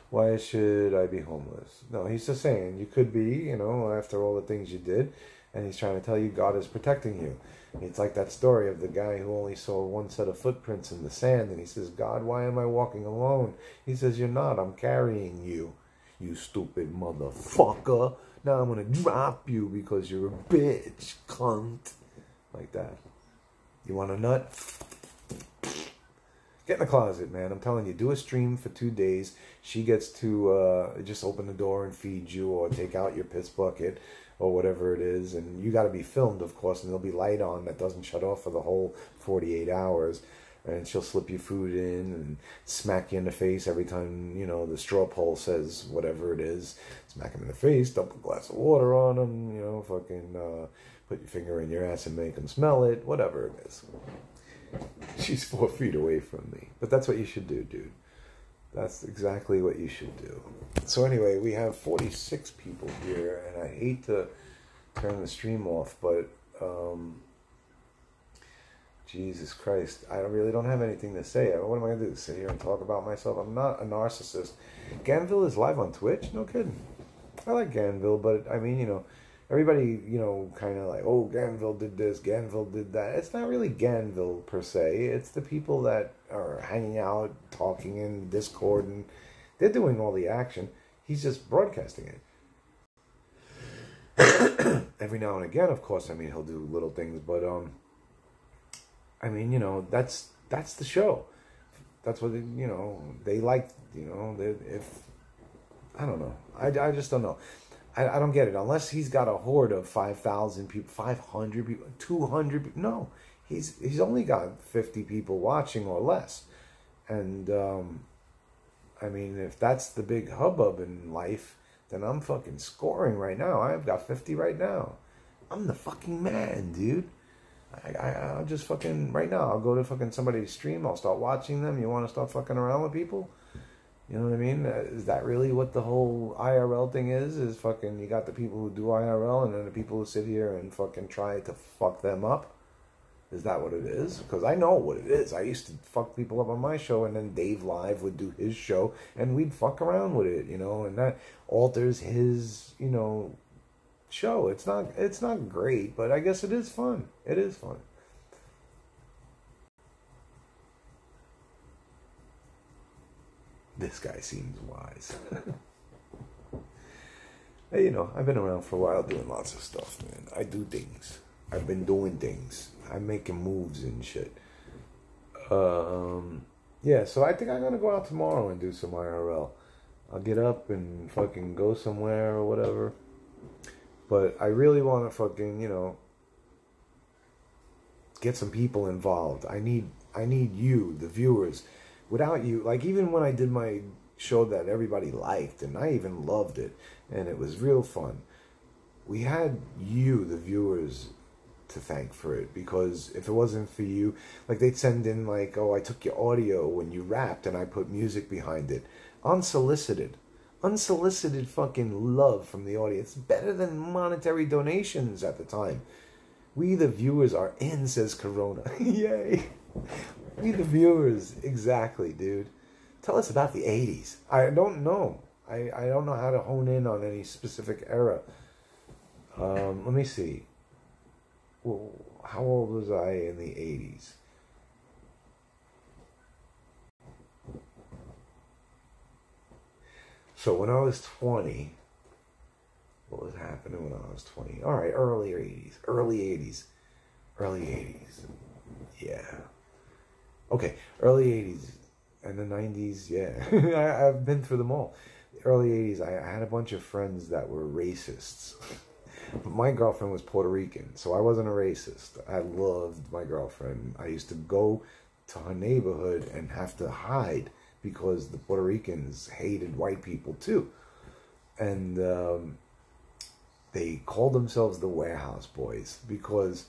Why should I be homeless? No, he's just saying you could be, you know, after all the things you did. And he's trying to tell you God is protecting you. It's like that story of the guy who only saw one set of footprints in the sand. And he says, God, why am I walking alone? He says, you're not. I'm carrying you. You stupid motherfucker. Now I'm going to drop you because you're a bitch, cunt. Like that. You want a nut? Get in the closet, man. I'm telling you, do a stream for 2 days. She gets to just open the door and feed you, or take out your piss bucket, or whatever it is. And you got to be filmed, of course, and there'll be light on that doesn't shut off for the whole 48 hours. And she'll slip your food in and smack you in the face every time, you know, the straw poll says whatever it is. Smack him in the face, dump a glass of water on him, you know, fucking put your finger in your ass and make him smell it, whatever it is. She's 4 feet away from me. But that's what you should do, dude. That's exactly what you should do. So anyway, we have 46 people here, and I hate to turn the stream off, but Jesus Christ, I really don't have anything to say. What am I going to do? Sit here and talk about myself? I'm not a narcissist. Ganville is live on Twitch? No kidding. I like Ganville, but I mean, you know, everybody, you know, kind of like, oh, Ganville did this, Ganville did that. It's not really Ganville per se. It's the people that are hanging out, talking in Discord, and they're doing all the action. He's just broadcasting it. Every now and again, of course, I mean, he'll do little things, but I mean, you know, that's the show. That's what, you know, they like, you know, if I don't know. I just don't know. I don't get it. Unless he's got a horde of 5,000 people, 500 people, 200 people. No, he's only got 50 people watching or less. And, I mean, if that's the big hubbub in life, then I'm fucking scoring right now. I've got 50 right now. I'm the fucking man, dude. I'll just fucking, right now, I'll go to fucking somebody's stream. I'll start watching them. You want to start fucking around with people? You know what I mean? Is that really what the whole IRL thing is? Is fucking, you got the people who do IRL and then the people who sit here and fucking try to fuck them up? Is that what it is? Because I know what it is. I used to fuck people up on my show, and then Dave Live would do his show, and we'd fuck around with it, you know, and that alters his, you know, show. It's not great, but I guess it is fun. It is fun. This guy seems wise. Hey, you know, I've been around for a while doing lots of stuff, man. I do things. I've been doing things. I'm making moves and shit. Yeah, so I think I'm gonna go out tomorrow and do some IRL. I'll get up and fucking go somewhere or whatever. But I really want to fucking, you know, get some people involved. I need you, the viewers. Without you, like even when I did my show that everybody liked, and I even loved it, and it was real fun, we had you, the viewers, to thank for it. Because if it wasn't for you, like they'd send in like, oh, I took your audio when you rapped and I put music behind it. Unsolicited fucking love from the audience. Better than monetary donations at the time. We the viewers are in, says Corona. Yay. We the viewers. Exactly, dude. Tell us about the 80s. I don't know. I don't know how to hone in on any specific era. Let me see. Well, how old was I in the 80s? So when I was 20, what was happening when I was 20? All right, early 80s. Yeah. Okay, early 80s and the 90s, yeah. I've been through them all. The early 80s, I had a bunch of friends that were racists. But my girlfriend was Puerto Rican, so I wasn't a racist. I loved my girlfriend. I used to go to her neighborhood and have to hide because the Puerto Ricans hated white people too. And they called themselves the Warehouse Boys because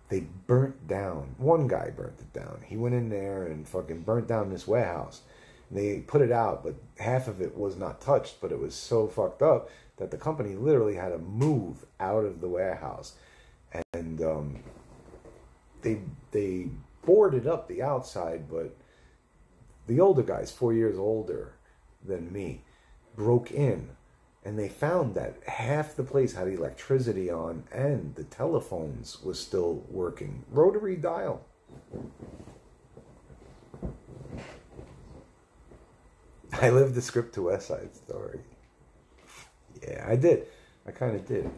they burnt down. One guy burnt it down. He went in there and fucking burnt down this warehouse. And they put it out, but half of it was not touched, but it was so fucked up that the company literally had to move out of the warehouse. And they boarded up the outside, but the older guys, 4 years older than me, broke in. And they found that half the place had electricity on and the telephones was still working. Rotary dial. I lived the script to West Side Story. Yeah, I did. I kind of did.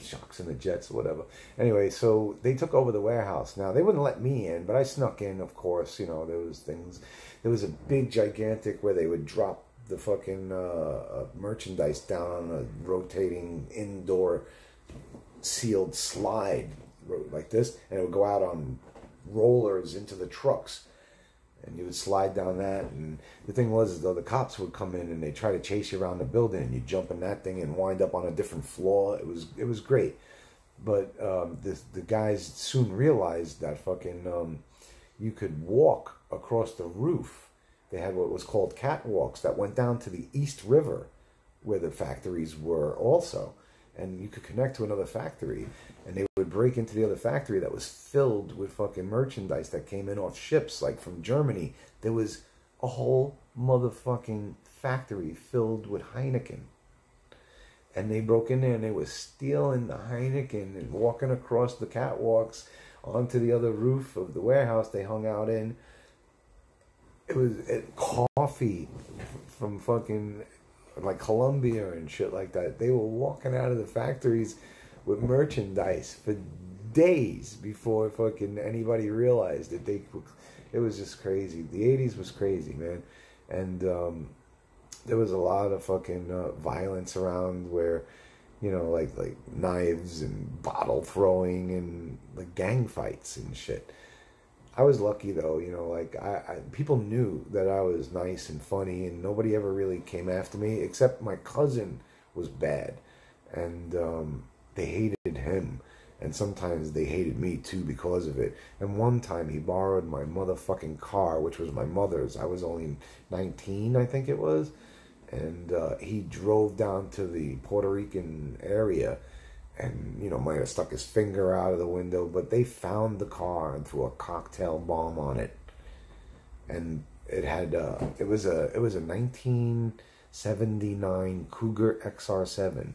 Shucks and the Jets or whatever. Anyway, so they took over the warehouse. Now, they wouldn't let me in, but I snuck in, of course. You know, there was things. There was a big, gigantic where they would drop the fucking merchandise down on a rotating indoor sealed slide like this, and it would go out on rollers into the trucks, and you would slide down that. And the thing was, though, the cops would come in and they try to chase you around the building, and you jump in that thing and wind up on a different floor. It was great, but the guys soon realized that fucking you could walk across the roof. They had what was called catwalks that went down to the East River, where the factories were also. And you could connect to another factory, and they would break into the other factory that was filled with fucking merchandise that came in off ships, like from Germany. There was a whole motherfucking factory filled with Heineken. And they broke in there, and they were stealing the Heineken and walking across the catwalks onto the other roof of the warehouse they hung out in. It was coffee from fucking like Colombia and shit like that. They were walking out of the factories with merchandise for days before fucking anybody realized it. It was just crazy. The 80s was crazy, man. And there was a lot of fucking violence around where, you know, like knives and bottle throwing and like gang fights and shit. I was lucky though, you know, like people knew that I was nice and funny, and nobody ever really came after me except my cousin was bad, and they hated him, and sometimes they hated me too because of it. And one time he borrowed my motherfucking car, which was my mother's. I was only 19, I think it was, and he drove down to the Puerto Rican area. And, you know, might have stuck his finger out of the window, but they found the car and threw a cocktail bomb on it. And it had, it was a 1979 Cougar XR7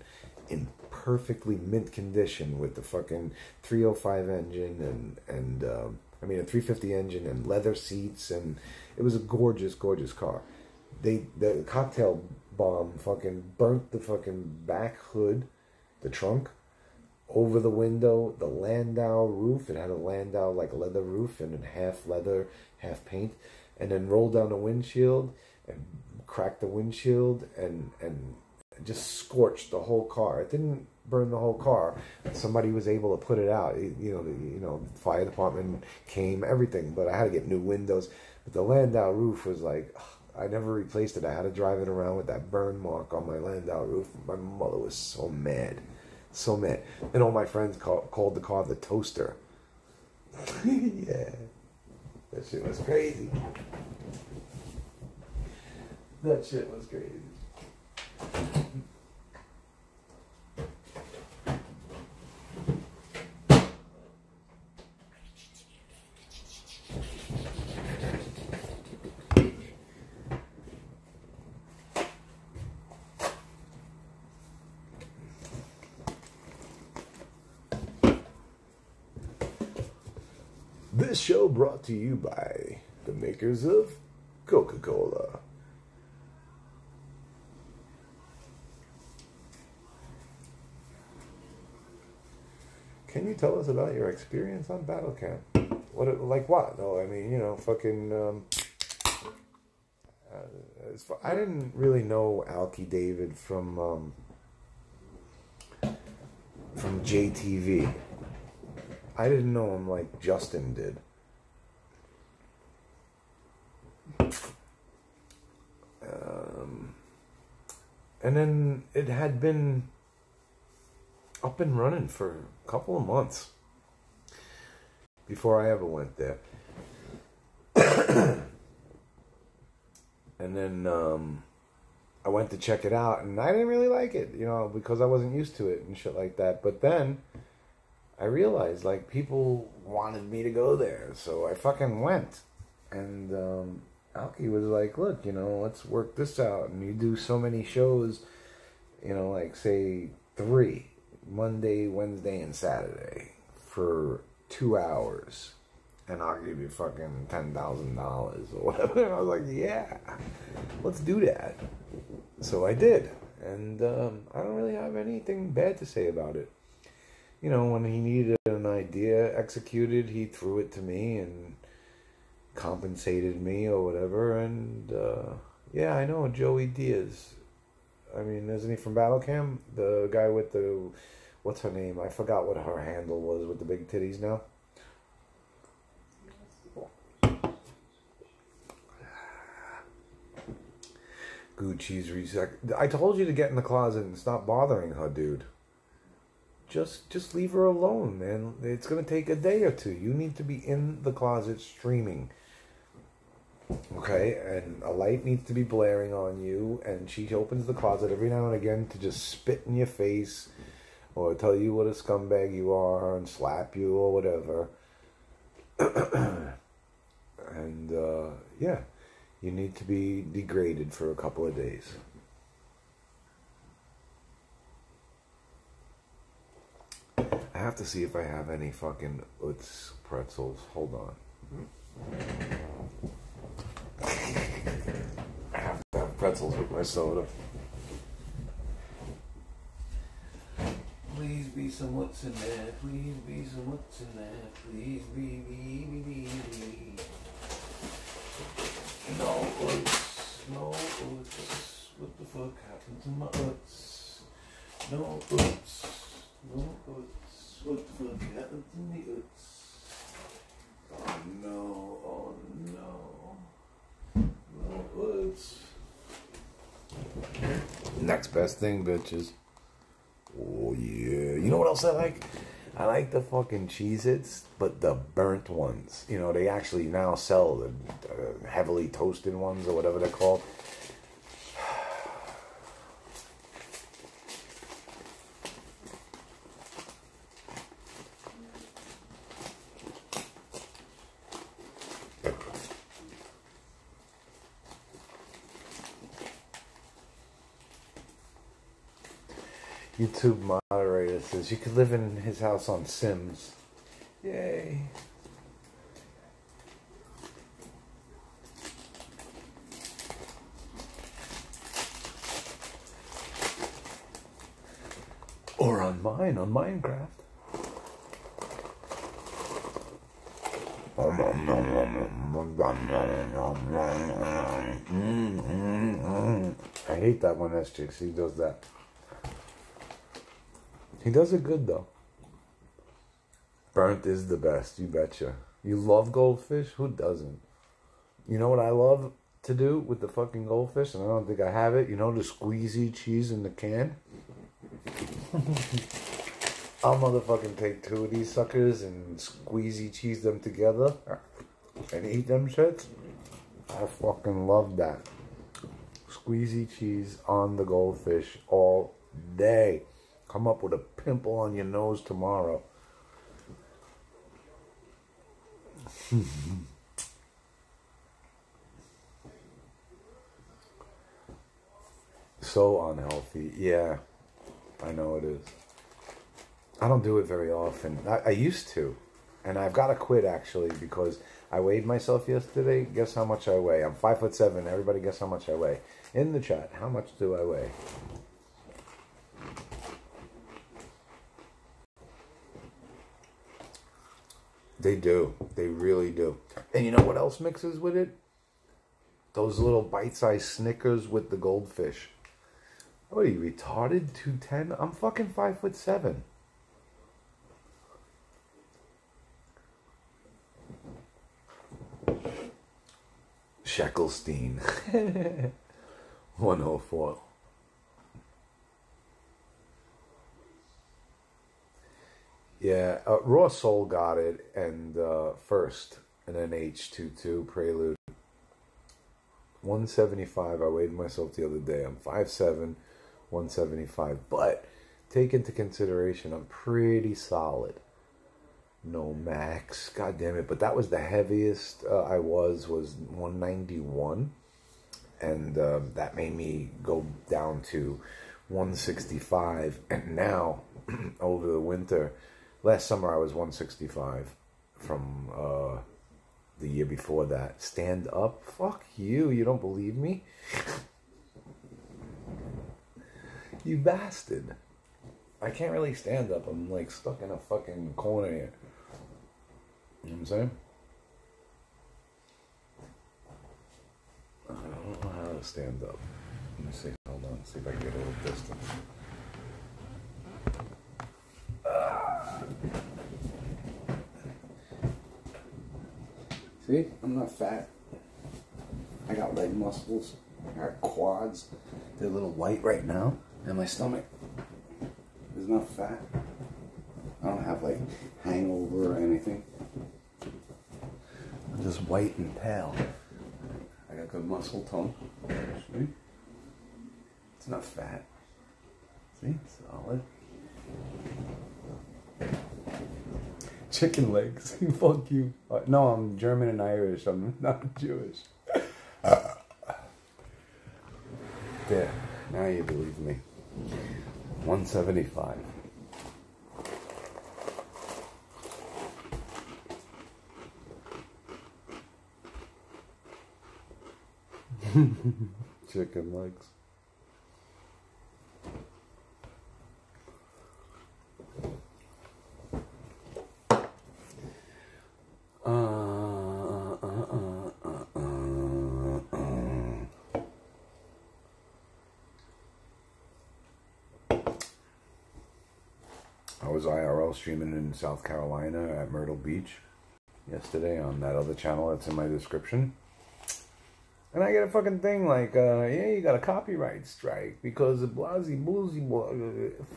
in perfectly mint condition with the fucking 305 engine and a 350 engine and leather seats, and it was a gorgeous, gorgeous car. The cocktail bomb fucking burnt the fucking back hood, the trunk, over the window, the Landau roof. It had a Landau like leather roof and half leather, half paint, and then rolled down the windshield and cracked the windshield and just scorched the whole car. It didn't burn the whole car. Somebody was able to put it out. The fire department came, everything, but I had to get new windows. But the Landau roof was like, I never replaced it. I had to drive it around with that burn mark on my Landau roof. My mother was so mad. So mad. And all my friends called the car the toaster. Yeah. That shit was crazy. That shit was crazy. This show brought to you by the makers of Coca-Cola. Can you tell us about your experience on battle camp? What? No, I mean, fucking. I didn't really know Alki David from JTV. I didn't know him like Justin did. And then it had been up and running for a couple of months before I ever went there. And then I went to check it out, and I didn't really like it, because I wasn't used to it and shit like that. But then I realized, like, people wanted me to go there, so I fucking went. And Alki was like, look, let's work this out. And you do so many shows, like, say, 3, Monday, Wednesday, and Saturday for 2 hours. And I'll give you fucking $10,000 or whatever. And I was like, yeah, let's do that. So I did. And I don't really have anything bad to say about it. When he needed an idea executed, he threw it to me and compensated me or whatever. And yeah, I know Joey Diaz. I mean, isn't he from Battle Cam? The guy with the, what's her name? I forgot what her handle was with the big titties now. Gucci's I told you to get in the closet and stop bothering her, dude. Just leave her alone, man. It's going to take a day or two. You need to be in the closet streaming. Okay? And a light needs to be blaring on you, and she opens the closet every now and again to just spit in your face or tell you what a scumbag you are and slap you or whatever. And, yeah. You need to be degraded for a couple of days. I have to see if I have any fucking Utz pretzels. Hold on. I have to have pretzels with my soda. Please be some Utz in there. Please be some Utz in there. Please be. No Utz. No Utz. What the fuck happened to my uts? No uts. No uts. What the fuck happened to me uts? Oh no. Oh no. No uts. Next best thing, bitches. Oh yeah. You know what else I like? I like the fucking Cheez-Its, but the burnt ones. You know, they actually now sell the heavily toasted ones or whatever they're called. YouTube moderator says you could live in his house on Sims. Yay. Or on mine, on Minecraft. I hate that when SJC does that. He does it good though. Burnt is the best, you betcha. You love goldfish? Who doesn't? You know what I love to do with the fucking goldfish? And I don't think I have it. You know the squeezy cheese in the can? I'll motherfucking take 2 of these suckers and squeezy cheese them together and eat them shits. I fucking love that. Squeezy cheese on the goldfish all day. Come up with a pimple on your nose tomorrow. So unhealthy. Yeah, I know it is. I don't do it very often. I used to. And I've got to quit actually because I weighed myself yesterday. Guess how much I weigh? I'm 5'7". Everybody guess how much I weigh. In the chat, how much do I weigh? They do. They really do. And you know what else mixes with it? Those little bite-sized Snickers with the goldfish. What are you, retarded? 210? I'm fucking 5'7". Sheckelstein. 104. Yeah, Raw Soul got it, and first, and then H22 Prelude. 175. I weighed myself the other day. I'm 5'7", 175. But take into consideration, I'm pretty solid. No max. God damn it. But that was the heaviest I was 191. And that made me go down to 165. And now, over the winter, last summer I was 165 from the year before that. Stand up? Fuck you. You don't believe me? You bastard. I can't really stand up. I'm like stuck in a fucking corner here. You know what I'm saying? I don't know how to stand up. Let me see. Hold on. See if I can get a little distance. See? I'm not fat. I got leg muscles. I got quads. They're a little white right now. And my stomach is not fat. I don't have like hangover or anything. I'm just white and pale. I got good muscle tone. See? It's not fat. See? Solid. Chicken legs. Fuck you. No, I'm German and Irish. I'm not Jewish. There. Now you believe me. 175. Chicken legs. I was IRL streaming in South Carolina at Myrtle Beach yesterday on that other channel that's in my description. And I get a fucking thing like, yeah, you got a copyright strike because of blasey boozy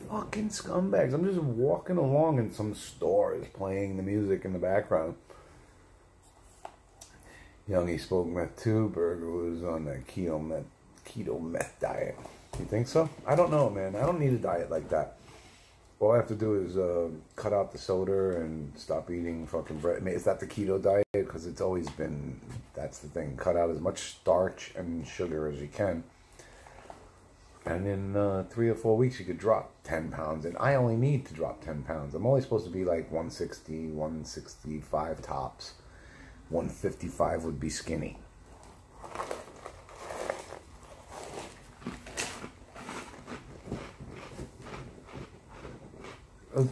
fucking scumbags. I'm just walking along in some stores playing the music in the background. Youngie spoke meth too. Burger was on that keto meth diet. You think so? I don't know, man. I don't need a diet like that. All I have to do is cut out the soda and stop eating fucking bread. I mean, is that the keto diet? Because it's always been, that's the thing. Cut out as much starch and sugar as you can. And in 3 or 4 weeks, you could drop 10 pounds. And I only need to drop 10 pounds. I'm only supposed to be like 160, 165 tops. 155 would be skinny.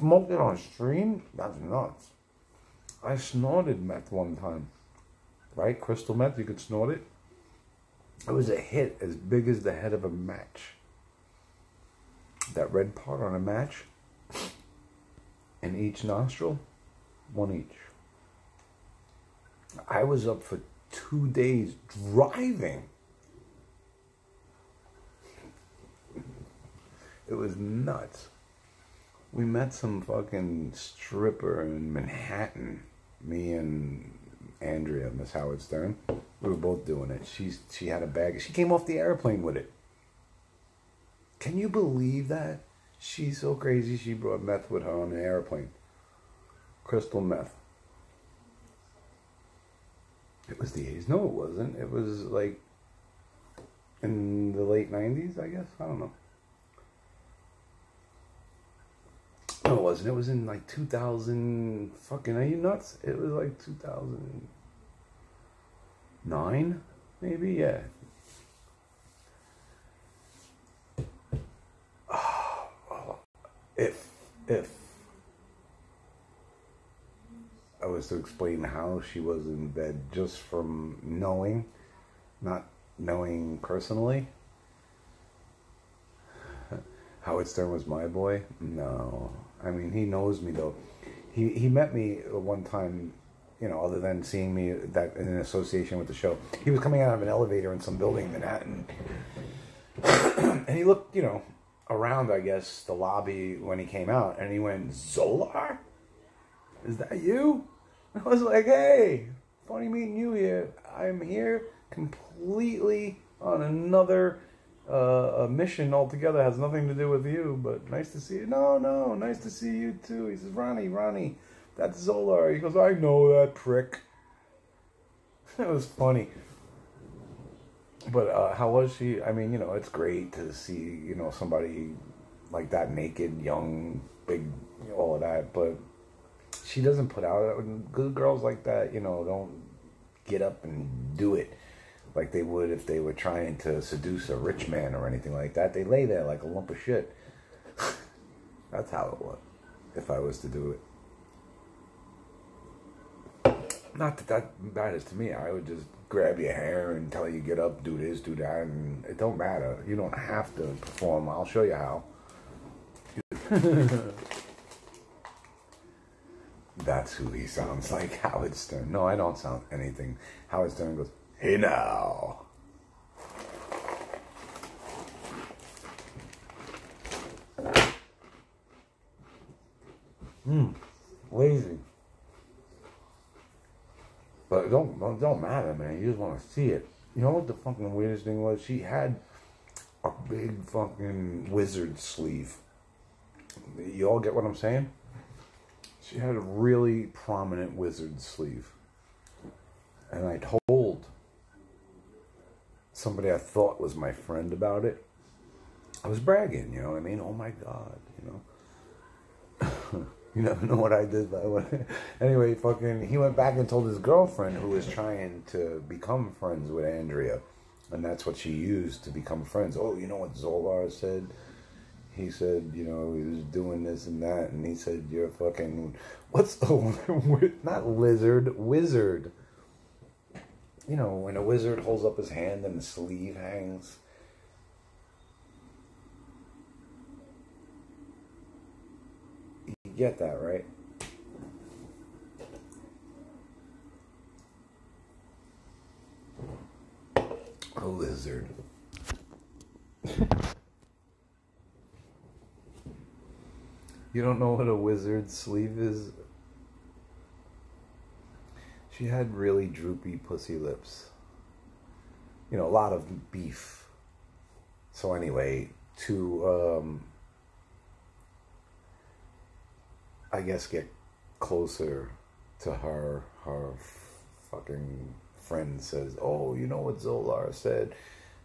Smoking on stream? That's nuts. I snorted meth one time. Right? Crystal meth, you could snort it. It was a hit as big as the head of a match. That red part on a match. In each nostril. One each. I was up for 2 days driving. It was nuts. We met some fucking stripper in Manhattan. Me and Andrea, Miss Howard Stern. We were both doing it. She had a bag. She came off the airplane with it. Can you believe that? She's so crazy. She brought meth with her on an airplane. Crystal meth. It was the 80s. No, it wasn't. It was like in the late 90s, I guess. I don't know. No, it wasn't. It was in like 2000. Fucking, are you nuts? It was like 2009, maybe. Yeah. If I was to explain how she was in bed just from knowing, not knowing personally. Howard Stern was my boy? No. I mean, he knows me, though. He met me one time, you know, other than seeing me that in association with the show. He was coming out of an elevator in some building in Manhattan. And he looked, you know, around, I guess, the lobby when he came out. And he went, Zolar? Is that you? I was like, hey, funny meeting you here. I'm here completely on another... a mission altogether, has nothing to do with you, but nice to see you. No, nice to see you too. He says, Ronnie, that's Zolar. He goes, I know that prick. It was funny. But how was she? I mean, you know, it's great to see, you know, somebody like that, naked, young, big, all of that, but she doesn't put out, good girls like that, you know, don't get up and do it like they would if they were trying to seduce a rich man or anything like that. They lay there like a lump of shit. That's how it was, if I was to do it. Not that matters to me. I would just grab your hair and tell you get up, do this, do that, and it don't matter. You don't have to perform. I'll show you how. That's who he sounds like, Howard Stern. No, I don't sound anything. Howard Stern goes, hey now. Lazy. But it don't matter, man. You just want to see it. You know what the fucking weirdest thing was? She had a big fucking wizard sleeve. You all get what I'm saying? She had a really prominent wizard sleeve. And I told somebody I thought was my friend about it. I was bragging, you know what I mean? Oh my God, you know. You never know what I did. Anyway, fucking, he went back and told his girlfriend, who was trying to become friends with Andrea. And that's what she used to become friends. Oh, you know what Zolar said? He said, you know, he was doing this and that. And he said, you're fucking, what's the, not lizard, wizard. You know, when a wizard holds up his hand and the sleeve hangs. get that, right? A lizard. You don't know what a wizard's sleeve is? She had really droopy pussy lips. You know, a lot of beef. So anyway, to, I guess, get closer to her fucking friend says, oh, you know what Zolar said?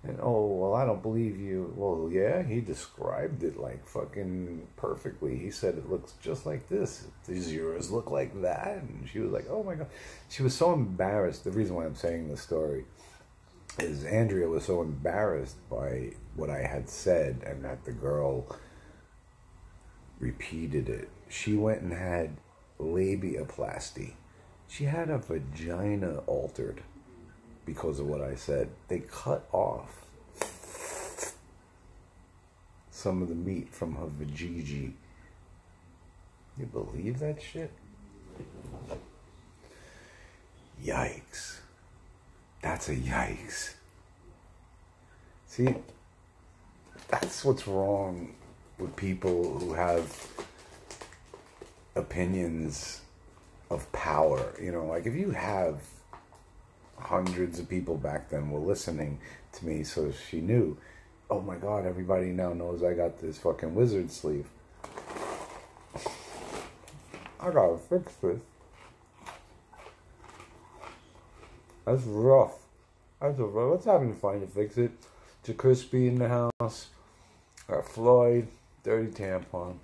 And, oh, well, I don't believe you. Well, yeah, he described it like fucking perfectly. He said it looks just like this. Does yours look like that? And she was like, oh my God. She was so embarrassed. The reason why I'm saying this story is Andrea was so embarrassed by what I had said and that the girl repeated it. She went and had labiaplasty. She had a vagina altered because of what I said. They cut off some of the meat from her vajiji. You believe that shit? Yikes. That's a yikes. See, that's what's wrong with people who have opinions of power. You know, like if you have hundreds of people back then were listening to me, so she knew, oh my God, everybody now knows I got this fucking wizard sleeve. I gotta fix this. That's rough. That's a rough. What's happening? Fine to fix it. To Crispy in the house. Floyd, dirty tampon.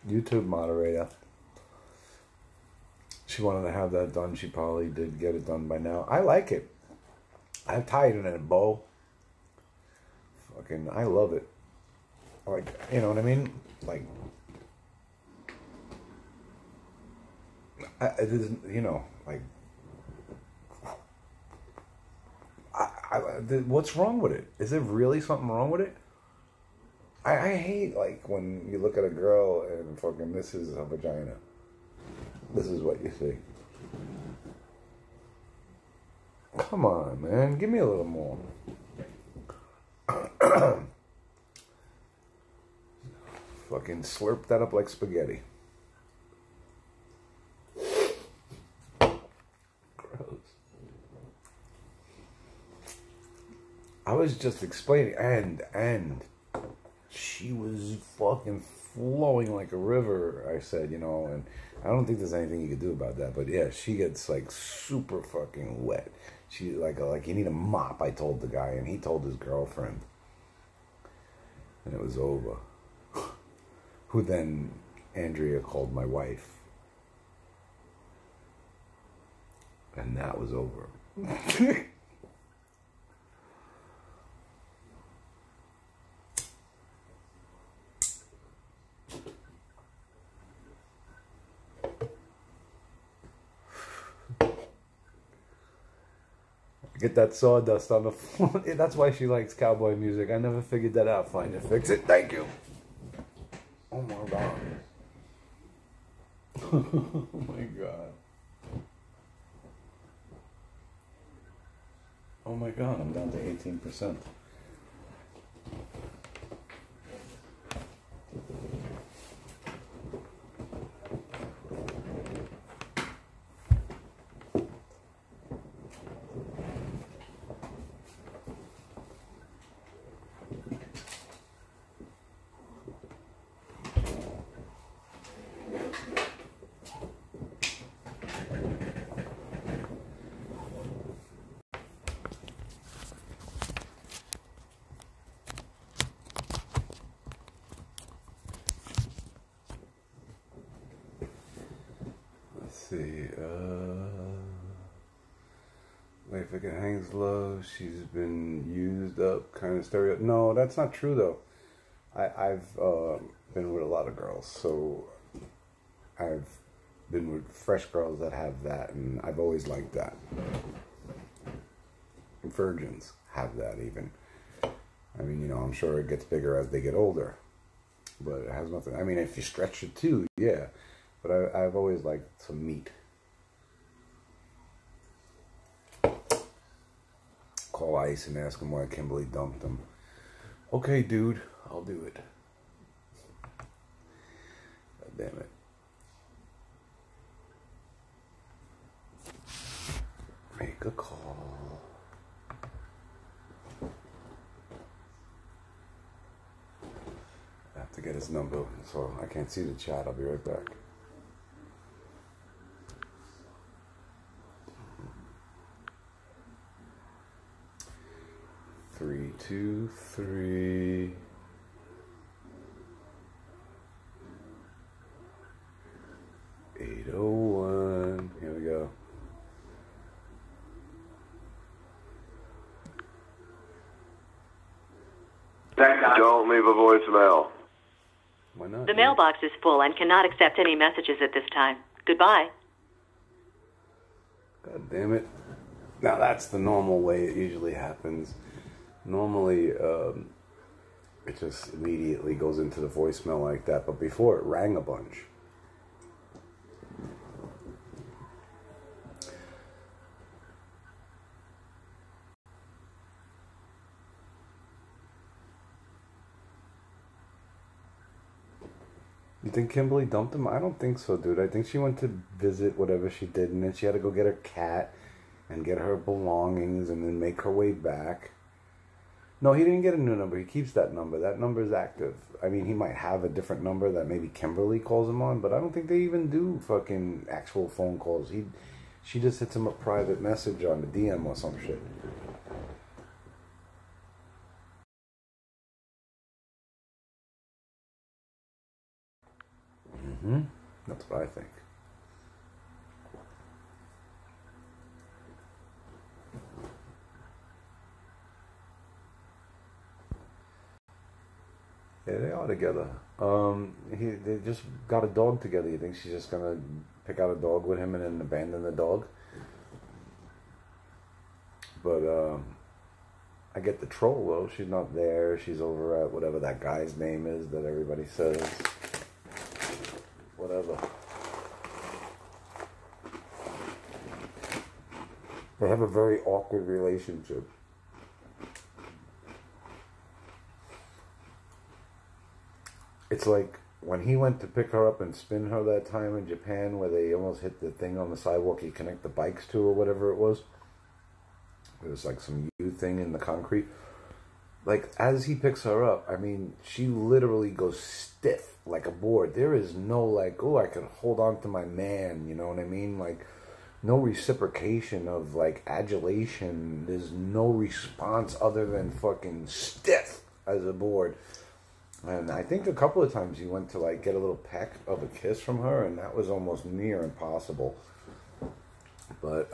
YouTube moderator. She wanted to have that done. She probably did get it done by now. I like it. I tie it in a bow. Fucking, I love it. Like, you know what I mean? Like, it isn't, you know, like, what's wrong with it? Is there really something wrong with it? I hate, like, when you look at a girl and fucking this is a vagina. This is what you see. Come on, man. Give me a little more. Fucking slurp that up like spaghetti. Gross. I was just explaining, and she was fucking flowing like a river, I said, you know, and I don't think there's anything you could do about that, but yeah, she gets like super fucking wet. She like you need a mop, I told the guy, and he told his girlfriend. And it was over. Who then Andrea called my wife. And that was over. Get that sawdust on the floor. That's why she likes cowboy music. I never figured that out. Find it, fix it. Thank you. Oh my God. Oh my God. Oh my God, I'm down to 18%. See, like if it hangs low, she's been used up, kind of stereo. No, that's not true though. I've been with a lot of girls, so I've been with fresh girls that have that, and I've always liked that. Virgins have that even. I mean, you know, I'm sure it gets bigger as they get older. But it has nothing. I mean, if you stretch it too, yeah. But I've always liked some meat. Call Ice and ask him why Kimberly dumped him. Okay, dude, I'll do it. God damn it. Make a call. I have to get his number, so I can't see the chat. I'll be right back. Three, 2, 3. $801. Here we go. Don't leave a voicemail. Why not? The mailbox is full and cannot accept any messages at this time. Goodbye. God damn it. Now that's the normal way it usually happens. Normally, it just immediately goes into the voicemail like that. But before, it rang a bunch. You think Kimberly dumped him? I don't think so, dude. I think she went to visit whatever she did, and then she had to go get her cat and get her belongings and then make her way back. No, he didn't get a new number. He keeps that number. That number is active. I mean, he might have a different number that maybe Kimberly calls him on, but I don't think they even do fucking actual phone calls. She just hits him a private message on the DM or some shit. That's what I think. Yeah, they are together. They just got a dog together. You think she's just gonna pick out a dog with him and then abandon the dog? But I get the troll though. She's not there. She's over at whatever that guy's name is that everybody says. Whatever. They have a very awkward relationship. It's like when he went to pick her up and spin her that time in Japan where they almost hit the thing on the sidewalk you connect the bikes to or whatever it was. It was like some U thing in the concrete. Like, as he picks her up, I mean, she literally goes stiff like a board. There is no, like, oh, I can hold on to my man, you know what I mean? Like, no reciprocation of, like, adulation. There's no response other than fucking stiff as a board. And I think a couple of times he went to, like, get a little peck of a kiss from her, and that was almost near impossible. But,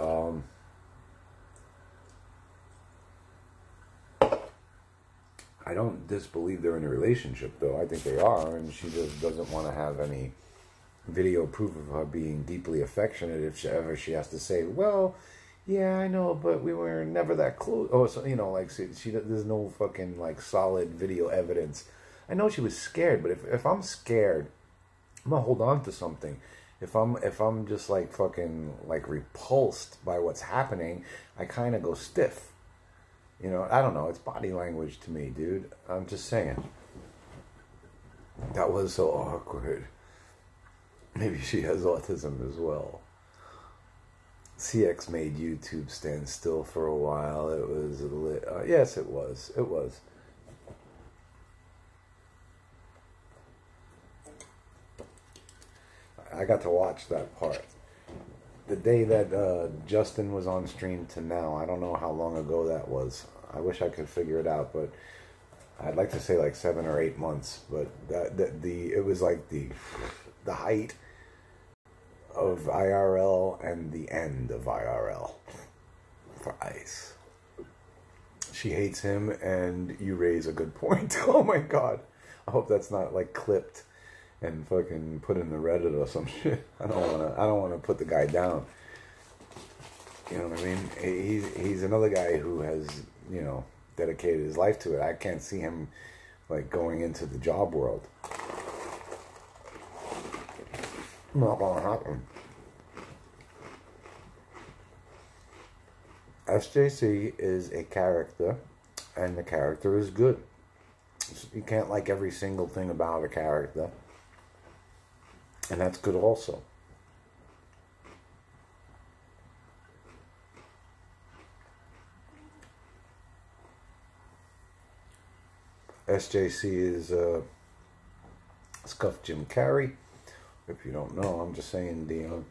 I don't disbelieve they're in a relationship, though. I think they are, and she just doesn't want to have any video proof of her being deeply affectionate if ever she has to say, well, yeah, I know, but we were never that close. Oh, so, you know, like, there's no fucking, like, solid video evidence. I know she was scared, but if I'm scared, I'm gonna hold on to something. If I'm just, like, fucking, like, repulsed by what's happening, I kind of go stiff. You know, I don't know. It's body language to me, dude. I'm just saying. That was so awkward. Maybe she has autism as well. CX made YouTube stand still for a while. It was yes, it was. It was. I got to watch that part. The day that Justin was on stream to now, I don't know how long ago that was. I wish I could figure it out, but I'd like to say like 7 or 8 months. But it was like the height of IRL and the end of IRL for Ice. She hates him, and you raise a good point. Oh my god! I hope that's not like clipped and fucking put in the Reddit or some shit. I don't wanna put the guy down. You know what I mean? He's another guy who has, you know, dedicated his life to it. I can't see him like going into the job world. Not gonna happen. SJC is a character, and the character is good. You can't like every single thing about a character, and that's good also. SJC is Scuff Jim Carrey. If you don't know, I'm just saying, Dion.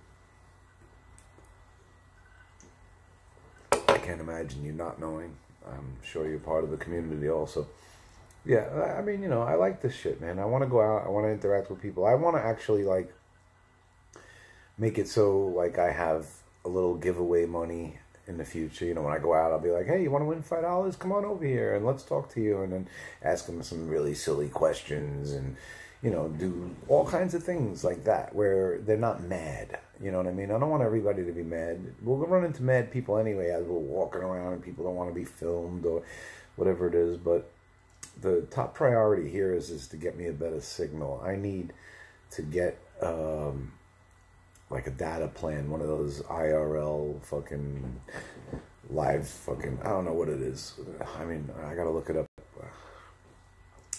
I can't imagine you not knowing. I'm sure you're part of the community also. Yeah, I mean, you know, I like this shit, man. I want to go out. I want to interact with people. I want to actually, like, make it so, like, I have a little giveaway money in the future. You know, when I go out, I'll be like, hey, you want to win $5? Come on over here and let's talk to you. And then ask them some really silly questions and, you know, do all kinds of things like that where they're not mad. You know what I mean? I don't want everybody to be mad. We'll run into mad people anyway as we're walking around and people don't want to be filmed or whatever it is. But the top priority here is to get me a better signal. I need to get like a data plan, one of those IRL fucking live fucking, I don't know what it is. I mean, I gotta look it up.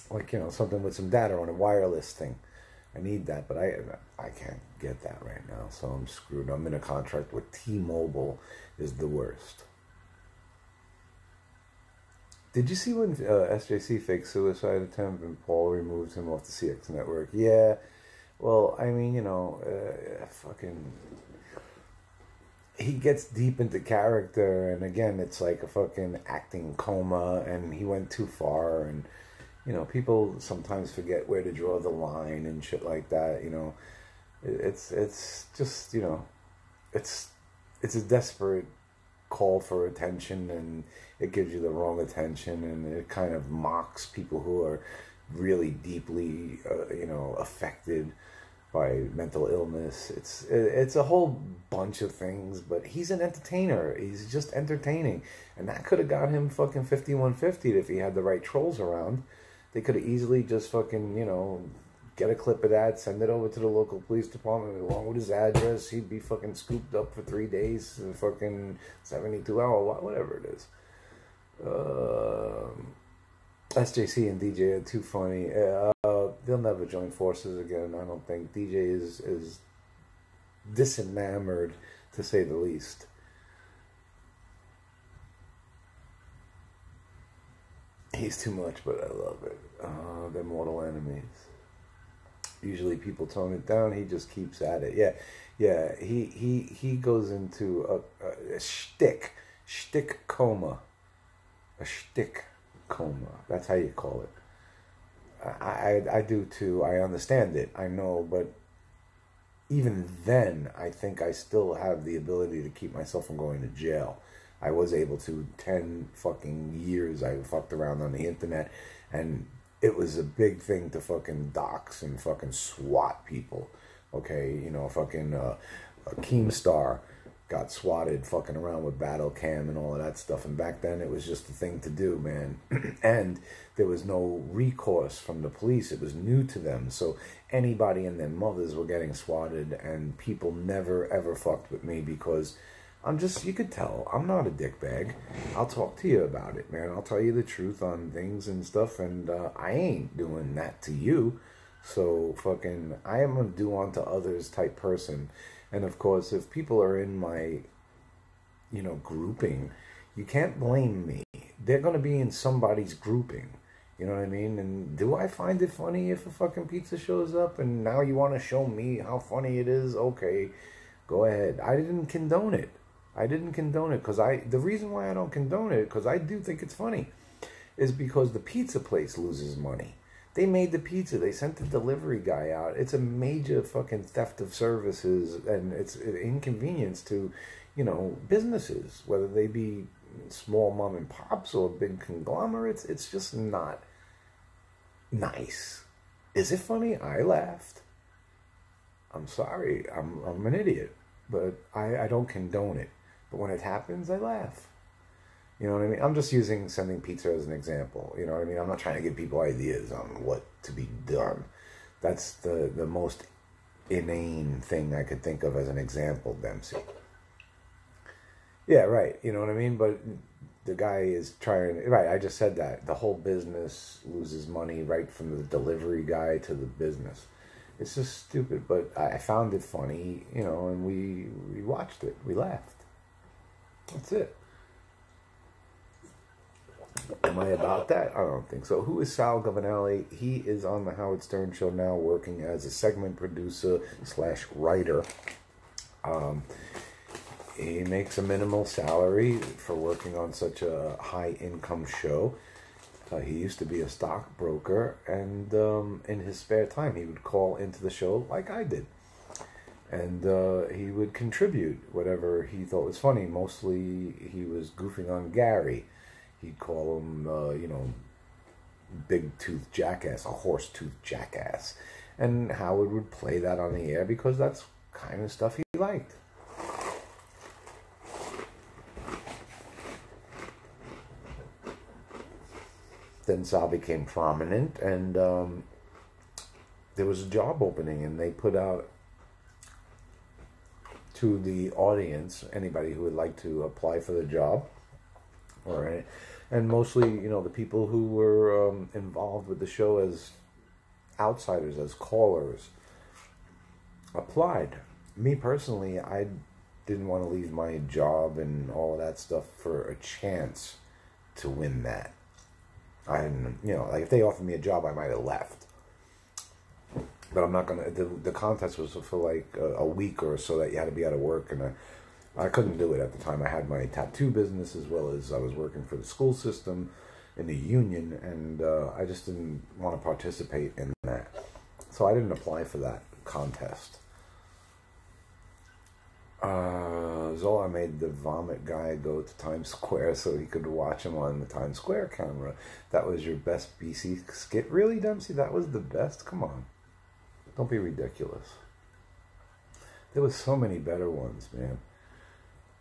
Like, you know, something with some data on a wireless thing. I need that, but I can't get that right now, so I'm screwed. I'm in a contract with T-Mobile, is the worst. Did you see when SJC faked suicide attempt and Paul removed him off the CX network? Yeah. Well, I mean, you know, fucking, he gets deep into character, and again, it's like a fucking acting coma, and he went too far, and, you know, people sometimes forget where to draw the line and shit like that, you know. It's just, you know, it's a desperate call for attention, and it gives you the wrong attention, and it kind of mocks people who are really deeply, you know, affected by mental illness. It's a whole bunch of things, but he's an entertainer. He's just entertaining, and that could have got him fucking 5150 if he had the right trolls around. They could have easily just fucking, you know, get a clip of that, send it over to the local police department along with his address. He'd be fucking scooped up for 3 days, fucking 72 hours, whatever it is. SJC and DJ are too funny. They'll never join forces again, I don't think. DJ is disenamored, to say the least. He's too much, but I love it. They're mortal enemies. Usually people tone it down. He just keeps at it. Yeah. He goes into a shtick coma. A shtick coma. That's how you call it. I do too. I understand it. I know, but even then, I think I still have the ability to keep myself from going to jail. I was able to. 10 fucking years I fucked around on the internet, and it was a big thing to fucking dox and fucking swat people. Okay, you know, fucking Keemstar got swatted fucking around with battle cam and all of that stuff, and back then it was just the thing to do, man. And there was no recourse from the police. It was new to them, so anybody and their mothers were getting swatted, and people never ever fucked with me because I'm just, you could tell, I'm not a dickbag. I'll talk to you about it, man. I'll tell you the truth on things and stuff, and I ain't doing that to you. So fucking, I am a do unto others type person. And of course, if people are in my, you know, grouping, you can't blame me. They're going to be in somebody's grouping. You know what I mean? And do I find it funny if a fucking pizza shows up and now you want to show me how funny it is? Okay, go ahead. I didn't condone it. Because the reason why I don't condone it, because I do think it's funny, is because the pizza place loses money. They made the pizza. They sent the delivery guy out. It's a major fucking theft of services, and it's an inconvenience to, you know, businesses, whether they be small mom and pops or big conglomerates. It's just not nice. Is it funny? I laughed. I'm sorry. I'm an idiot, but I don't condone it. But when it happens, I laugh. You know what I mean? I'm just using sending pizza as an example. You know what I mean? I'm not trying to give people ideas on what to be done. That's the most inane thing I could think of as an example, Dempsey. Yeah, right. You know what I mean? But the guy is trying... Right, I just said that. The whole business loses money right from the delivery guy to the business. It's just stupid, but I found it funny, you know, and we watched it. We laughed. That's it. Am I about that? I don't think so. Who is Sal Governale? He is on the Howard Stern Show now, working as a segment producer / writer. He makes a minimal salary for working on such a high-income show. He used to be a stockbroker, and in his spare time, he would call into the show like I did. And he would contribute whatever he thought was funny. Mostly, he was goofing on Gary. He'd call him, you know, big-toothed jackass, a horse-toothed jackass. And Howard would play that on the air because that's kind of stuff he liked. Then Sal became prominent, and there was a job opening, and they put out to the audience, anybody who would like to apply for the job, and mostly, you know, the people who were involved with the show as outsiders, as callers, applied. Me personally, I didn't want to leave my job and all of that stuff for a chance to win that. I didn't, you know, like if they offered me a job, I might have left. But I'm not gonna. The contest was for like a week or so that you had to be out of work, and I couldn't do it at the time. I had my tattoo business as well as I was working for the school system in the union, and I just didn't want to participate in that. So I didn't apply for that contest. Zolar made the vomit guy go to Times Square so he could watch him on the Times Square camera. That was your best BC skit? Really, Dempsey? That was the best? Come on. Don't be ridiculous. There was so many better ones, man.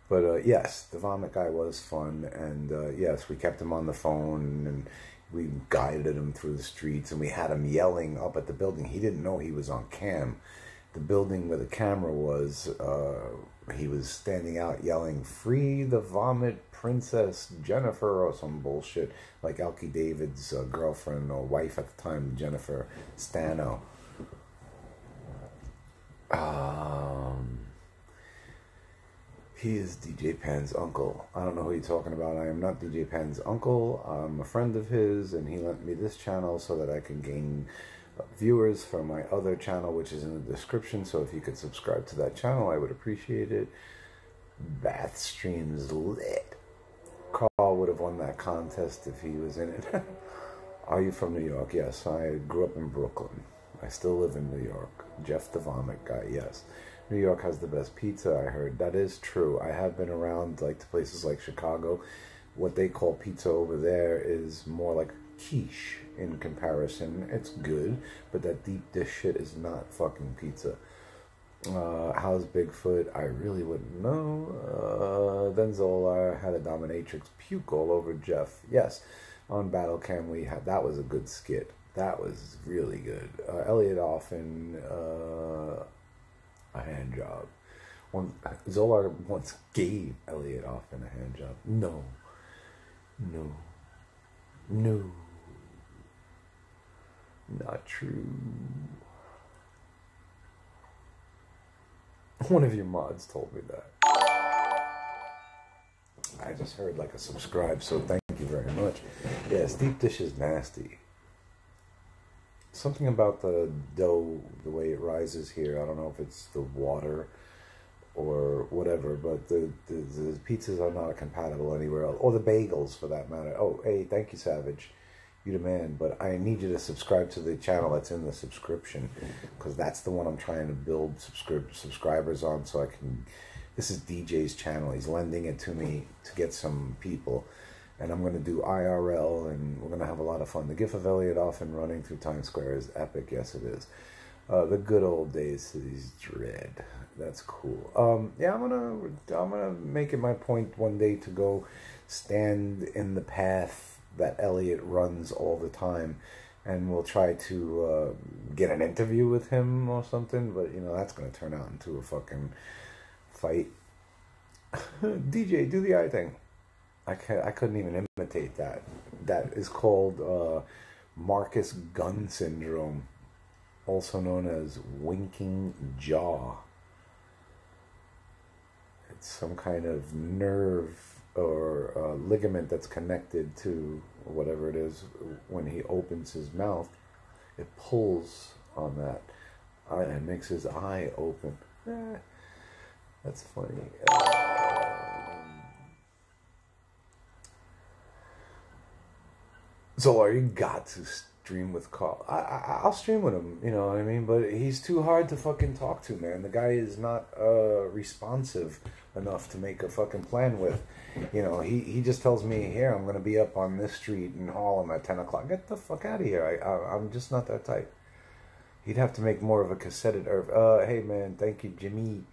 But yes, the vomit guy was fun, and yes, we kept him on the phone, and we guided him through the streets, and we had him yelling up at the building. He didn't know he was on cam. The building where the camera was, he was standing out yelling, "Free the vomit princess Jennifer," or some bullshit, like Alki David's girlfriend or wife at the time, Jennifer Stano. He is DJ Pan's uncle. I don't know who you're talking about. I am not DJ Pan's uncle. I'm a friend of his, and he lent me this channel so that I can gain viewers for my other channel, which is in the description. So if you could subscribe to that channel, I would appreciate it. Bath Streams lit. Carl would have won that contest if he was in it. Are you from New York? Yes, I grew up in Brooklyn. I still live in New York. Jeff the Vomit Guy, yes. New York has the best pizza, I heard. That is true. I have been around like to places like Chicago. What they call pizza over there is more like quiche in comparison. It's good, but that deep dish shit is not fucking pizza. How's Bigfoot? I really wouldn't know. Then Zolar had a dominatrix puke all over Jeff. Yes, on Battle Cam we had, that was a good skit. That was really good. Elliot Offen, a hand job. Zolar once gave Elliot Offen a hand job. No. Not true. One of your mods told me that. I just heard like a subscribe, so thank you very much. Yes, deep dish is nasty. Something about the dough, the way it rises here, I don't know if it's the water or whatever, but the pizzas are not compatible anywhere else, or the bagels for that matter. Oh, hey, thank you, Savage. You the man, but I need you to subscribe to the channel that's in the subscription, because that's the one I'm trying to build subscribers on, so I can... This is DJ's channel. He's lending it to me to get some people. And I'm going to do IRL, and we're going to have a lot of fun. The GIF of Elliot Offen running through Times Square is epic. Yes, it is. The good old days, City's Dread. That's cool. Yeah, I'm gonna make it my point one day to go stand in the path that Elliot runs all the time and we'll try to get an interview with him or something. But that's gonna turn out into a fucking fight. DJ, do the eye thing. I couldn't even imitate that. That is called Marcus Gunn syndrome, also known as winking jaw. It's some kind of nerve or ligament that's connected to whatever it is. When he opens his mouth, it pulls on that and makes his eye open. That's funny. Zolar, you got to stream with Carl. I'll stream with him, you know what I mean? But he's too hard to fucking talk to, man. The guy is not responsive enough to make a fucking plan with. He just tells me, here, I'm going to be up on this street in Harlem at 10 o'clock. Get the fuck out of here. I'm just not that type. He'd have to make more of a concerted... hey, man, thank you, Jimmy.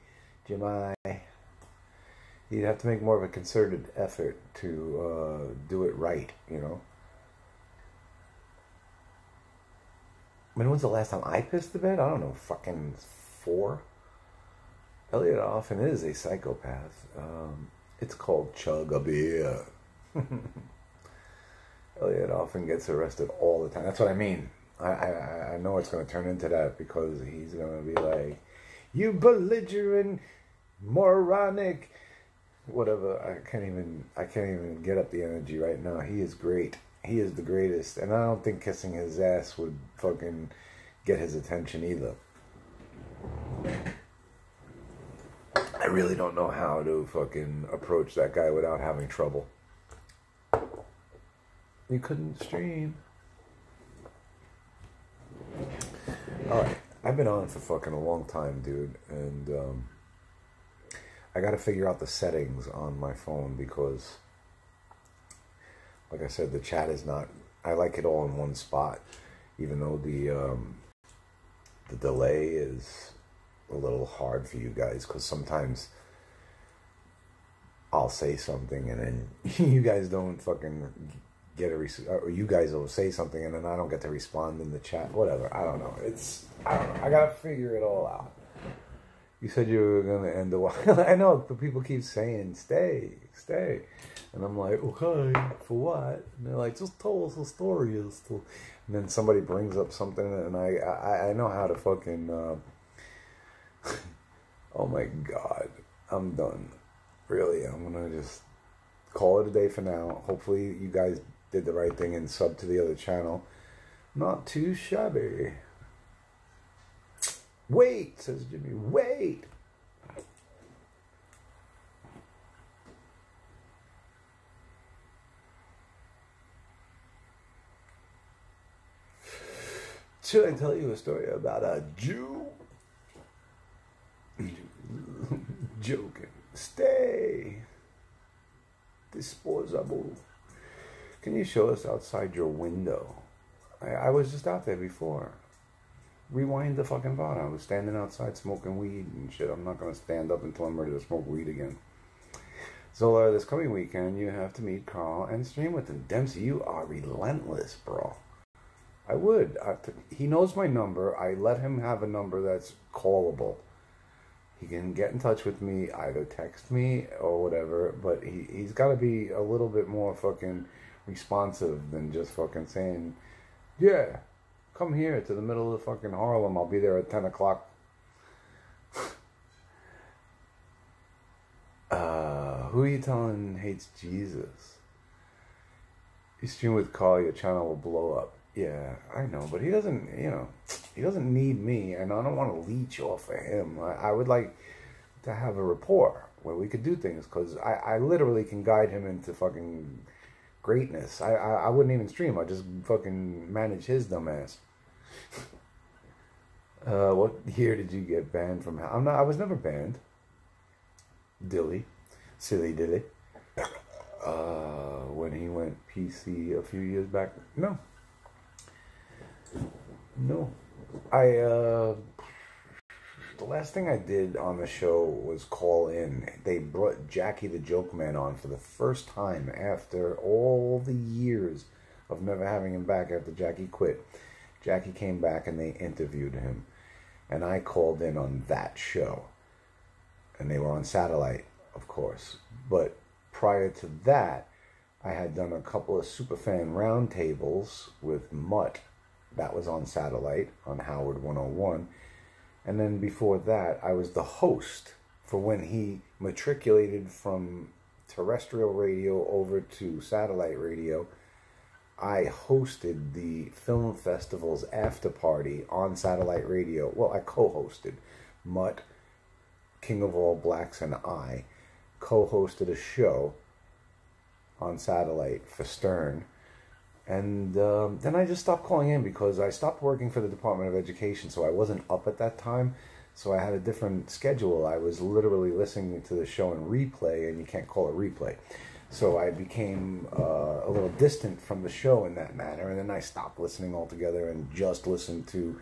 He'd have to make more of a concerted effort to do it right, When was the last time I pissed the bed? I don't know, fucking 4? Elliot often is a psychopath. It's called chug a beer. Elliot often gets arrested all the time. That's what I mean. I know it's going to turn into that because he's going to be like, you belligerent, moronic, whatever. I can't even get up the energy right now. He is great. He is the greatest, and I don't think kissing his ass would fucking get his attention either. I really don't know how to fucking approach that guy without having trouble. You couldn't stream. Alright, I've been on for fucking a long time, dude, and I gotta figure out the settings on my phone because... Like I said, the chat is not... I like it all in one spot, even though the delay is a little hard for you guys, because sometimes I'll say something and then you guys don't fucking get or you guys will say something and then I don't get to respond in the chat. Whatever. I don't know. I don't know. I gotta figure it all out. You said you were gonna end the while. I know, but people keep saying, stay. And I'm like, okay, for what? And they're like, just tell us a story. And then somebody brings up something, and I know how to fucking... oh my God. I'm done. Really, I'm going to just call it a day for now. Hopefully you guys did the right thing and sub to the other channel. Not too shabby. Wait, says Jimmy, wait. Should I tell you a story about a Jew? Joking. Stay. Disposable. Can you show us outside your window? I was just out there before. Rewind the fucking VOD. I was standing outside smoking weed and shit. I'm not going to stand up until I'm ready to smoke weed again. Zolar, this coming weekend, you have to meet Carl and stream with him. Dempsey, you are relentless, bro. I would. He knows my number. I let him have a number that's callable. He can get in touch with me, either text me or whatever, but he's got to be a little bit more fucking responsive than just fucking saying, yeah, come here to the middle of fucking Harlem. I'll be there at 10 o'clock. Who are you telling hates Jesus? You stream with Carl, your channel will blow up. Yeah, I know, but he doesn't, he doesn't need me, and I don't want to leech off of him. I would like to have a rapport where we could do things, because I literally can guide him into fucking greatness. I wouldn't even stream. I'd just fucking manage his dumb ass. What year did you get banned from? I was never banned. Dilly. Silly Dilly. When he went PC a few years back. No. The last thing I did on the show was call in. They brought Jackie the Joke Man on for the first time after all the years of never having him back after Jackie quit. Jackie came back and they interviewed him. And I called in on that show. And they were on satellite, of course. But prior to that, I had done a couple of superfan roundtables with Mutt. That was on satellite, on Howard 101. And then before that, I was the host for when he matriculated from terrestrial radio over to satellite radio. I hosted the film festival's after party on satellite radio. Well, I co-hosted. Mutt, King of All Blacks, and I co-hosted a show on satellite for Stern. And then I just stopped calling in because I stopped working for the Department of Education, so I wasn't up at that time. So I had a different schedule. I was literally listening to the show in replay, and you can't call it replay. So I became a little distant from the show in that manner, and then I stopped listening altogether and just listened to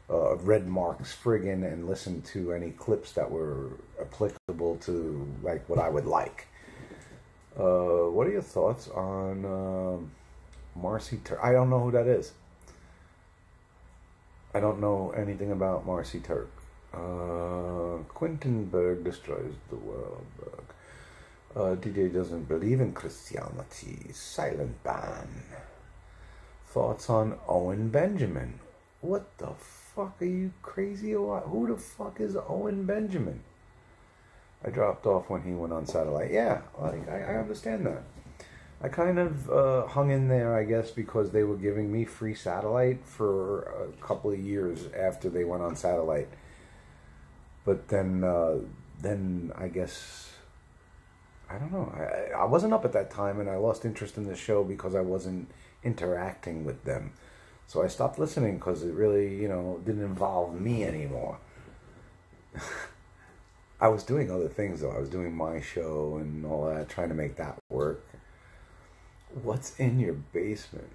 Red Marks friggin' and listened to any clips that were applicable to like what I would like. What are your thoughts on Marcy Turk? I don't know who that is. I don't know anything about Marcy Turk. Quentin Berg destroys the world. DJ doesn't believe in Christianity. Silent ban. Thoughts on Owen Benjamin? What the fuck, are you crazy or what? Who the fuck is Owen Benjamin? I dropped off when he went on satellite. Yeah, like, I understand that. I kind of hung in there, I guess, because they were giving me free satellite for a couple of years after they went on satellite. But then I guess, I don't know. I wasn't up at that time, and I lost interest in the show because I wasn't interacting with them. So I stopped listening because it really, didn't involve me anymore. I was doing other things, though. I was doing my show and all that, trying to make that work. What's in your basement?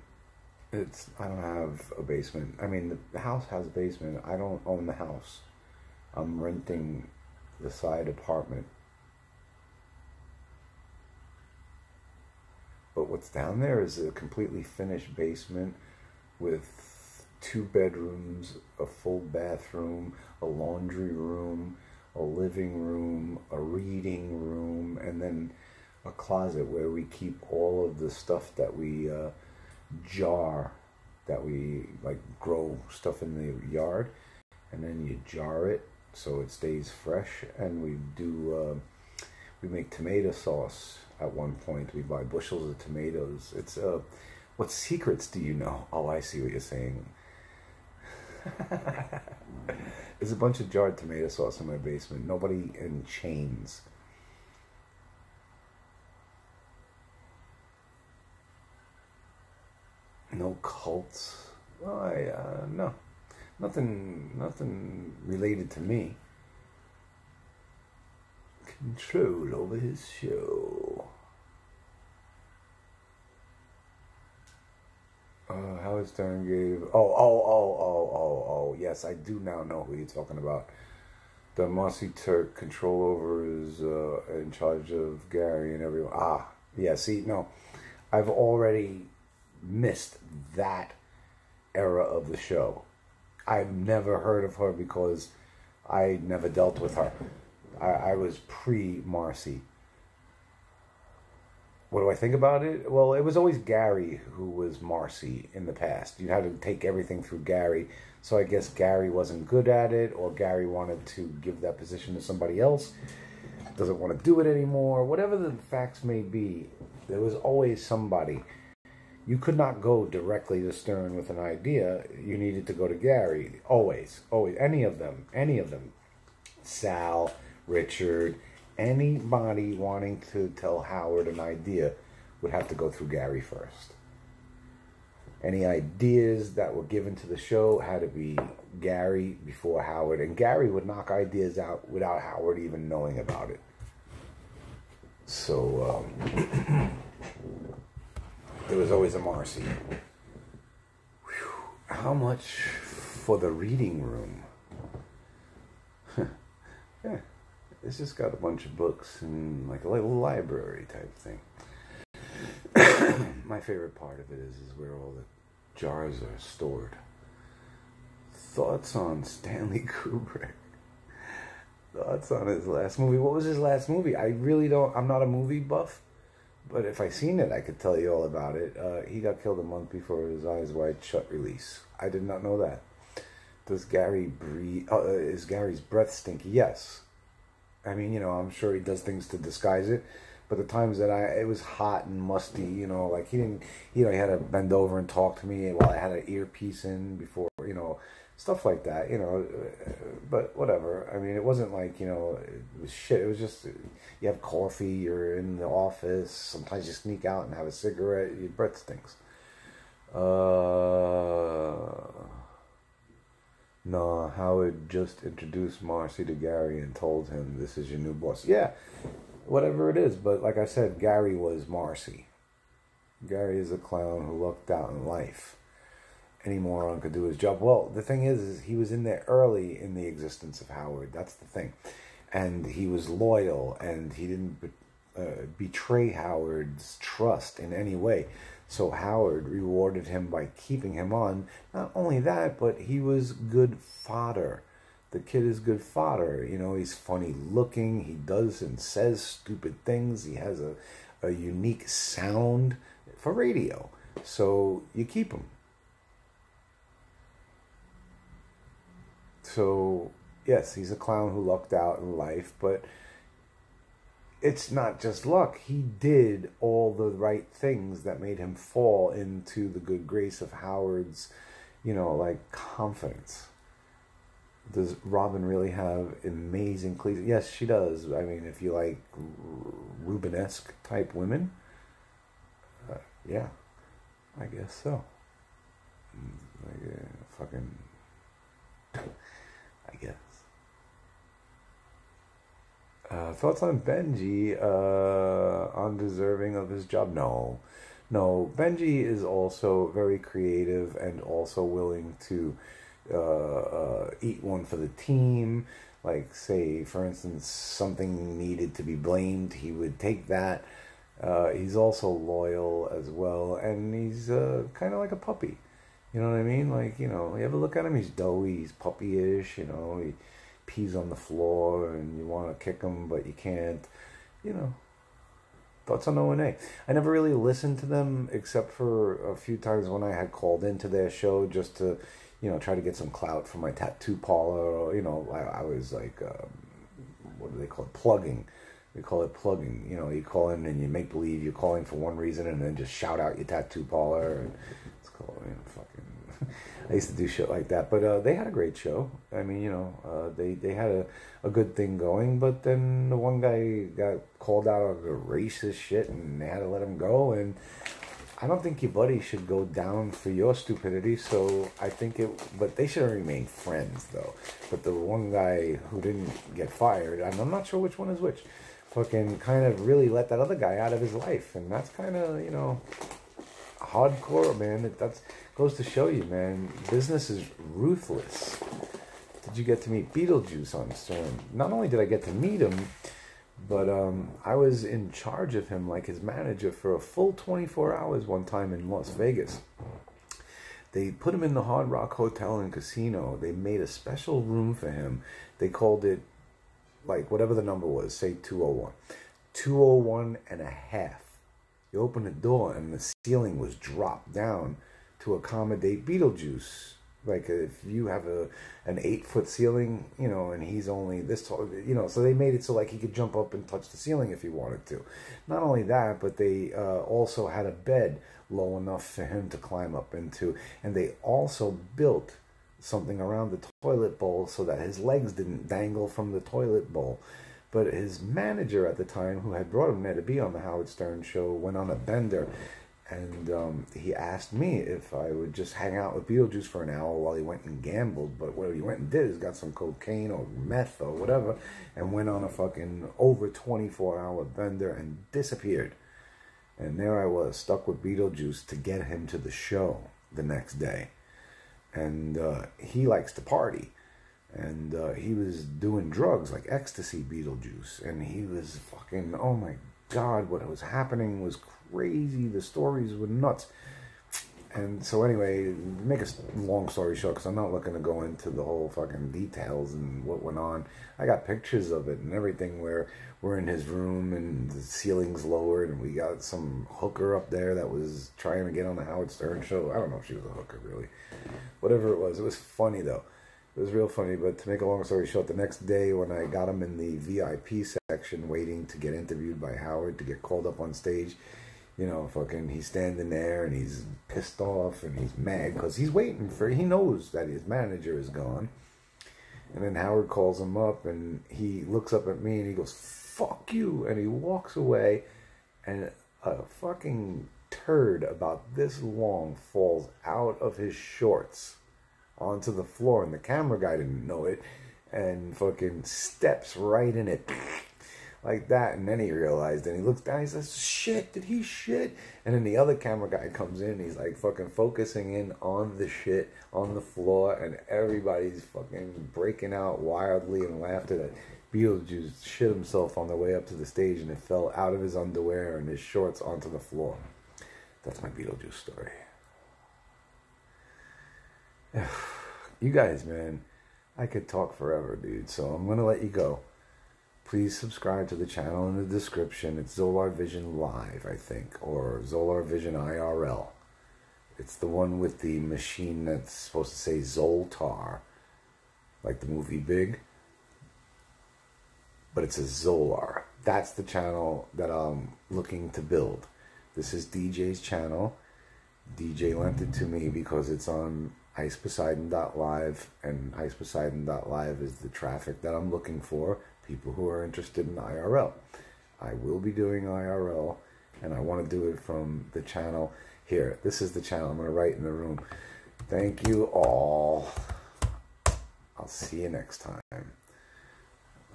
I don't have a basement. I mean, the house has a basement. I don't own the house. I'm renting the side apartment. But what's down there is a completely finished basement with 2 bedrooms, a full bathroom, a laundry room, a living room, a reading room, and then a closet where we keep all of the stuff that we jar, that we like grow stuff in the yard, and then you jar it so it stays fresh. And we make tomato sauce. At one point we buy bushels of tomatoes. It's what secrets do you know? Oh, I see what you're saying. There's a bunch of jarred tomato sauce in my basement. Nobody in chains. No cults. Well, no. Nothing related to me. Control over his show. Howard Stern gave... Oh, yes, I do now know who you're talking about. The Marcy Turk control over is in charge of Gary and everyone. Yeah, see, no. I've already missed that era of the show. I've never heard of her because I never dealt with her. I was pre-Marcy. What do I think about it? Well, it was always Gary who was Marcy in the past. You had to take everything through Gary. So I guess Gary wasn't good at it, or Gary wanted to give that position to somebody else. Doesn't want to do it anymore. Whatever the facts may be, there was always somebody. You could not go directly to Stern with an idea. You needed to go to Gary. Always. Any of them. Sal, Richard, anybody wanting to tell Howard an idea would have to go through Gary first. Any ideas that were given to the show had to be Gary before Howard. And Gary would knock ideas out without Howard even knowing about it. So, there was always a Marcy. Whew. How much for the reading room? Yeah, it's just got a bunch of books and like a little library type thing. my favorite part of it is where all the jars are stored. Thoughts on Stanley Kubrick? Thoughts on his last movie? What was his last movie? I really don't. I'm not a movie buff, but if I seen it, I could tell you all about it. He got killed a month before his Eyes Wide Shut release. I did not know that. Does Gary breathe? Is Gary's breath stinky? Yes. I mean, I'm sure he does things to disguise it. But the times that it was hot and musty, like he didn't, he had to bend over and talk to me while I had an earpiece in before, stuff like that, but whatever. I mean, it wasn't like, it was shit. It was just, you have coffee, you're in the office, sometimes you sneak out and have a cigarette, your breath stinks. No, Howard just introduced Marcy to Gary and told him, this is your new boss. Yeah. Whatever it is, but like I said, Gary was Marcy. Gary is a clown who lucked out in life. Any moron could do his job. Well, the thing is he was in there early in the existence of Howard. That's the thing. And he was loyal, and he didn't betray Howard's trust in any way. So Howard rewarded him by keeping him on. Not only that, but he was good fodder. The kid is good fodder. He's funny looking. He does and says stupid things. He has a unique sound for radio. So you keep him. So, yes, he's a clown who lucked out in life, but it's not just luck. He did all the right things that made him fall into the good grace of Howard's, confidence. Does Robin really have amazing cleats? Yes, she does. I mean, if you like Rubenesque type women, yeah, I guess so. Fucking, I guess. Thoughts on Benji, undeserving of his job? No, Benji is also very creative and also willing to eat one for the team. Like, say, for instance, something needed to be blamed, he would take that. He's also loyal as well, and he's kind of like a puppy. You know what I mean? Like, you ever look at him? He's doughy, he's puppyish, he pees on the floor, and you want to kick him, but you can't. Thoughts on O&A? I never really listened to them, except for a few times when I had called into their show just to, try to get some clout for my tattoo parlor. Or, I was like, what do they call it? Plugging. We call it plugging. You call in and you make believe you're calling for one reason and then just shout out your tattoo parlor. And it's called, fucking... I used to do shit like that. But they had a great show. I mean, they had a good thing going. But then the one guy got called out of the racist shit and they had to let him go. And I don't think your buddy should go down for your stupidity, so I think but they should have remained friends, though. But the one guy who didn't get fired, I'm not sure which one is which, fucking kind of really let that other guy out of his life, and that's kind of, hardcore, man. That goes to show you, man, business is ruthless. Did you get to meet Beetlejuice on Stern? Not only did I get to meet him, but I was in charge of him, like his manager, for a full 24 hours one time in Las Vegas. They put him in the Hard Rock Hotel and Casino. They made a special room for him. They called it, like, whatever the number was, say 201. 201 and a half. You open the door and the ceiling was dropped down to accommodate Beetlejuice. Like, if you have an 8-foot ceiling, and he's only this tall, so they made it so, like, he could jump up and touch the ceiling if he wanted to. Not only that, but they also had a bed low enough for him to climb up into. And they also built something around the toilet bowl so that his legs didn't dangle from the toilet bowl. But his manager at the time, who had brought him there to be on the Howard Stern show, went on a bender. And he asked me if I would just hang out with Beetlejuice for an hour while he went and gambled. But what he went and did is got some cocaine or meth or whatever and went on a fucking over 24-hour bender and disappeared. And there I was, stuck with Beetlejuice to get him to the show the next day. And he likes to party. And he was doing drugs like ecstasy, Beetlejuice. And he was fucking, oh my God, what was happening was crazy. The stories were nuts. And so anyway, to make a long story short, because I'm not looking to go into the whole fucking details and what went on. I got pictures of it and everything where we're in his room and the ceiling's lowered and we got some hooker up there that was trying to get on the Howard Stern show. I don't know if she was a hooker, really. Whatever it was funny, though. It was real funny. But to make a long story short, the next day when I got him in the VIP section waiting to get interviewed by Howard to get called up on stage, you know, fucking, he's standing there and he's pissed off and he's mad because he's waiting for, he knows that his manager is gone. And then Howard calls him up and he looks up at me and he goes, "Fuck you." And he walks away and a fucking turd about this long falls out of his shorts onto the floor. And the camera guy didn't know it and fucking steps right in it. Like that, and then he realized, and he looks down, he says, "Shit, did he shit?" And then the other camera guy comes in, he's like fucking focusing in on the shit on the floor, and everybody's fucking breaking out wildly in laughter that Beetlejuice shit himself on the way up to the stage, and it fell out of his underwear and his shorts onto the floor. That's my Beetlejuice story. You guys, man, I could talk forever, dude, so I'm gonna let you go. Please subscribe to the channel in the description. It's Zolar Vision Live, I think, or Zolar Vision IRL. It's the one with the machine that's supposed to say Zoltar, like the movie Big. But it says Zolar. That's the channel that I'm looking to build. This is DJ's channel. DJ lent it to me because it's on iceposeidon.live, and iceposeidon.live is the traffic that I'm looking for. People who are interested in IRL. I will be doing IRL, and I want to do it from the channel here. This is the channel. I'm going to write in the room. Thank you all. I'll see you next time.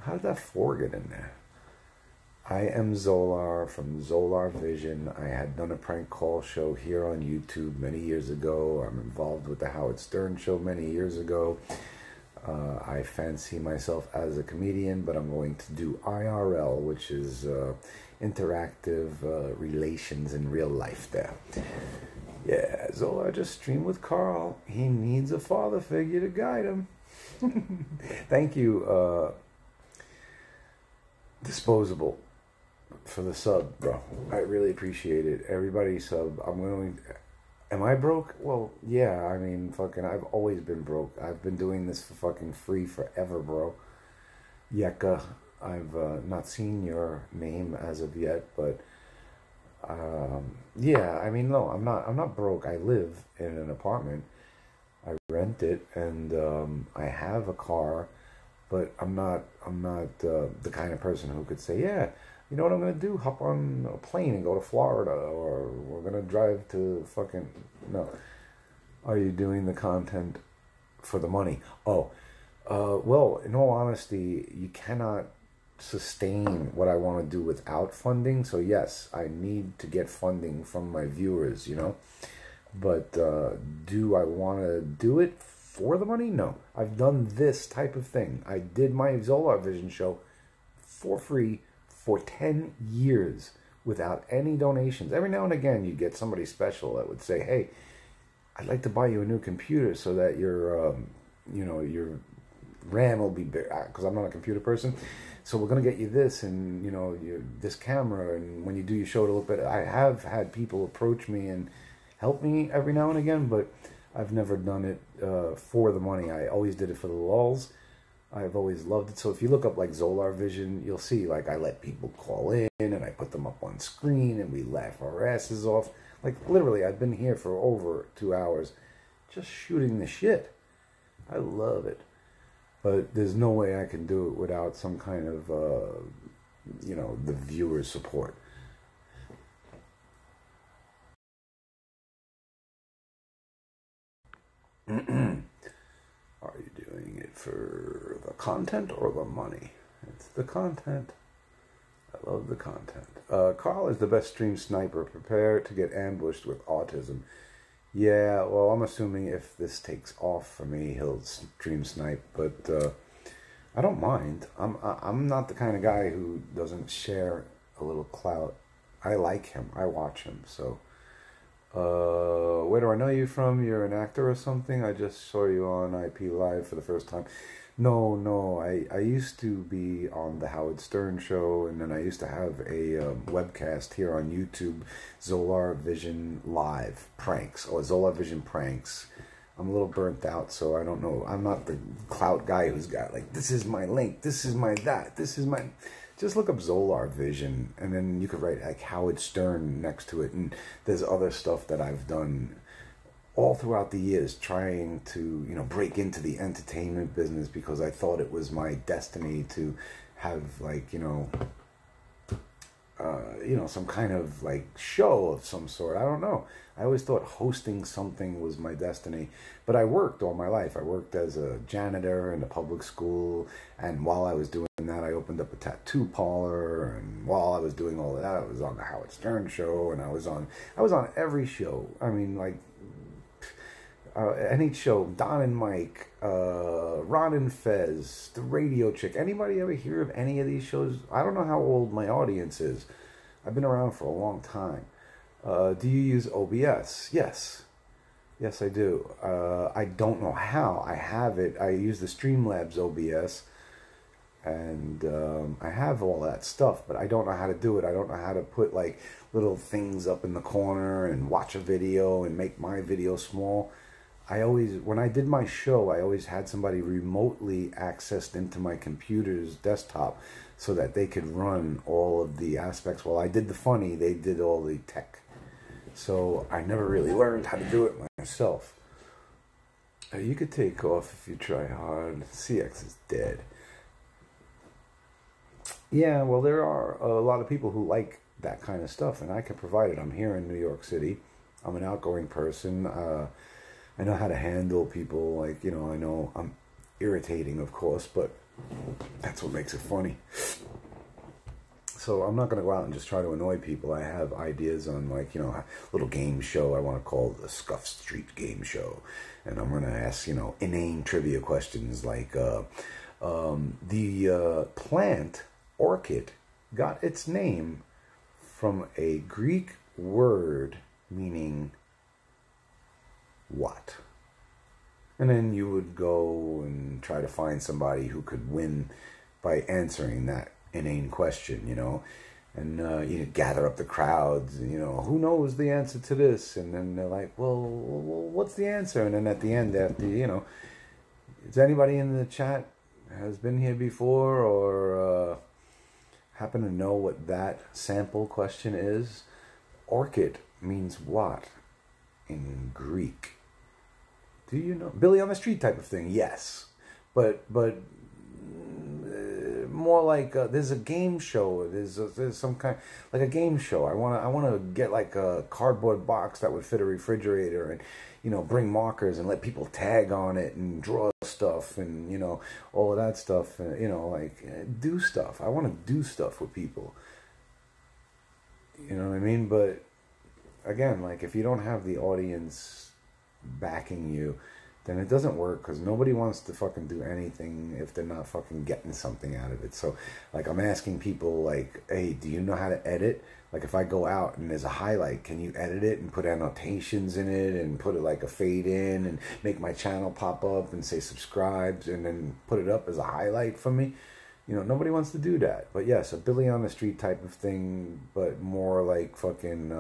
How did that 4 get in there? I am Zolar from Zolar Vision. I had done a prank call show here on YouTube many years ago. I'm involved with the Howard Stern show many years ago. I fancy myself as a comedian, but I'm going to do IRL, which is interactive relations in real life there. Yeah, Zolar just streamed with Carl. He needs a father figure to guide him. Thank you, Disposable, for the sub, bro. I really appreciate it. Everybody sub. I'm going to... Am I broke? Well, yeah, I mean, fucking, I've always been broke. I've been doing this for fucking free forever, bro. Yeka, I've not seen your name as of yet, but, yeah, I mean, no, I'm not broke. I live in an apartment. I rent it, and, I have a car, but I'm not the kind of person who could say, yeah, you know what I'm going to do? Hop on a plane and go to Florida, or we're going to drive to fucking... No. Are you doing the content for the money? Oh, well, in all honesty, you cannot sustain what I want to do without funding. So yes, I need to get funding from my viewers, you know. But do I want to do it for the money? No. I've done this type of thing. I did my Zolar Vision show for free for 10 years without any donations. Every now and again, you get somebody special that would say, "Hey, I'd like to buy you a new computer so that your, you know, your RAM will be big," because I'm not a computer person. So we're going to get you this, and, you know, this camera, and when you do your show to look better. I have had people approach me and help me every now and again, but I've never done it for the money. I always did it for the lulz. I've always loved it. So if you look up like Zolar Vision, you'll see like I let people call in and I put them up on screen and we laugh our asses off. Like literally, I've been here for over 2 hours just shooting the shit. I love it. But there's no way I can do it without some kind of, you know, the viewer support. Are you doing it for the content or the money? It's the content. I love the content. Carl is the best stream sniper. Prepare to get ambushed with autism. Yeah, well, I'm assuming if this takes off for me, he'll stream snipe. But I don't mind. I'm not the kind of guy who doesn't share a little clout. I like him. I watch him. So, where do I know you from? You're an actor or something? I just saw you on IP Live for the first time. No. I used to be on the Howard Stern show, and then I used to have a webcast here on YouTube, Zolar Vision Live Pranks, or Zolar Vision Pranks. I'm a little burnt out, so I don't know. I'm not the clout guy who's got like, this is my link, this is my that, this is my... Just look up Zolar Vision, and then you could write like Howard Stern next to it. And there's other stuff that I've done all throughout the years, trying to, you know, break into the entertainment business, because I thought it was my destiny to have like, you know, some kind of like show of some sort. I don't know. I always thought hosting something was my destiny, but I worked all my life. I worked as a janitor in a public school, and while I was doing that, I opened up a tattoo parlor, and while I was doing all of that, I was on the Howard Stern show, and I was on every show. I mean, like, any show, Don and Mike, Ron and Fez, The Radio Chick. Anybody ever hear of any of these shows? I don't know how old my audience is. I've been around for a long time. Do you use OBS? Yes, I do. I don't know how. I have it. I use the Streamlabs OBS, and I have all that stuff, but I don't know how to do it. I don't know how to put like little things up in the corner and watch a video and make my video small. When I did my show, I always had somebody remotely accessed into my computer's desktop so that they could run all of the aspects. While I did the funny, they did all the tech. So I never really learned how to do it myself. You could take off if you try hard. CX is dead. Yeah, well, there are a lot of people who like that kind of stuff, and I can provide it. I'm here in New York City. I'm an outgoing person. I know how to handle people. Like, you know, I know I'm irritating, of course, but that's what makes it funny. So I'm not going to go out and just try to annoy people. I have ideas on, like, you know, a little game show I want to call the Scuff Street Game Show. And I'm going to ask, you know, inane trivia questions like, the plant orchid got its name from a Greek word meaning what? And then you would go and try to find somebody who could win by answering that inane question, you know, and you gather up the crowds, you know, who knows the answer to this? And then they're like, well, what's the answer? And then at the end, after, you know, is anybody in the chat has been here before or happen to know what that sample question is? Orchid means what in Greek? Do you know? Billy on the Street type of thing, yes. But more like there's a game show. There's some kind, like a game show. I wanna get like a cardboard box that would fit a refrigerator, and, you know, bring markers and let people tag on it and draw stuff, and, you know, all of that stuff. You know, like, do stuff. I want to do stuff with people. You know what I mean? But again, like, if you don't have the audience backing you, then it doesn't work, because nobody wants to fucking do anything if they're not fucking getting something out of it. So, like, I'm asking people, like, hey, do you know how to edit? Like, if I go out and there's a highlight, can you edit it and put annotations in it and put it like a fade in and make my channel pop up and say subscribe and then put it up as a highlight for me? You know, nobody wants to do that. But yes, a Billy on the Street type of thing, but more like fucking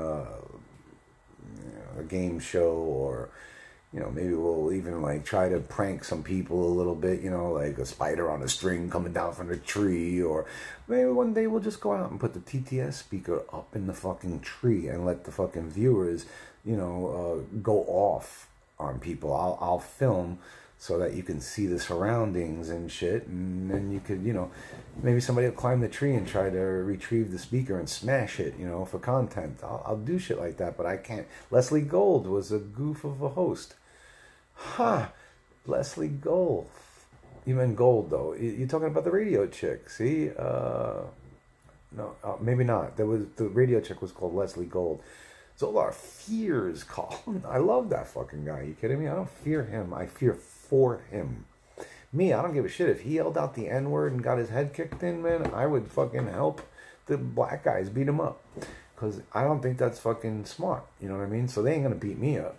a game show, or, you know, maybe we'll even like try to prank some people a little bit, you know, like a spider on a string coming down from the tree, or maybe one day we'll just go out and put the TTS speaker up in the fucking tree and let the fucking viewers, you know, go off on people. I'll film so that you can see the surroundings and shit, and then you could, you know, maybe somebody will climb the tree and try to retrieve the speaker and smash it, you know, for content. I'll do shit like that, but I can't. Leslie Gold was a goof of a host. Leslie Gold. You meant Gold, though. You're talking about the Radio Chick, see? No, maybe not. The Radio Chick was called Leslie Gold. Zolar fears Colin. I love that fucking guy. Are you kidding me? I don't fear him. I fear for him. Me, I don't give a shit. If he yelled out the N-word and got his head kicked in, man, I would fucking help the black guys beat him up. Because I don't think that's fucking smart. You know what I mean? So they ain't going to beat me up.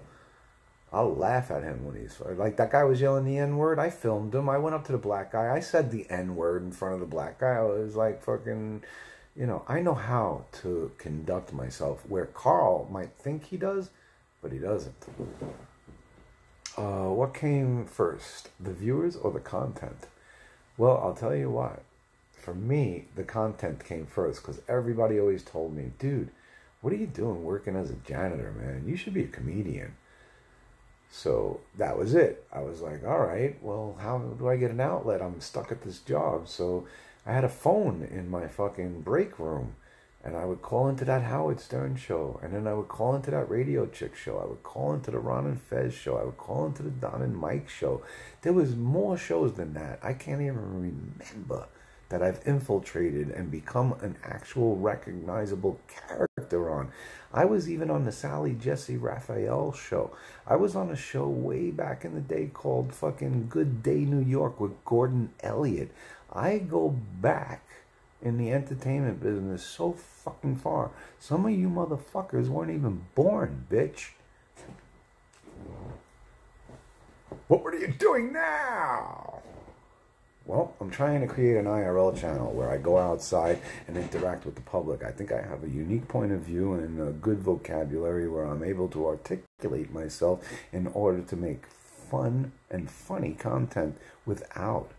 I'll laugh at him when he's... Like, that guy was yelling the N-word. I filmed him. I went up to the black guy. I said the N-word in front of the black guy. I was like fucking... You know, I know how to conduct myself where Carl might think he does, but he doesn't. What came first, the viewers or the content? Well, I'll tell you what. For me, the content came first because everybody always told me, dude, what are you doing working as a janitor, man? You should be a comedian. So that was it. I was like, all right, well, how do I get an outlet? I'm stuck at this job. So I had a phone in my fucking break room, and I would call into that Howard Stern show, and then I would call into that Radio Chick show. I would call into the Ron and Fez show. I would call into the Don and Mike show. There was more shows than that. I can't even remember that I've infiltrated and become an actual recognizable character on. I was even on the Sally Jesse Raphael show. I was on a show way back in the day called fucking Good Day New York with Gordon Elliott. I go back in the entertainment business so fucking far. Some of you motherfuckers weren't even born, bitch. What were you doing now? Well, I'm trying to create an IRL channel where I go outside and interact with the public. I think I have a unique point of view and a good vocabulary where I'm able to articulate myself in order to make fun and funny content without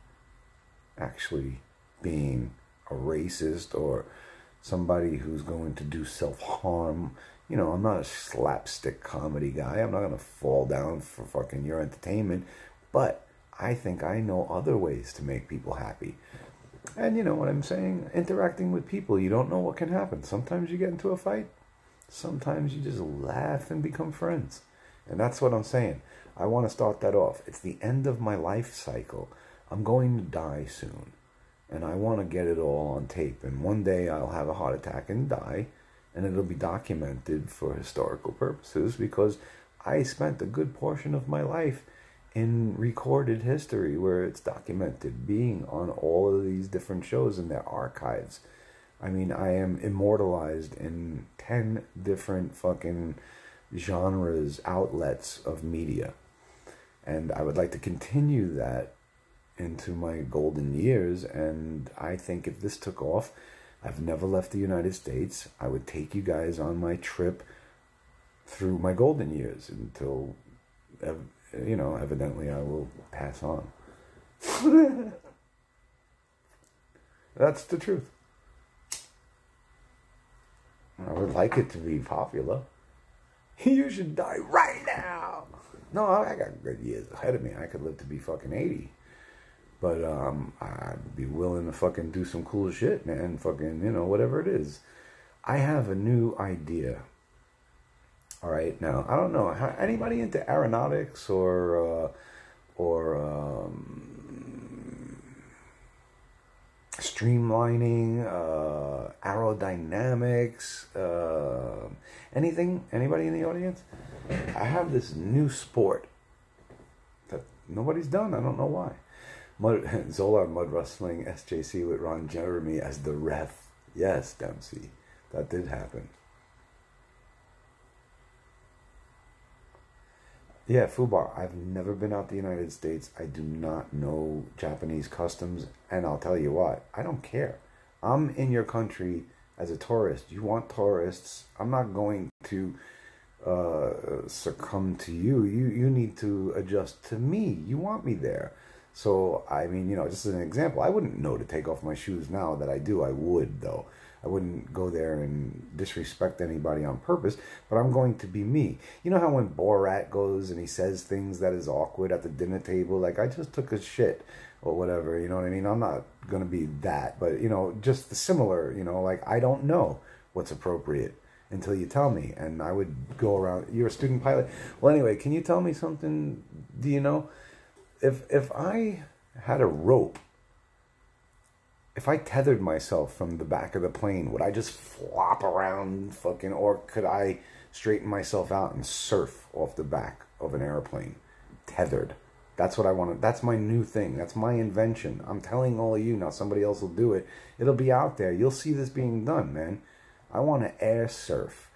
actually being a racist or somebody who's going to do self-harm. You know, I'm not a slapstick comedy guy. I'm not going to fall down for fucking your entertainment, but I think I know other ways to make people happy. And you know what I'm saying? Interacting with people, you don't know what can happen. Sometimes you get into a fight. Sometimes you just laugh and become friends. And that's what I'm saying. I want to start that off. It's the end of my life cycle. I'm going to die soon. And I want to get it all on tape. And one day I'll have a heart attack and die. And it'll be documented for historical purposes because I spent a good portion of my life in recorded history where it's documented, being on all of these different shows in their archives. I mean, I am immortalized in 10 different fucking genres, outlets of media. And I would like to continue that into my golden years. And I think if this took off, I've never left the United States. I would take you guys on my trip through my golden years until... you know, evidently I will pass on. That's the truth. I would like it to be popular. You should die right now. No, I got good years ahead of me. I could live to be fucking 80. But I'd be willing to fucking do some cool shit, man. Fucking, you know, whatever it is. I have a new idea. All right, now, I don't know, anybody into aeronautics or streamlining, aerodynamics, anything? Anybody in the audience? I have this new sport that nobody's done. I don't know why. Zolar Mud Wrestling SJC with Ron Jeremy as the ref. Yes, Dempsey, that did happen. Yeah, Fubar, I've never been out the United States. I do not know Japanese customs, and I'll tell you what, I don't care. I'm in your country as a tourist. You want tourists. I'm not going to succumb to you. You need to adjust to me. You want me there. So, I mean, you know, just as an example, I wouldn't know to take off my shoes now. That I do, I would, though. I wouldn't go there and disrespect anybody on purpose, but I'm going to be me. You know how when Borat goes and he says things that is awkward at the dinner table, like, I just took a shit or whatever, you know what I mean? I'm not going to be that, but, you know, just the similar, you know, like, I don't know what's appropriate until you tell me, and I would go around, you're a student pilot? Well, anyway, can you tell me something? Do you know, if I had a rope, if I tethered myself from the back of the plane, would I just flop around fucking, or could I straighten myself out and surf off the back of an airplane? Tethered. That's what I want to, that's my new thing. That's my invention. I'm telling all of you now, somebody else will do it. It'll be out there. You'll see this being done, man. I want to air surf.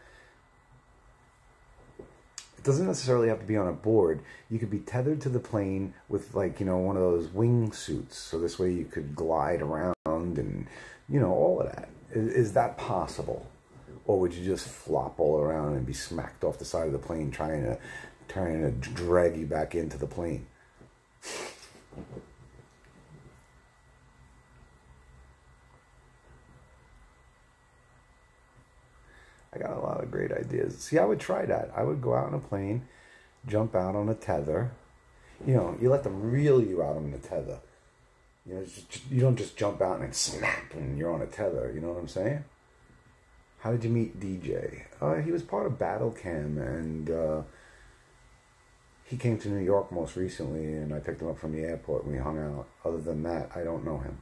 It doesn't necessarily have to be on a board. You could be tethered to the plane with, like, you know, one of those wing suits. So this way you could glide around and, you know, all of that. Is that possible? Or would you just flop all around and be smacked off the side of the plane trying to drag you back into the plane? I got a lot of great ideas. See, I would try that. I would go out on a plane, jump out on a tether. You know, you let them reel you out on the tether. You know, you don't just jump out and snap and you're on a tether. You know what I'm saying? How did you meet DJ? He was part of Battle Cam, and he came to New York most recently, and I picked him up from the airport and we hung out. Other than that, I don't know him.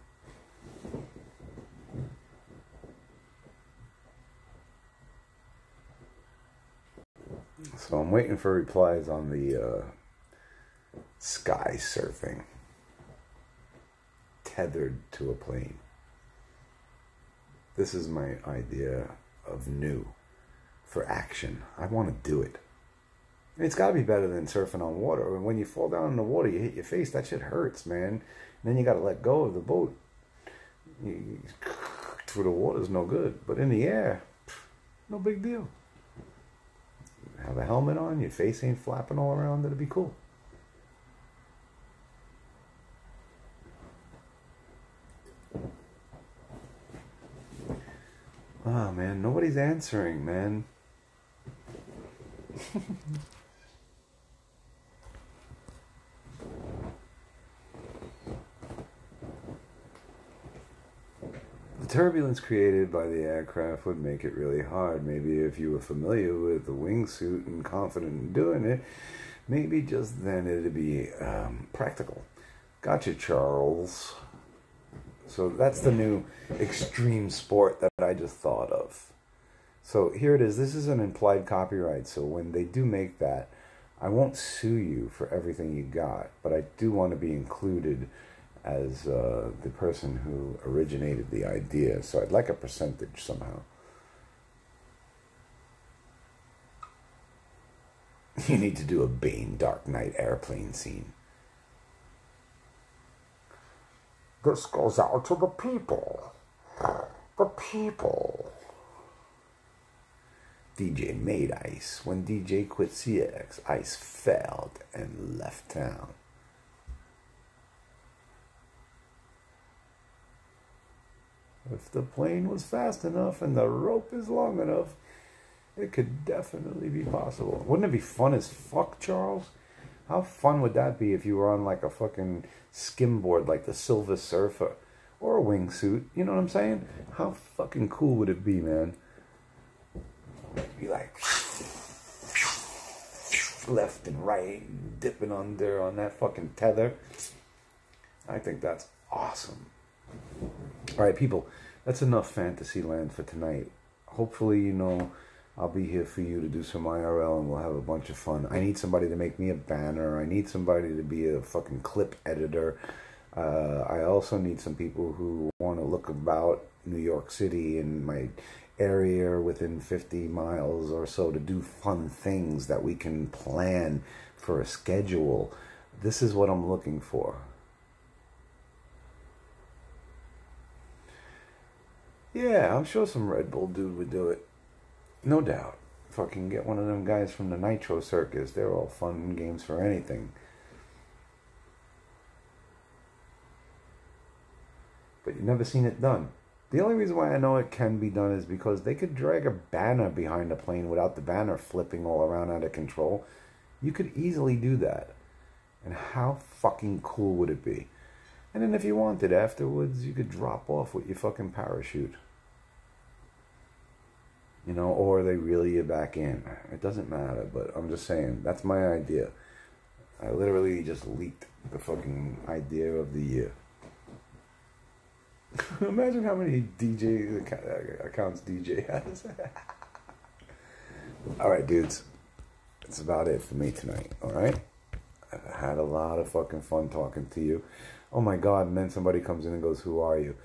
So I'm waiting for replies on the sky surfing. Tethered to a plane. This is my idea of new for action. I want to do it. It's got to be better than surfing on water. When you fall down in the water, you hit your face. That shit hurts, man. And then you got to let go of the boat. Through the water's no good. But in the air, no big deal. Have a helmet on. Your face ain't flapping all around. That'd be cool. Oh, man, nobody's answering, man. The turbulence created by the aircraft would make it really hard. Maybe if you were familiar with the wingsuit and confident in doing it, maybe just then it'd be practical. Gotcha, Charles. So that's the new extreme sport that I just thought of. So here it is. This is an implied copyright. So when they do make that, I won't sue you for everything you got, but I do want to be included as the person who originated the idea. So I'd like a percentage somehow. You need to do a Bane Dark Knight airplane scene. This goes out to the people. The people. DJ made ice. When DJ quit CX, ice failed and left town. If the plane was fast enough and the rope is long enough, it could definitely be possible. Wouldn't it be fun as fuck, Charles? How fun would that be if you were on like a fucking skimboard like the Silver Surfer or a wingsuit? You know what I'm saying? How fucking cool would it be, man? Be like left and right, dipping under on that fucking tether. I think that's awesome. All right, people, that's enough Fantasyland for tonight. Hopefully, you know, I'll be here for you to do some IRL and we'll have a bunch of fun. I need somebody to make me a banner. I need somebody to be a fucking clip editor. I also need some people who want to look about New York City and my area within 50 miles or so to do fun things that we can plan for a schedule. This is what I'm looking for. Yeah, I'm sure some Red Bull dude would do it. No doubt. Fucking get one of them guys from the Nitro Circus. They're all fun games for anything. But you've never seen it done. The only reason why I know it can be done is because they could drag a banner behind the plane without the banner flipping all around out of control. You could easily do that. And how fucking cool would it be? And then if you wanted afterwards, you could drop off with your fucking parachute. You know, or they reel you back in. It doesn't matter, but I'm just saying, that's my idea. I literally just leaked the fucking idea of the year. Imagine how many DJ accounts DJ has. Alright, dudes. That's about it for me tonight, alright? I had a lot of fucking fun talking to you. Oh my God, and then somebody comes in and goes, who are you?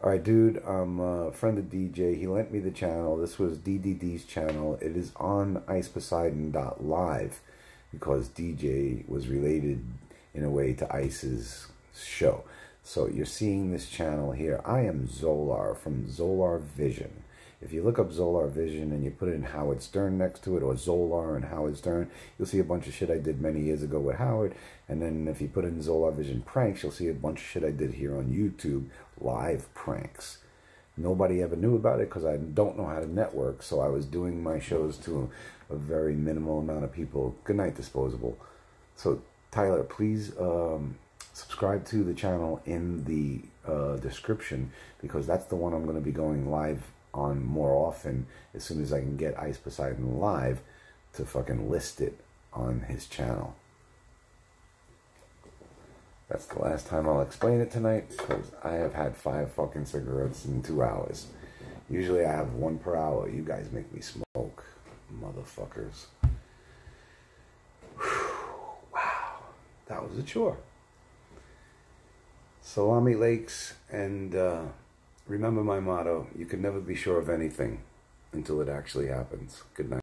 All right, dude, I'm a friend of DJ. He lent me the channel. This was DDD's channel. It is on iceposeidon.live because DJ was related in a way to Ice's show. So you're seeing this channel here. I am Zolar from Zolar Vision. If you look up Zolar Vision and you put in Howard Stern next to it, or Zolar and Howard Stern, you'll see a bunch of shit I did many years ago with Howard. And then if you put in Zolar Vision pranks, you'll see a bunch of shit I did here on YouTube, live pranks. Nobody ever knew about it because I don't know how to network, so I was doing my shows to a very minimal amount of people. Good night, Disposable. So, Tyler, please subscribe to the channel in the description, because that's the one I'm going to be going live on more often as soon as I can get Ice Poseidon live to fucking list it on his channel. That's the last time I'll explain it tonight, because I have had 5 fucking cigarettes in 2 hours. Usually I have 1 per hour. You guys make me smoke, motherfuckers. Whew, wow, that was a chore. Salami Lakes, and remember my motto, you can never be sure of anything until it actually happens. Good night.